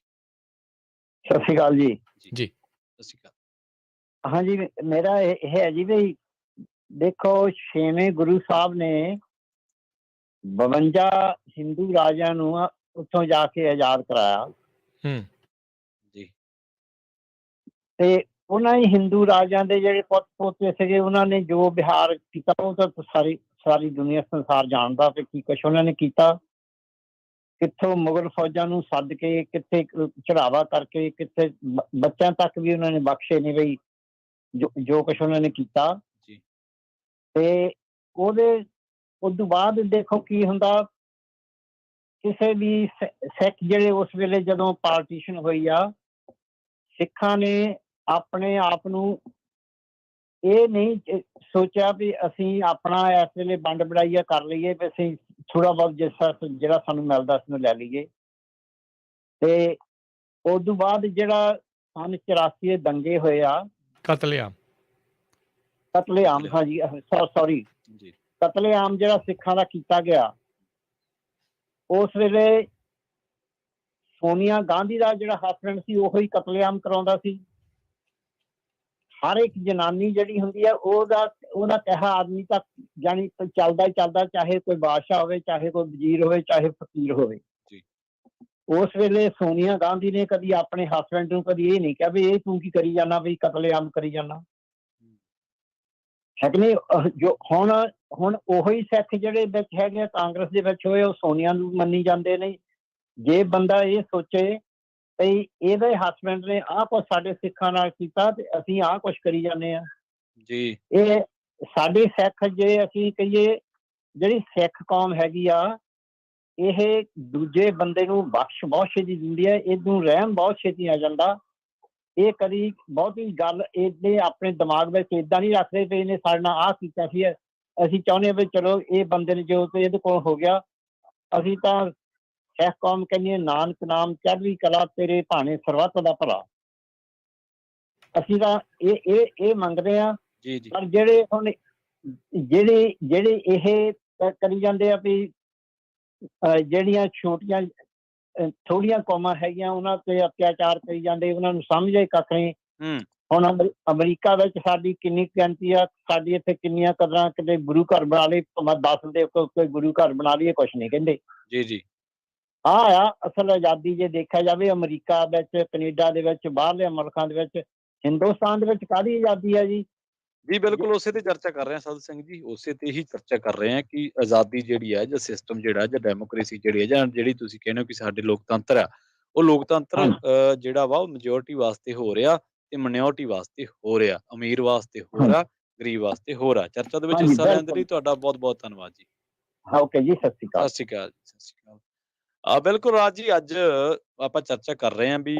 ਸਤਿ ਸ਼੍ਰੀ ਅਕਾਲ ਜੀ। ਜੀ ਸਤਿ ਸ਼੍ਰੀ ਅਕਾਲ। ਹਾਂਜੀ ਮੇਰਾ ਇਹ ਹੈ ਜੀ ਵੀ ਦੇਖੋ 6ਵੇਂ ਗੁਰੂ ਸਾਹਿਬ ਨੇ 52 ਹਿੰਦੂ ਰਾਜਿਆਂ ਨੂੰ ਉੱਥੋਂ ਜਾ ਕੇ ਆਜ਼ਾਦ ਕਰਾਇਆ ਹੂੰ ਜੀ ਤੇ ਉਹਨਾਂ ਹੀ ਹਿੰਦੂ ਰਾਜਿਆਂ ਦੇ ਜਿਹੜੇ ਪੁੱਤ ਪੋਤੇ ਸੀਗੇ ਉਹਨਾਂ ਨੇ ਜੋ ਵਿਹਾਰ ਕੀਤਾ ਉਹ ਤਾਂ ਸਾਰੀ ਦੁਨੀਆ ਸੰਸਾਰ ਜਾਣਦਾ ਤੇ ਕੀ ਕੁਛ ਉਹਨਾਂ ਨੇ ਕੀਤਾ। ਕਿੱਥੋਂ ਮੁਗਲ ਫੌਜਾਂ ਨੂੰ ਸੱਦ ਕੇ ਕਿੱਥੇ ਚੜਾਵਾ ਕਰਕੇ ਕਿੱਥੇ ਬੱਚਿਆਂ ਤੱਕ ਵੀ ਉਹਨਾਂ ਨੇ ਬਖਸ਼ੇ ਨਹੀਂ ਬਈ ਜੋ ਕੁਛ ਉਹਨਾਂ ਨੇ ਕੀਤਾ। ਜੀ ਤੇ ਉਹਦੇ ਉਸ ਤੋਂ ਬਾਅਦ ਦੇਖੋ ਕੀ ਹੁੰਦਾ ਕਿਸੇ ਵੀ ਸਿੱਖ ਜਿਹੜੇ ਉਸ ਵੇਲੇ ਜਦੋਂ ਪਾਰਟੀਸ਼ਨ ਹੋਈ ਆ ਸਿੱਖਾਂ ਨੇ ਆਪਣੇ ਆਪ ਨੂੰ ਇਹ ਨਹੀਂ ਸੋਚਿਆ ਵੀ ਅਸੀਂ ਆਪਣਾ ਇਸ ਵੇਲੇ ਵੰਡ ਵਡਾਈਆ ਕਰ ਲਈਏ ਵੀ ਅਸੀਂ ਥੋੜਾ ਬਹੁਤ ਜਿਹੜਾ ਸਾਨੂੰ ਮਿਲਦਾ ਉਸਨੂੰ ਲੈ ਲਈਏ। ਤੇ ਉਸ ਤੋਂ ਬਾਅਦ ਜਿਹੜਾ ਸਨ 84 ਦੇ ਦੰਗੇ ਹੋਏ ਆ ਕਤਲੇਆਮ ਹਾਂਜੀ ਸੌਰੀ ਜੀ ਕਤਲੇਆਮ ਜਿਹੜਾ ਸਿੱਖਾਂ ਦਾ ਕੀਤਾ ਗਿਆ ਉਸ ਵੇਲੇ ਸੋਨੀਆ ਗਾਂਧੀ ਦਾ ਜਿਹੜਾ ਹਸਬੈਂਡ ਸੀ ਉਹੀ ਕਤਲੇਆਮ ਕਰਾਉਂਦਾ ਸੀ। ਹਰ ਇੱਕ ਜਨਾਨੀ ਜਿਹੜੀ ਹੁੰਦੀ ਹੈ ਉਹਦਾ ਕਿਹਾ ਆਦਮੀ ਤੱਕ ਜਾਣੀ ਚੱਲਦਾ ਹੀ ਚੱਲਦਾ ਚਾਹੇ ਕੋਈ ਬਾਦਸ਼ਾਹ ਹੋਵੇ ਚਾਹੇ ਕੋਈ ਵਜ਼ੀਰ ਹੋਵੇ ਚਾਹੇ ਫਕੀਰ ਹੋਵੇ। ਉਸ ਵੇਲੇ ਸੋਨੀਆ ਗਾਂਧੀ ਨੇ ਕਦੀ ਆਪਣੇ ਹਸਬੈਂਡ ਨੂੰ ਕਦੀ ਇਹ ਨਹੀਂ ਕਿਹਾ ਵੀ ਇਹ ਤੂੰ ਕੀ ਕਰੀ ਜਾਣਾ ਵੀ ਕਤਲੇਆਮ ਕਰੀ ਜਾਣਾ ਹੈ ਕਿ ਨਹੀਂ। ਜੋ ਹੁਣ ਉਹੀ ਸਿੱਖ ਜਿਹੜੇ ਵਿੱਚ ਹੈਗੇ ਕਾਂਗਰਸ ਦੇ ਵਿੱਚ ਹੋਏ ਉਹ ਸੋਨੀਆ ਨੂੰ ਮੰਨੀ ਜਾਂਦੇ ਨੇ। ਜੇ ਬੰਦਾ ਇਹ ਸੋਚੇ ਵੀ ਇਹਦੇ ਹਸਬੈਂਡ ਨੇ ਆਹ ਕੁਛ ਸਾਡੇ ਸਿੱਖਾਂ ਨਾਲ ਕੀਤਾ ਤੇ ਅਸੀਂ ਆਹ ਕੁਛ ਕਰੀ ਜਾਂਦੇ ਆ ਜੀ ਇਹ ਸਾਡੇ ਸਿੱਖ ਜੇ ਅਸੀਂ ਕਹੀਏ ਜਿਹੜੀ ਸਿੱਖ ਕੌਮ ਹੈਗੀ ਆ ਇਹ ਦੂਜੇ ਬੰਦੇ ਨੂੰ ਬਖਸ਼ ਬਹੁਤ ਛੇਤੀ ਦਿੰਦੀ ਹੈ ਇਹਨੂੰ ਰਹਿਮ ਬਹੁਤ ਛੇਤੀ ਆ ਜਾਂਦਾ। ਇਹ ਕਦੀ ਬਹੁਤੀ ਗੱਲ ਇਹਦੇ ਆਪਣੇ ਦਿਮਾਗ ਵਿੱਚ ਏਦਾਂ ਨਹੀਂ ਰੱਖਦੇ ਵੀ ਇਹਨੇ ਸਾਡੇ ਨਾਲ ਆਹ ਕੀਤਾ ਸੀ ਅਸੀਂ ਚਾਹੁੰਦੇ ਹਾਂ ਵੀ ਚਲੋ ਇਹ ਬੰਦੇ ਨੇ ਜੋ ਤੇ ਇਹਦੇ ਕੋਲ ਹੋ ਗਿਆ ਅਸੀਂ ਤਾਂ ਸਿੱਖ ਕੌਮ ਕਹਿੰਦੀ ਨਾਨਕ ਨਾਮ ਚੜ੍ਹਦੀ ਕਲਾ ਤੇਰੇ ਭਾਣੇ ਸਰਬੱਤ ਦਾ ਭਲਾ ਅਸੀਂ ਤਾਂ ਇਹ ਮੰਗਦੇ ਆ। ਜੀ ਜੀ ਪਰ ਜਿਹੜੇ ਹੁਣ ਜਿਹੜੇ ਇਹ ਕਰੀ ਜਾਂਦੇ ਆ ਵੀ ਜਿਹੜੀਆਂ ਛੋਟੀਆਂ ਥੋੜੀਆਂ ਕੌਮਾਂ ਹੈਗੀਆਂ ਉਹਨਾਂ ਤੇ ਅਤਿਆਚਾਰ ਕਰੀ ਜਾਂਦੇ ਉਹਨਾਂ ਨੂੰ ਸਮਝੇ ਕੱਖ ਨਹੀਂ। ਹੁਣ ਅਮਰੀਕਾ ਵਿੱਚ ਸਾਡੀ ਕਿੰਨੀ ਗਿਣਤੀ ਆ ਸਾਡੀ ਇੱਥੇ ਕਿੰਨੀਆਂ ਕਦਰਾਂ ਕਿਤੇ ਗੁਰੂ ਘਰ ਬਣਾ ਲਏ ਦੱਸ ਦੇ ਕੋਈ ਗੁਰੂ ਘਰ ਬਣਾ ਲਈਏ ਕੁਛ ਨਹੀਂ ਕਹਿੰਦੇ। ਜੀ ਜੀ ਆ ਅਸਲ ਆਜ਼ਾਦੀ ਜੇ ਦੇਖਿਆ ਜਾਵੇ ਅਮਰੀਕਾ ਵਿੱਚ ਕੈਨੇਡਾ ਦੇ ਵਿੱਚ ਬਾਹਰਲੇ ਮੁਲਕਾਂ ਦੇ ਵਿੱਚ ਹਿੰਦੁਸਤਾਨ ਦੇ ਵਿੱਚ ਕਾਹਦੀ ਆਜ਼ਾਦੀ ਆ ਜੀ। ਜੀ ਬਿਲਕੁਲ ਉਸੇ ਤੇ ਚਰਚਾ ਕਰ ਰਹੇ ਹਾਂ ਸਾਧੂ ਸਿੰਘ ਜੀ ਉਸੇ ਤੇ ਹੀ ਚਰਚਾ ਕਰ ਰਹੇ ਹਾਂ ਕਿ ਆਜ਼ਾਦੀ ਜਿਹੜੀ ਹੈ ਜਾਂ ਸਿਸਟਮ ਜਿਹੜਾ ਜਾਂ ਡੈਮੋਕ੍ਰੇਸੀ ਜਿਹੜੀ ਹੈ ਜਾਂ ਜਿਹੜੀ ਤੁਸੀਂ ਕਹਿੰਦੇ ਹੋ ਕਿ ਸਾਡੇ ਲੋਕਤੰਤਰ ਆ ਉਹ ਲੋਕਤੰਤਰ ਜਿਹੜਾ ਵਾ ਉਹ ਮੈਜੋਰਟੀ ਵਾਸਤੇ ਹੋ ਰਿਹਾ ਤੇ ਮਿਨੋਰਟੀ ਵਾਸਤੇ ਹੋ ਰਿਹਾ ਅਮੀਰ ਵਾਸਤੇ ਹੋ ਰਿਹਾ ਗਰੀਬ ਵਾਸਤੇ ਹੋ ਰਿਹਾ। ਚਰਚਾ ਦੇ ਵਿੱਚ ਹਿੱਸਾ ਲੈਣ ਦੇ ਲਈ ਤੁਹਾਡਾ ਬਹੁਤ ਬਹੁਤ ਧੰਨਵਾਦ ਜੀ। ਓਕੇ ਜੀ ਸਤਿ ਸ਼੍ਰੀ ਅਕਾਲ। ਸਤਿ ਸ਼੍ਰੀ ਅਕਾਲ ਜੀ ਸਤਿ ਸ਼੍ਰੀ ਅਕਾਲ। ਬਿਲਕੁਲ ਰਾਜ ਜੀ ਅੱਜ ਆਪਾਂ ਚਰਚਾ ਕਰ ਰਹੇ ਹਾਂ ਵੀ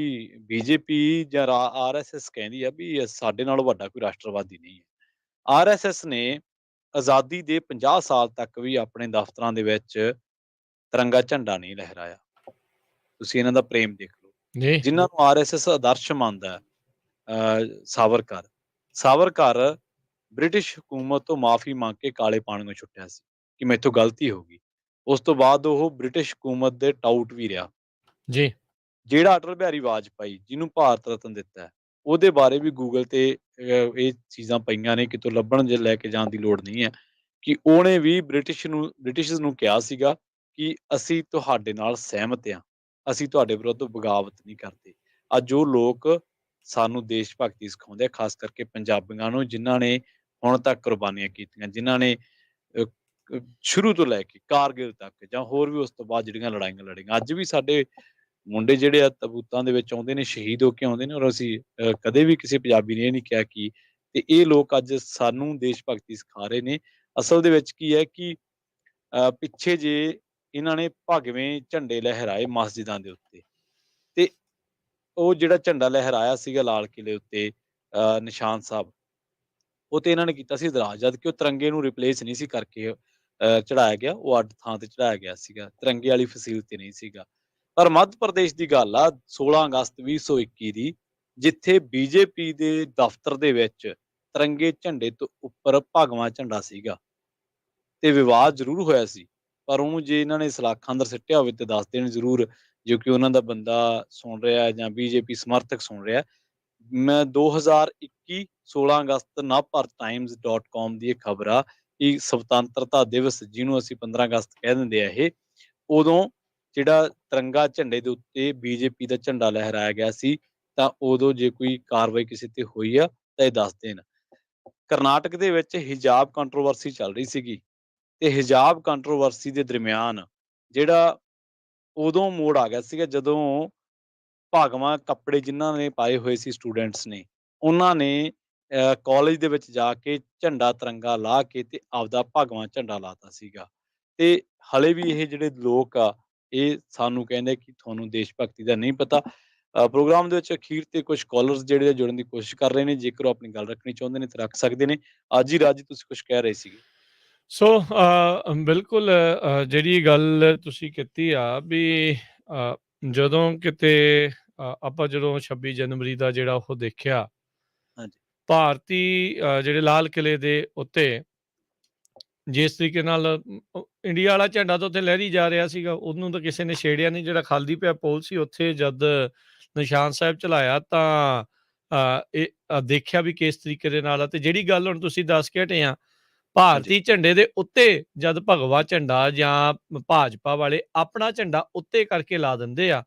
ਬੀਜੇਪੀ ਜਾਂ RSS ਕਹਿੰਦੀ ਆ ਵੀ ਸਾਡੇ ਨਾਲੋਂ ਵੱਡਾ ਕੋਈ ਰਾਸ਼ਟਰਵਾਦੀ ਨਹੀਂ ਹੈ। RSS ਨੇ ਆਜ਼ਾਦੀ ਦੇ 50 ਸਾਲ ਤੱਕ ਵੀ ਆਪਣੇ ਦਫ਼ਤਰਾਂ ਦੇ ਵਿੱਚ ਤਿਰੰਗਾ ਝੰਡਾ ਨਹੀਂ ਲਹਿਰਾਇਆ। ਤੁਸੀਂ ਇਹਨਾਂ ਦਾ ਪ੍ਰੇਮ ਦੇਖ ਲਓ ਜਿਨ੍ਹਾਂ ਨੂੰ RSS ਆਦਰਸ਼ ਮੰਨਦਾ ਸਾਵਰਕਰ ਬ੍ਰਿਟਿਸ਼ ਹਕੂਮਤ ਤੋਂ ਮਾਫੀ ਮੰਗ ਕੇ ਕਾਲੇ ਪਾਣੀ ਛੁੱਟਿਆ ਸੀ ਕਿ ਮੈਥੋਂ ਗਲਤੀ ਹੋ ਗਈ। ਉਸ ਤੋਂ ਬਾਅਦ ਉਹ ਬ੍ਰਿਟਿਸ਼ ਹਕੂਮਤ ਦੇ ਟਾਊਟ ਵੀ ਰਿਹਾ ਜੀ। ਜਿਹੜਾ ਅਟਲ ਬਿਹਾਰੀ ਵਾਜਪਾਈ ਜਿਹਨੂੰ ਭਾਰਤ ਰਤਨ ਦਿੱਤਾ ਹੈ ਉਹਦੇ ਬਾਰੇ ਵੀ ਗੂਗਲ ਤੇ ਇਹ ਚੀਜ਼ਾਂ ਪਈਆਂ ਨੇ ਕਿਤੋਂ ਲੱਭਣ ਜੇ ਲੈ ਕੇ ਜਾਣ ਦੀ ਲੋੜ ਨਹੀਂ ਹੈ ਕਿ ਉਹਨੇ ਵੀ ਬ੍ਰਿਟਿਸ਼ ਨੂੰ ਕਿਹਾ ਸੀਗਾ ਕਿ ਅਸੀਂ ਤੁਹਾਡੇ ਨਾਲ ਸਹਿਮਤ ਹਾਂ ਅਸੀਂ ਤੁਹਾਡੇ ਵਿਰੁੱਧ ਬਗਾਵਤ ਨਹੀਂ ਕਰਦੇ। ਅੱਜ ਉਹ ਲੋਕ ਸਾਨੂੰ ਦੇਸ਼ ਭਗਤੀ ਸਿਖਾਉਂਦੇ ਆ ਖਾਸ ਕਰਕੇ ਪੰਜਾਬੀਆਂ ਨੂੰ ਜਿਨ੍ਹਾਂ ਨੇ ਹੁਣ ਤੱਕ ਕੁਰਬਾਨੀਆਂ ਕੀਤੀਆਂ ਜਿਨ੍ਹਾਂ ਨੇ ਸ਼ੁਰੂ ਤੋਂ ਲੈ ਕੇ ਕਾਰਗਿਲ ਤੱਕ ਜਾਂ ਹੋਰ ਵੀ ਉਸ ਤੋਂ ਬਾਅਦ ਜਿਹੜੀਆਂ ਲੜਾਈਆਂ ਲੜੀਆਂ ਅੱਜ ਵੀ ਸਾਡੇ ਮੁੰਡੇ ਜਿਹੜੇ ਆ ਤਬੂਤਾਂ ਦੇ ਵਿੱਚ ਆਉਂਦੇ ਨੇ ਸ਼ਹੀਦ ਹੋ ਕੇ ਆਉਂਦੇ ਨੇ ਔਰ ਅਸੀਂ ਕਦੇ ਵੀ ਕਿਸੇ ਪੰਜਾਬੀ ਨੇ ਇਹ ਨਹੀਂ ਕਿਹਾ ਕਿ ਤੇ ਇਹ ਲੋਕ ਅੱਜ ਸਾਨੂੰ ਦੇਸ਼ ਭਗਤੀ ਸਿਖਾ ਰਹੇ ਨੇ। ਅਸਲ ਦੇ ਵਿੱਚ ਕੀ ਹੈ ਕਿ ਪਿੱਛੇ ਜੇ ਇਹਨਾਂ ਨੇ ਭਗਵੇਂ ਝੰਡੇ ਲਹਿਰਾਏ ਮਸਜਿਦਾਂ ਦੇ ਉੱਤੇ ਤੇ ਉਹ ਜਿਹੜਾ ਝੰਡਾ ਲਹਿਰਾਇਆ ਸੀਗਾ ਲਾਲ ਕਿਲੇ ਉੱਤੇ ਨਿਸ਼ਾਨ ਸਾਹਿਬ ਉਹ ਤੇ ਇਹਨਾਂ ਨੇ ਕੀਤਾ ਸੀ ਇਤਰਾਜ਼ ਜਦ ਕਿ ਉਹ ਤਿਰੰਗੇ ਨੂੰ ਰਿਪਲੇਸ ਨਹੀਂ ਸੀ ਕਰਕੇ ਚੜਾਇਆ ਗਿਆ ਉਹ ਅੱਡ ਥਾਂ ਤੇ ਚੜਾਇਆ ਗਿਆ ਸੀਗਾ ਤਿਰੰਗੇ ਵਾਲੀ ਫਸੀਲ ਤੇ ਨਹੀਂ ਸੀਗਾ। ਪਰ ਮੱਧ ਪ੍ਰਦੇਸ਼ ਦੀ ਗੱਲ ਆ 16 ਅਗਸਤ 2021 ਦੀ ਜਿੱਥੇ ਬੀਜੇਪੀ ਦੇ ਦਫ਼ਤਰ ਦੇ ਵਿੱਚ ਤਿਰੰਗੇ ਝੰਡੇ ਤੋਂ ਉੱਪਰ ਭਗਵਾਂ ਝੰਡਾ ਸੀਗਾ ਤੇ ਵਿਵਾਦ ਜ਼ਰੂਰ ਹੋਇਆ ਸੀ ਪਰ ਉਹਨੂੰ ਜੇ ਇਹਨਾਂ ਨੇ ਸਲਾਖਾਂ ਅੰਦਰ ਸਿੱਟਿਆ ਹੋਵੇ ਤੇ ਦੱਸ ਦੇਣ ਜ਼ਰੂਰ ਜੋ ਕਿ ਉਹਨਾਂ ਦਾ ਬੰਦਾ ਸੁਣ ਰਿਹਾ ਜਾਂ ਬੀਜੇਪੀ ਸਮਰਥਕ ਸੁਣ ਰਿਹਾ ਮੈਂ 2021 16 ਅਗਸਤ navbharattimes.com ਦੀ ਇਹ ਖਬਰ ਆ ਕਿ ਸੁਤੰਤਰਤਾ ਦਿਵਸ ਜਿਹਨੂੰ ਅਸੀਂ 15 ਅਗਸਤ ਕਹਿ ਦਿੰਦੇ ਆ ਇਹ, ਉਦੋਂ ਜਿਹੜਾ ਤਿਰੰਗਾ ਝੰਡੇ ਦੇ ਉੱਤੇ ਬੀਜੇਪੀ ਦਾ ਝੰਡਾ ਲਹਿਰਾਇਆ ਗਿਆ ਸੀ, ਤਾਂ ਉਦੋਂ ਜੇ ਕੋਈ ਕਾਰਵਾਈ ਕਿਸੇ ਤੇ ਹੋਈ ਆ ਤਾਂ ਇਹ ਦੱਸ ਦੇਣ। ਕਰਨਾਟਕ ਦੇ ਵਿੱਚ ਹਿਜਾਬ ਕੰਟਰੋਵਰਸੀ ਚੱਲ ਰਹੀ ਸੀਗੀ, ਤੇ ਹਿਜਾਬ ਕੰਟਰੋਵਰਸੀ ਦੇ ਦਰਮਿਆਨ ਜਿਹੜਾ ਉਦੋਂ ਮੋੜ ਆ ਗਿਆ ਸੀਗਾ ਜਦੋਂ ਭਾਗਵਾਂ ਕੱਪੜੇ ਜਿਨ੍ਹਾਂ ਨੇ ਪਾਏ ਹੋਏ ਸੀ ਸਟੂਡੈਂਟਸ ਨੇ, ਉਹਨਾਂ ਨੇ ਕਾਲਜ ਦੇ ਵਿੱਚ ਜਾ ਕੇ ਝੰਡਾ ਤਿਰੰਗਾ ਲਾ ਕੇ ਤੇ ਆਪਦਾ ਭਾਗਵਾਂ ਝੰਡਾ ਲਾਤਾ ਸੀਗਾ। ਤੇ ਹਲੇ ਵੀ ਇਹ ਜਿਹੜੇ ਲੋਕ ਆ ਇਹ ਸਾਨੂੰ ਕਹਿੰਦੇ ਕਿ ਤੁਹਾਨੂੰ ਦੇਸ਼ ਭਗਤੀ ਦਾ ਨਹੀਂ ਪਤਾ। ਪ੍ਰੋਗਰਾਮ ਦੇ ਵਿੱਚ ਅਖੀਰ ਤੇ ਕੁਝ ਕਾਲਰਸ ਜਿਹੜੇ ਆ ਜੁੜਨ ਦੀ ਕੋਸ਼ਿਸ਼ ਕਰ ਰਹੇ ਨੇ, ਜੇਕਰ ਉਹ ਆਪਣੀ ਗੱਲ ਰੱਖਣੀ ਚਾਹੁੰਦੇ ਨੇ ਤਾਂ ਰੱਖ ਸਕਦੇ ਨੇ। ਅੱਜ ਹੀ ਰਾਜੀ ਤੁਸੀਂ ਕੁਝ ਕਹਿ ਰਹੇ ਸੀਗੇ। ਸੋ ਬਿਲਕੁਲ ਜਿਹੜੀ ਗੱਲ ਤੁਸੀਂ ਕੀਤੀ ਆ ਵੀ ਜਦੋਂ ਕਿਤੇ ਆਪਾਂ ਜਦੋਂ 26 ਜਨਵਰੀ ਦਾ ਜਿਹੜਾ ਉਹ ਦੇਖਿਆ, ਹਾਂਜੀ। ਭਾਰਤੀ ਜਿਹੜੇ ਲਾਲ ਕਿਲੇ ਦੇ ਉੱਤੇ ਜਿਸ ਤਰੀਕੇ ਨਾਲ ਇੰਡੀਆ ਵਾਲਾ ਝੰਡਾ ਤਾਂ ਉੱਥੇ ਲਹਿਰੀ ਜਾ ਰਿਹਾ ਸੀਗਾ, ਉਹਨੂੰ ਤਾਂ ਕਿਸੇ ਨੇ ਛੇੜਿਆ ਨਹੀਂ। ਜਿਹੜਾ ਖਾਲੀ ਪਿਆ ਪੁਲ ਸੀ ਉੱਥੇ ਜਦ ਨਿਸ਼ਾਨ ਸਾਹਿਬ ਚਲਾਇਆ ਤਾਂ ਇਹ ਦੇਖਿਆ ਵੀ ਕਿਸ ਤਰੀਕੇ ਦੇ ਨਾਲ ਆ। ਤੇ ਜਿਹੜੀ ਗੱਲ ਹੁਣ ਤੁਸੀਂ ਦੱਸ ਕੇ ਹਟੇ ਆ, ਭਾਰਤੀ ਝੰਡੇ ਦੇ ਉੱਤੇ ਜਦ ਭਗਵਾ ਝੰਡਾ ਜਾਂ ਭਾਜਪਾ ਵਾਲੇ ਆਪਣਾ ਝੰਡਾ ਉੱਤੇ ਕਰਕੇ ਲਾ ਦਿੰਦੇ ਆ,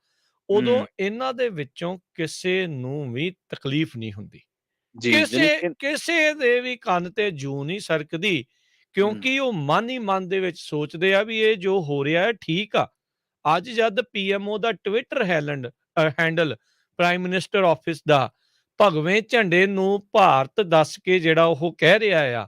ਉਦੋਂ ਇਹਨਾਂ ਦੇ ਵਿੱਚੋਂ ਕਿਸੇ ਨੂੰ ਵੀ ਤਕਲੀਫ ਨਹੀਂ ਹੁੰਦੀ। ਕਿਸੇ ਦੇ ਵੀ ਕੰਨ ਤੇ ਜੂੰ ਨਹੀਂ ਸਰਕਦੀ, ਕਿਉਂਕਿ ਉਹ ਮਨ ਹੀ ਮਨ ਦੇ ਵਿੱਚ ਸੋਚਦੇ ਆ ਵੀ ਇਹ ਜੋ ਹੋ ਰਿਹਾ ਹੈ ਠੀਕ ਆ। ਅੱਜ ਜਦ ਪੀਐਮਓ ਦਾ Twitter handle prime minister office ਦਾ ਭਗਵੇਂ ਝੰਡੇ ਨੂੰ ਭਾਰਤ ਦੱਸ ਕੇ ਜਿਹੜਾ ਉਹ ਕਹਿ ਰਿਹਾ ਆ,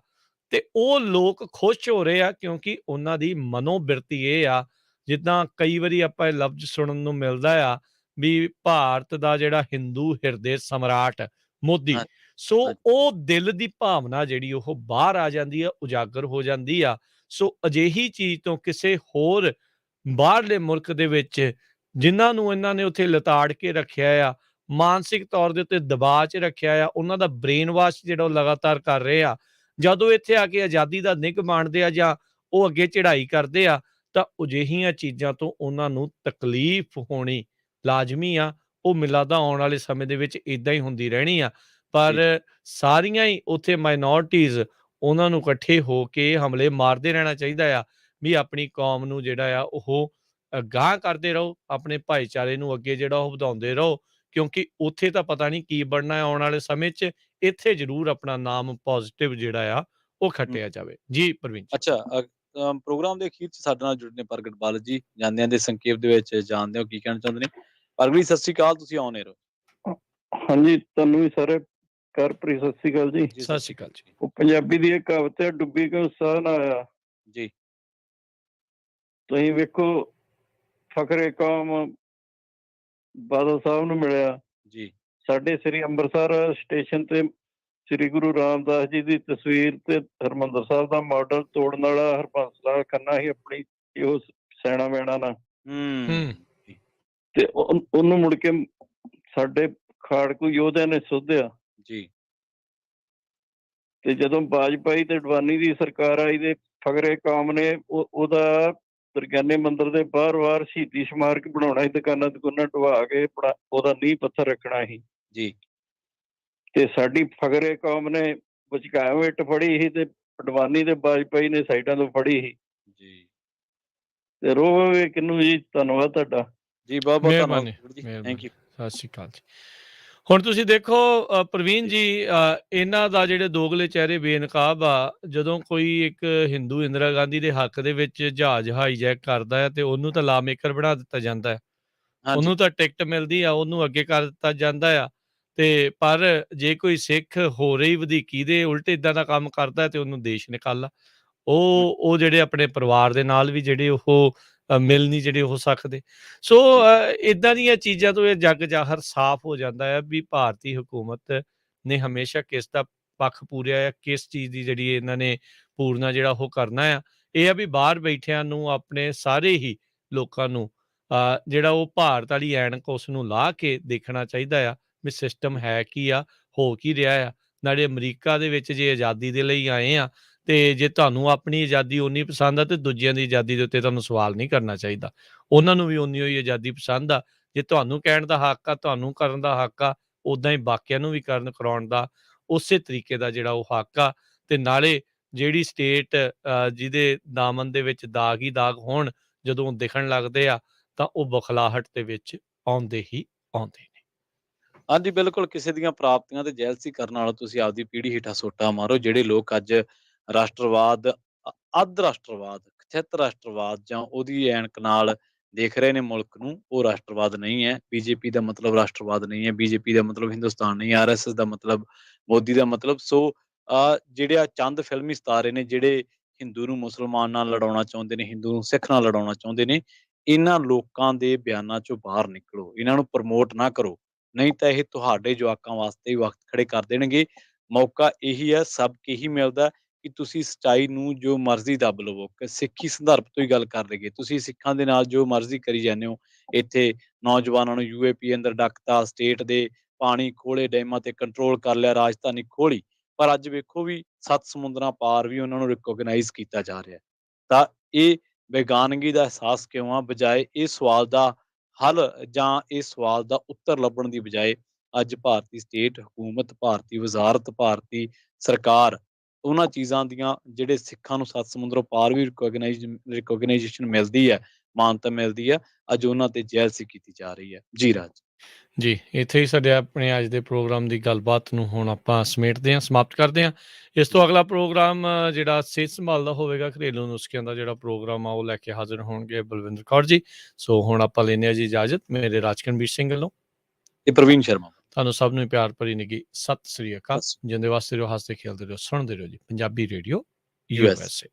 ਤੇ ਉਹ ਲੋਕ ਖੁਸ਼ ਹੋ ਰਹੇ ਆ ਕਿਉਂਕਿ ਉਹਨਾਂ ਦੀ ਮਨੋਬਿਰਤੀ ਇਹ ਆ, ਜਿੱਦਾਂ ਕਈ ਵਾਰੀ ਆਪਾਂ ਇਹ ਲਫ਼ਜ਼ ਸੁਣਨ ਨੂੰ ਮਿਲਦਾ ਆ ਵੀ ਭਾਰਤ ਦਾ ਜਿਹੜਾ ਹਿੰਦੂ ਹਿਰਦੇ ਸਮਰਾਟ ਮੋਦੀ, ਸੋ ਉਹ ਦਿਲ ਦੀ ਭਾਵਨਾ ਜਿਹੜੀ ਉਹ ਬਾਹਰ ਆ ਜਾਂਦੀ ਆ, ਉਜਾਗਰ ਹੋ ਜਾਂਦੀ ਆ। ਸੋ ਅਜਿਹੀ ਚੀਜ਼ ਤੋਂ ਕਿਸੇ ਹੋਰ ਬਾਹਰਲੇ ਮੁਲਕ ਦੇ ਵਿੱਚ ਜਿਨ੍ਹਾਂ ਨੂੰ ਇਹਨਾਂ ਨੇ ਉੱਥੇ ਲਿਤਾੜ ਕੇ ਰੱਖਿਆ ਆ, ਮਾਨਸਿਕ ਤੌਰ ਦੇ ਉੱਤੇ ਦਬਾਅ 'ਚ ਰੱਖਿਆ ਆ, ਉਹਨਾਂ ਦਾ ਬ੍ਰੇਨ ਵਾਸ਼ ਜਿਹੜਾ ਉਹ ਲਗਾਤਾਰ ਕਰ ਰਹੇ ਆ, ਜਦੋਂ ਇੱਥੇ ਆ ਕੇ ਆਜ਼ਾਦੀ ਦਾ ਨਿੱਘ ਮਾਣਦੇ ਆ ਜਾਂ ਉਹ ਅੱਗੇ ਚੜ੍ਹਾਈ ਕਰਦੇ ਆ, ਤਾਂ ਅਜਿਹੀਆਂ ਚੀਜ਼ਾਂ ਤੋਂ ਉਹਨਾਂ ਨੂੰ ਤਕਲੀਫ ਹੋਣੀ ਲਾਜ਼ਮੀ ਆ। ਉਹ ਮੈਨੂੰ ਲੱਗਦਾ ਆਉਣ ਵਾਲੇ ਸਮੇਂ ਦੇ ਵਿੱਚ ਇੱਦਾਂ ਹੀ ਹੁੰਦੀ ਰਹਿਣੀ ਆ। ਪਰ ਸਾਰੀਆਂ ਹੀ ਉੱਥੇ ਮਾਈਨੋਰਟੀਜ਼ ਉਹਨਾਂ ਨੂੰ ਇਕੱਠੇ ਹੋ ਕੇ ਹਮਲੇ ਮਾਰਦੇ ਰਹਿਣਾ ਚਾਹੀਦਾ ਆ ਵੀ ਆਪਣੀ ਕੌਮ ਨੂੰ ਜਿਹੜਾ ਆ ਉਹ ਅਗਾਂਹ ਕਰਦੇ ਰਹੋ, ਆਪਣੇ ਭਾਈਚਾਰੇ ਨੂੰ ਅੱਗੇ ਜਿਹੜਾ ਉਹ ਵਧਾਉਂਦੇ ਰਹੋ, ਕਿਉਂਕਿ ਉੱਥੇ ਤਾਂ ਪਤਾ ਨਹੀਂ ਕੀ ਬਣਨਾ ਹੈ ਆਉਣ ਵਾਲੇ ਸਮੇਂ 'ਚ। ਇੱਥੇ ਜ਼ਰੂਰ ਆਪਣਾ ਨਾਮ ਪੋਜ਼ਿਟਿਵ ਜਿਹੜਾ ਆ ਉਹ ਖੱਟਿਆ ਜਾਵੇ। ਜੀ ਪ੍ਰਵੀਨ ਜੀ। ਅੱਛਾ, ਪ੍ਰੋਗਰਾਮ ਦੇ ਅਖੀਰ 'ਚ ਸਾਡੇ ਨਾਲ ਜੁੜਨੇ ਪ੍ਰਗਟ ਬਾਲ ਜੀ, ਜਾਂਦਿਆਂ ਦੇ ਸੰਖੇਪ ਦੇ ਵਿੱਚ ਜਾਣਦੇ ਹੋ ਕੀ ਕਹਿਣਾ ਚਾਹੁੰਦੇ ਨੇ। ਪ੍ਰਗਟ ਜੀ ਸਤਿ ਸ਼੍ਰੀ ਅਕਾਲ, ਤੁਸੀਂ ਆਨ 에ਅਰ ਹੋ। ਹਾਂਜੀ, ਤੁਹਾਨੂੰ ਵੀ ਸਾਰੇ ਕਰਪ੍ਰੀਤ ਸਤਿ ਸ਼੍ਰੀ ਅਕਾਲ ਜੀ। ਸਤਿ ਸ਼੍ਰੀ ਅਕਾਲ ਜੀ। ਉਹ ਪੰਜਾਬੀ ਦੀ ਇੱਕ ਕਹਾਵਤ ਹੈ, ਡੁੱਬੀ ਕਿਉਂ ਸਾਹ ਨਾ ਆਇਆ। ਜੀ। ਤੁਸੀਂ ਵੇਖੋ ਫਖਰੇ ਕੌਮ ਬਾਦਲ ਸਾਹਿਬ ਨੂੰ ਮਿਲਿਆ ਜੀ। ਸਾਡੇ ਸ੍ਰੀ ਅੰਮ੍ਰਿਤਸਰ ਸਟੇਸ਼ਨ ਤੇ ਸ੍ਰੀ ਗੁਰੂ ਰਾਮਦਾਸ ਜੀ ਦੀ ਤਸਵੀਰ ਤੇ ਹਰਿਮੰਦਰ ਸਾਹਿਬ ਦਾ ਮਾਡਲ ਤੋੜਨ ਵਾਲਾ ਹਰਬੰਸ ਲਾਲ ਖੰਨਾ ਹੀ ਆਪਣੀ ਉਹ ਸੈਣਾ ਵੈਣਾ ਨਾਲ, ਤੇ ਉਹਨੂੰ ਮੁੜ ਕੇ ਸਾਡੇ ਖਾੜਕੂ ਯੋਧਿਆਂ ਨੇ ਸੋਧਿਆ ਜੀ। ਤੇ ਜਦੋਂ ਵਾਜਪਾਈ ਤੇ ਅਡਵਾਨੀ ਦੀ ਸਰਕਾਰ ਆਈ ਤੇ ਫਖਰੇ ਕੌਮ ਨੇ ਉਹਦਾ ਦਰਗਿਆਨੇ ਮੰਦਿਰ ਦੇ ਬਾਹਰ ਸ਼ਹੀਦੀ ਸਮਾਰਕ ਬਣਾਉਣਾ ਸੀ, ਦੁਕਾਨਾਂ ਢਵਾ ਕੇ ਉਹਦਾ ਨੀਂਹ ਪੱਥਰ ਰੱਖਣਾ ਸੀ ਜੀ। ਤੇ ਸਾਡੀ ਫਖਰੇ ਕੌਮ ਨੇ ਵਿਚਕਾਇਓ ਇੱਟ ਫੜੀ ਸੀ ਤੇ ਅਡਵਾਨੀ ਤੇ ਵਾਜਪਾਈ ਨੇ ਸਾਈਡਾਂ ਤੋਂ ਫੜੀ ਸੀ ਜੀ। ਤੇ ਰੋਵੇ ਕਿਹਨੂੰ ਜੀ। ਧੰਨਵਾਦ ਤੁਹਾਡਾ ਜੀ, ਬਹੁਤ ਬਹੁਤ ਮਿਹਰਬਾਨੀ। ਧੰਨਵਾਦ। Thank you. ਸਤਿ ਸ਼੍ਰੀ ਅਕਾਲ ਜੀ। ਹੁਣ ਤੁਸੀਂ ਦੇਖੋ ਪ੍ਰਵੀਨ ਜੀ, ਇਹਨਾਂ ਦਾ ਜਿਹੜੇ ਦੋਗਲੇ ਚਿਹਰੇ ਬੇਨਕਾਬ ਆ, ਜਦੋਂ ਕੋਈ ਇੱਕ ਹਿੰਦੂ ਇੰਦਰਾ ਗਾਂਧੀ ਦੇ ਹੱਕ ਦੇ ਵਿੱਚ ਜਹਾਜ਼ ਹਾਈਜੈਕ ਕਰਦਾ ਹੈ ਤੇ ਉਹਨੂੰ ਤਾਂ ਲਾ ਮੇਕਰ ਬਣਾ ਦਿੱਤਾ ਜਾਂਦਾ ਹੈ, ਉਹਨੂੰ ਤਾਂ ਟਿਕਟ ਮਿਲਦੀ ਆ, ਉਹਨੂੰ ਅੱਗੇ ਕਰ ਦਿੱਤਾ ਜਾਂਦਾ ਆ। ਤੇ ਪਰ ਜੇ ਕੋਈ ਸਿੱਖ ਹੋ ਰਹੀ ਵਧੀਕੀ ਦੇ ਉਲਟ ਇਦਾਂ ਦਾ ਕੰਮ ਕਰਦਾ ਤੇ ਉਹਨੂੰ ਦੇਸ਼ ਨਿਕਾਲਾ। ਉਹ ਜਿਹੜੇ ਆਪਣੇ ਪਰਿਵਾਰ ਦੇ ਨਾਲ ਵੀ ਜਿਹੜੇ ਉਹ ਮਿਲ ਨਹੀਂ ਜਿਹੜੇ ਹੋ ਸਕਦੇ। ਸੋ ਇਦਾਂ ਦੀਆਂ ਚੀਜ਼ਾਂ ਤੋਂ ਇਹ ਜੱਗ ਜ਼ਾਹਰ ਸਾਫ਼ ਹੋ ਜਾਂਦਾ ਹੈ ਵੀ ਭਾਰਤੀ ਹਕੂਮਤ ਨੇ ਹਮੇਸ਼ਾ ਕਿਸ ਦਾ ਪੱਖ ਪੂਰਿਆ ਆ, ਕਿਸ ਚੀਜ਼ ਦੀ ਜਿਹੜੀ ਇਹਨਾਂ ਨੇ ਪੂਰਨਾ ਜਿਹੜਾ ਉਹ ਕਰਨਾ ਆ। ਇਹ ਆ ਵੀ ਬਾਹਰ ਬੈਠਿਆਂ ਨੂੰ ਆਪਣੇ ਸਾਰੇ ਹੀ ਲੋਕਾਂ ਨੂੰ ਜਿਹੜਾ ਉਹ ਭਾਰਤ ਵਾਲੀ ਐਨਕ ਉਸ ਨੂੰ ਲਾ ਕੇ ਦੇਖਣਾ ਚਾਹੀਦਾ ਆ ਵੀ ਸਿਸਟਮ ਹੈ ਕੀ ਆ, ਹੋ ਕੀ ਰਿਹਾ ਆ। ਨਾਲੇ ਅਮਰੀਕਾ ਦੇ ਵਿੱਚ ਜੇ ਆਜ਼ਾਦੀ ਦੇ ਲਈ ਆਏ ਆ ਤੇ ਜੇ ਤੁਹਾਨੂੰ ਆਪਣੀ ਆਜ਼ਾਦੀ ਓਨੀ ਪਸੰਦ ਆ ਤੇ ਦੂਜਿਆਂ ਦੀ ਆਜ਼ਾਦੀ ਦੇ ਉੱਤੇ ਤੁਹਾਨੂੰ ਸਵਾਲ ਨਹੀਂ ਕਰਨਾ ਚਾਹੀਦਾ। ਉਹਨਾਂ ਨੂੰ ਵੀ ਓਨੀ ਹੋਈ ਆਜ਼ਾਦੀ ਪਸੰਦ ਆ। ਜੇ ਤੁਹਾਨੂੰ ਕਹਿਣ ਦਾ ਹੱਕ ਆ, ਤੁਹਾਨੂੰ ਕਰਨ ਦਾ ਹੱਕ ਆ, ਉੱਦਾਂ ਹੀ ਬਾਕੀਆਂ ਨੂੰ ਵੀ ਕਰਾਉਣ ਦਾ ਉਸੇ ਤਰੀਕੇ ਦਾ ਜਿਹੜਾ ਉਹ ਹੱਕ ਆ। ਤੇ ਨਾਲੇ ਜਿਹੜੀ ਸਟੇਟ ਜਿਹਦੇ ਦਾਮਨ ਦੇ ਵਿੱਚ ਦਾਗ ਹੀ ਦਾਗ ਹੋਣ, ਜਦੋਂ ਉਹ ਦਿਖਣ ਲੱਗਦੇ ਆ ਤਾਂ ਉਹ ਬੁਖਲਾਹਟ ਦੇ ਵਿੱਚ ਆਉਂਦੇ ਹੀ ਆਉਂਦੇ ਨੇ। ਹਾਂਜੀ, ਬਿਲਕੁਲ ਕਿਸੇ ਦੀਆਂ ਪ੍ਰਾਪਤੀਆਂ ਤੇ ਜੈਲਸੀ ਕਰਨ ਨਾਲੋਂ ਤੁਸੀਂ ਆਪਦੀ ਪੀੜ੍ਹੀ ਹੇਠਾਂ ਸੋਟਾ ਮਾਰੋ। ਜਿਹੜੇ ਲੋਕ ਅੱਜ ਰਾਸ਼ਟਰਵਾਦ, ਅੱਧ ਰਾਸ਼ਟਰਵਾਦ, ਕਥਿਤ ਰਾਸ਼ਟਰਵਾਦ ਜਾਂ ਉਹਦੀ ਐਨਕ ਨਾਲ ਦੇਖ ਰਹੇ ਨੇ ਮੁਲਕ ਨੂੰ, ਉਹ ਰਾਸ਼ਟਰਵਾਦ ਨਹੀਂ ਹੈ। ਬੀਜੇਪੀ ਦਾ ਮਤਲਬ ਰਾਸ਼ਟਰਵਾਦ ਨਹੀਂ ਹੈ, ਬੀਜੇਪੀ ਦਾ ਮਤਲਬ ਹਿੰਦੁਸਤਾਨ ਨਹੀਂ, RSS ਦਾ ਮਤਲਬ ਮੋਦੀ ਦਾ ਮਤਲਬ। ਸੋ ਜਿਹੜੇ ਆ ਚੰਦ ਫਿਲਮੀ ਸਿਤਾਰੇ ਨੇ ਜਿਹੜੇ ਹਿੰਦੂ ਨੂੰ ਮੁਸਲਮਾਨ ਨਾਲ ਲੜਾਉਣਾ ਚਾਹੁੰਦੇ ਨੇ, ਹਿੰਦੂ ਨੂੰ ਸਿੱਖ ਨਾਲ ਲੜਾਉਣਾ ਚਾਹੁੰਦੇ ਨੇ, ਇਹਨਾਂ ਲੋਕਾਂ ਦੇ ਬਿਆਨਾਂ ਚੋਂ ਬਾਹਰ ਨਿਕਲੋ, ਇਹਨਾਂ ਨੂੰ ਪ੍ਰਮੋਟ ਨਾ ਕਰੋ, ਨਹੀਂ ਤਾਂ ਇਹ ਤੁਹਾਡੇ ਜਵਾਕਾਂ ਵਾਸਤੇ ਹੀ ਵਕਤ ਖੜੇ ਕਰ ਦੇਣਗੇ। ਮੌਕਾ ਇਹੀ ਹੈ, ਸਬਕ ਇਹੀ ਮਿਲਦਾ ਕਿ ਤੁਸੀਂ ਸੱਚਾਈ ਨੂੰ ਜੋ ਮਰਜ਼ੀ ਦੱਬ ਲਵੋ। ਸਿੱਖੀ ਸੰਦਰਭ ਤੋਂ ਹੀ ਗੱਲ ਕਰ ਲਈਏ, ਤੁਸੀਂ ਸਿੱਖਾਂ ਦੇ ਨਾਲ ਜੋ ਮਰਜ਼ੀ ਕਰੀ ਜਾਂਦੇ ਹੋ। ਇੱਥੇ ਨੌਜਵਾਨਾਂ ਨੂੰ UAP ਅੰਦਰ ਡੱਕਤਾ, ਸਟੇਟ ਦੇ ਪਾਣੀ ਖੋਲੇ, ਡੈਮਾਂ ਤੇ ਕੰਟਰੋਲ ਕਰ ਲਿਆ, ਰਾਜਧਾਨੀ ਖੋਲੀ, ਪਰ ਅੱਜ ਵੇਖੋ ਵੀ 7 ਸਮੁੰਦਰਾਂ ਪਾਰ ਵੀ ਉਹਨਾਂ ਨੂੰ ਰਿਕੋਗਨਾਈਜ਼ ਕੀਤਾ ਜਾ ਰਿਹਾ। ਤਾਂ ਇਹ ਬੇਗਾਨਗੀ ਦਾ ਅਹਿਸਾਸ ਕਿਉਂ ਆ? ਬਜਾਏ ਇਹ ਸਵਾਲ ਦਾ ਹੱਲ ਜਾਂ ਇਸ ਸਵਾਲ ਦਾ ਉੱਤਰ ਲੱਭਣ ਦੀ ਬਜਾਏ ਅੱਜ ਭਾਰਤੀ ਸਟੇਟ ਹਕੂਮਤ, ਭਾਰਤੀ ਵਜ਼ਾਰਤ, ਭਾਰਤੀ ਸਰਕਾਰ ਉਹਨਾਂ ਚੀਜ਼ਾਂ ਦੀਆਂ ਜਿਹੜੇ ਸਿੱਖਾਂ ਨੂੰ 7 ਸਮੁੰਦਰੋਂ ਪਾਰ ਵੀ ਰਿਕੋਗਨਾਈਜੇਸ਼ਨ ਮਿਲਦੀ ਹੈ, ਮਾਨਤਾ ਮਿਲਦੀ ਹੈ, ਅੱਜ ਉਹਨਾਂ ਤੇ ਜੈਲਸੀ ਕੀਤੀ ਜਾ ਰਹੀ ਹੈ। ਜੀ ਰਾਜ ਜੀ, ਇੱਥੇ ਹੀ ਸਾਡੇ ਆਪਣੇ ਅੱਜ ਦੇ ਪ੍ਰੋਗਰਾਮ ਦੀ ਗੱਲਬਾਤ ਨੂੰ ਹੁਣ ਆਪਾਂ ਸਮੇਟਦੇ ਹਾਂ, ਸਮਾਪਤ ਕਰਦੇ ਹਾਂ। ਇਸ ਤੋਂ ਅਗਲਾ ਪ੍ਰੋਗਰਾਮ ਜਿਹੜਾ ਸਿਹਤ ਸੰਭਾਲ ਦਾ ਹੋਵੇਗਾ, ਘਰੇਲੂ ਨੁਸਖਿਆਂ ਦਾ ਜਿਹੜਾ ਪ੍ਰੋਗਰਾਮ ਆ ਉਹ ਲੈ ਕੇ ਹਾਜ਼ਰ ਹੋਣਗੇ ਬਲਵਿੰਦਰ ਕੌਰ ਜੀ। ਸੋ ਹੁਣ ਆਪਾਂ ਲੈਂਦੇ ਹਾਂ ਜੀ ਇਜਾਜ਼ਤ, ਮੇਰੇ ਰਾਜਕਨਵੀਰ ਸਿੰਘ ਵੱਲੋਂ ਤੇ ਪ੍ਰਵੀਨ ਸ਼ਰਮਾ। ਤੁਹਾਨੂੰ ਸਭ ਨੂੰ ਪਿਆਰ ਭਰੀ ਨਿੱਘੀ ਸਤਿ ਸ੍ਰੀ ਅਕਾਲ। ਜਿੰਦੇ ਵਾਸਤੇ ਰਹੋ, ਹੱਸਦੇ ਖੇਡਦੇ ਰਹੋ, ਸੁਣਦੇ ਰਹੋ ਜੀ ਪੰਜਾਬੀ ਰੇਡੀਓ USA।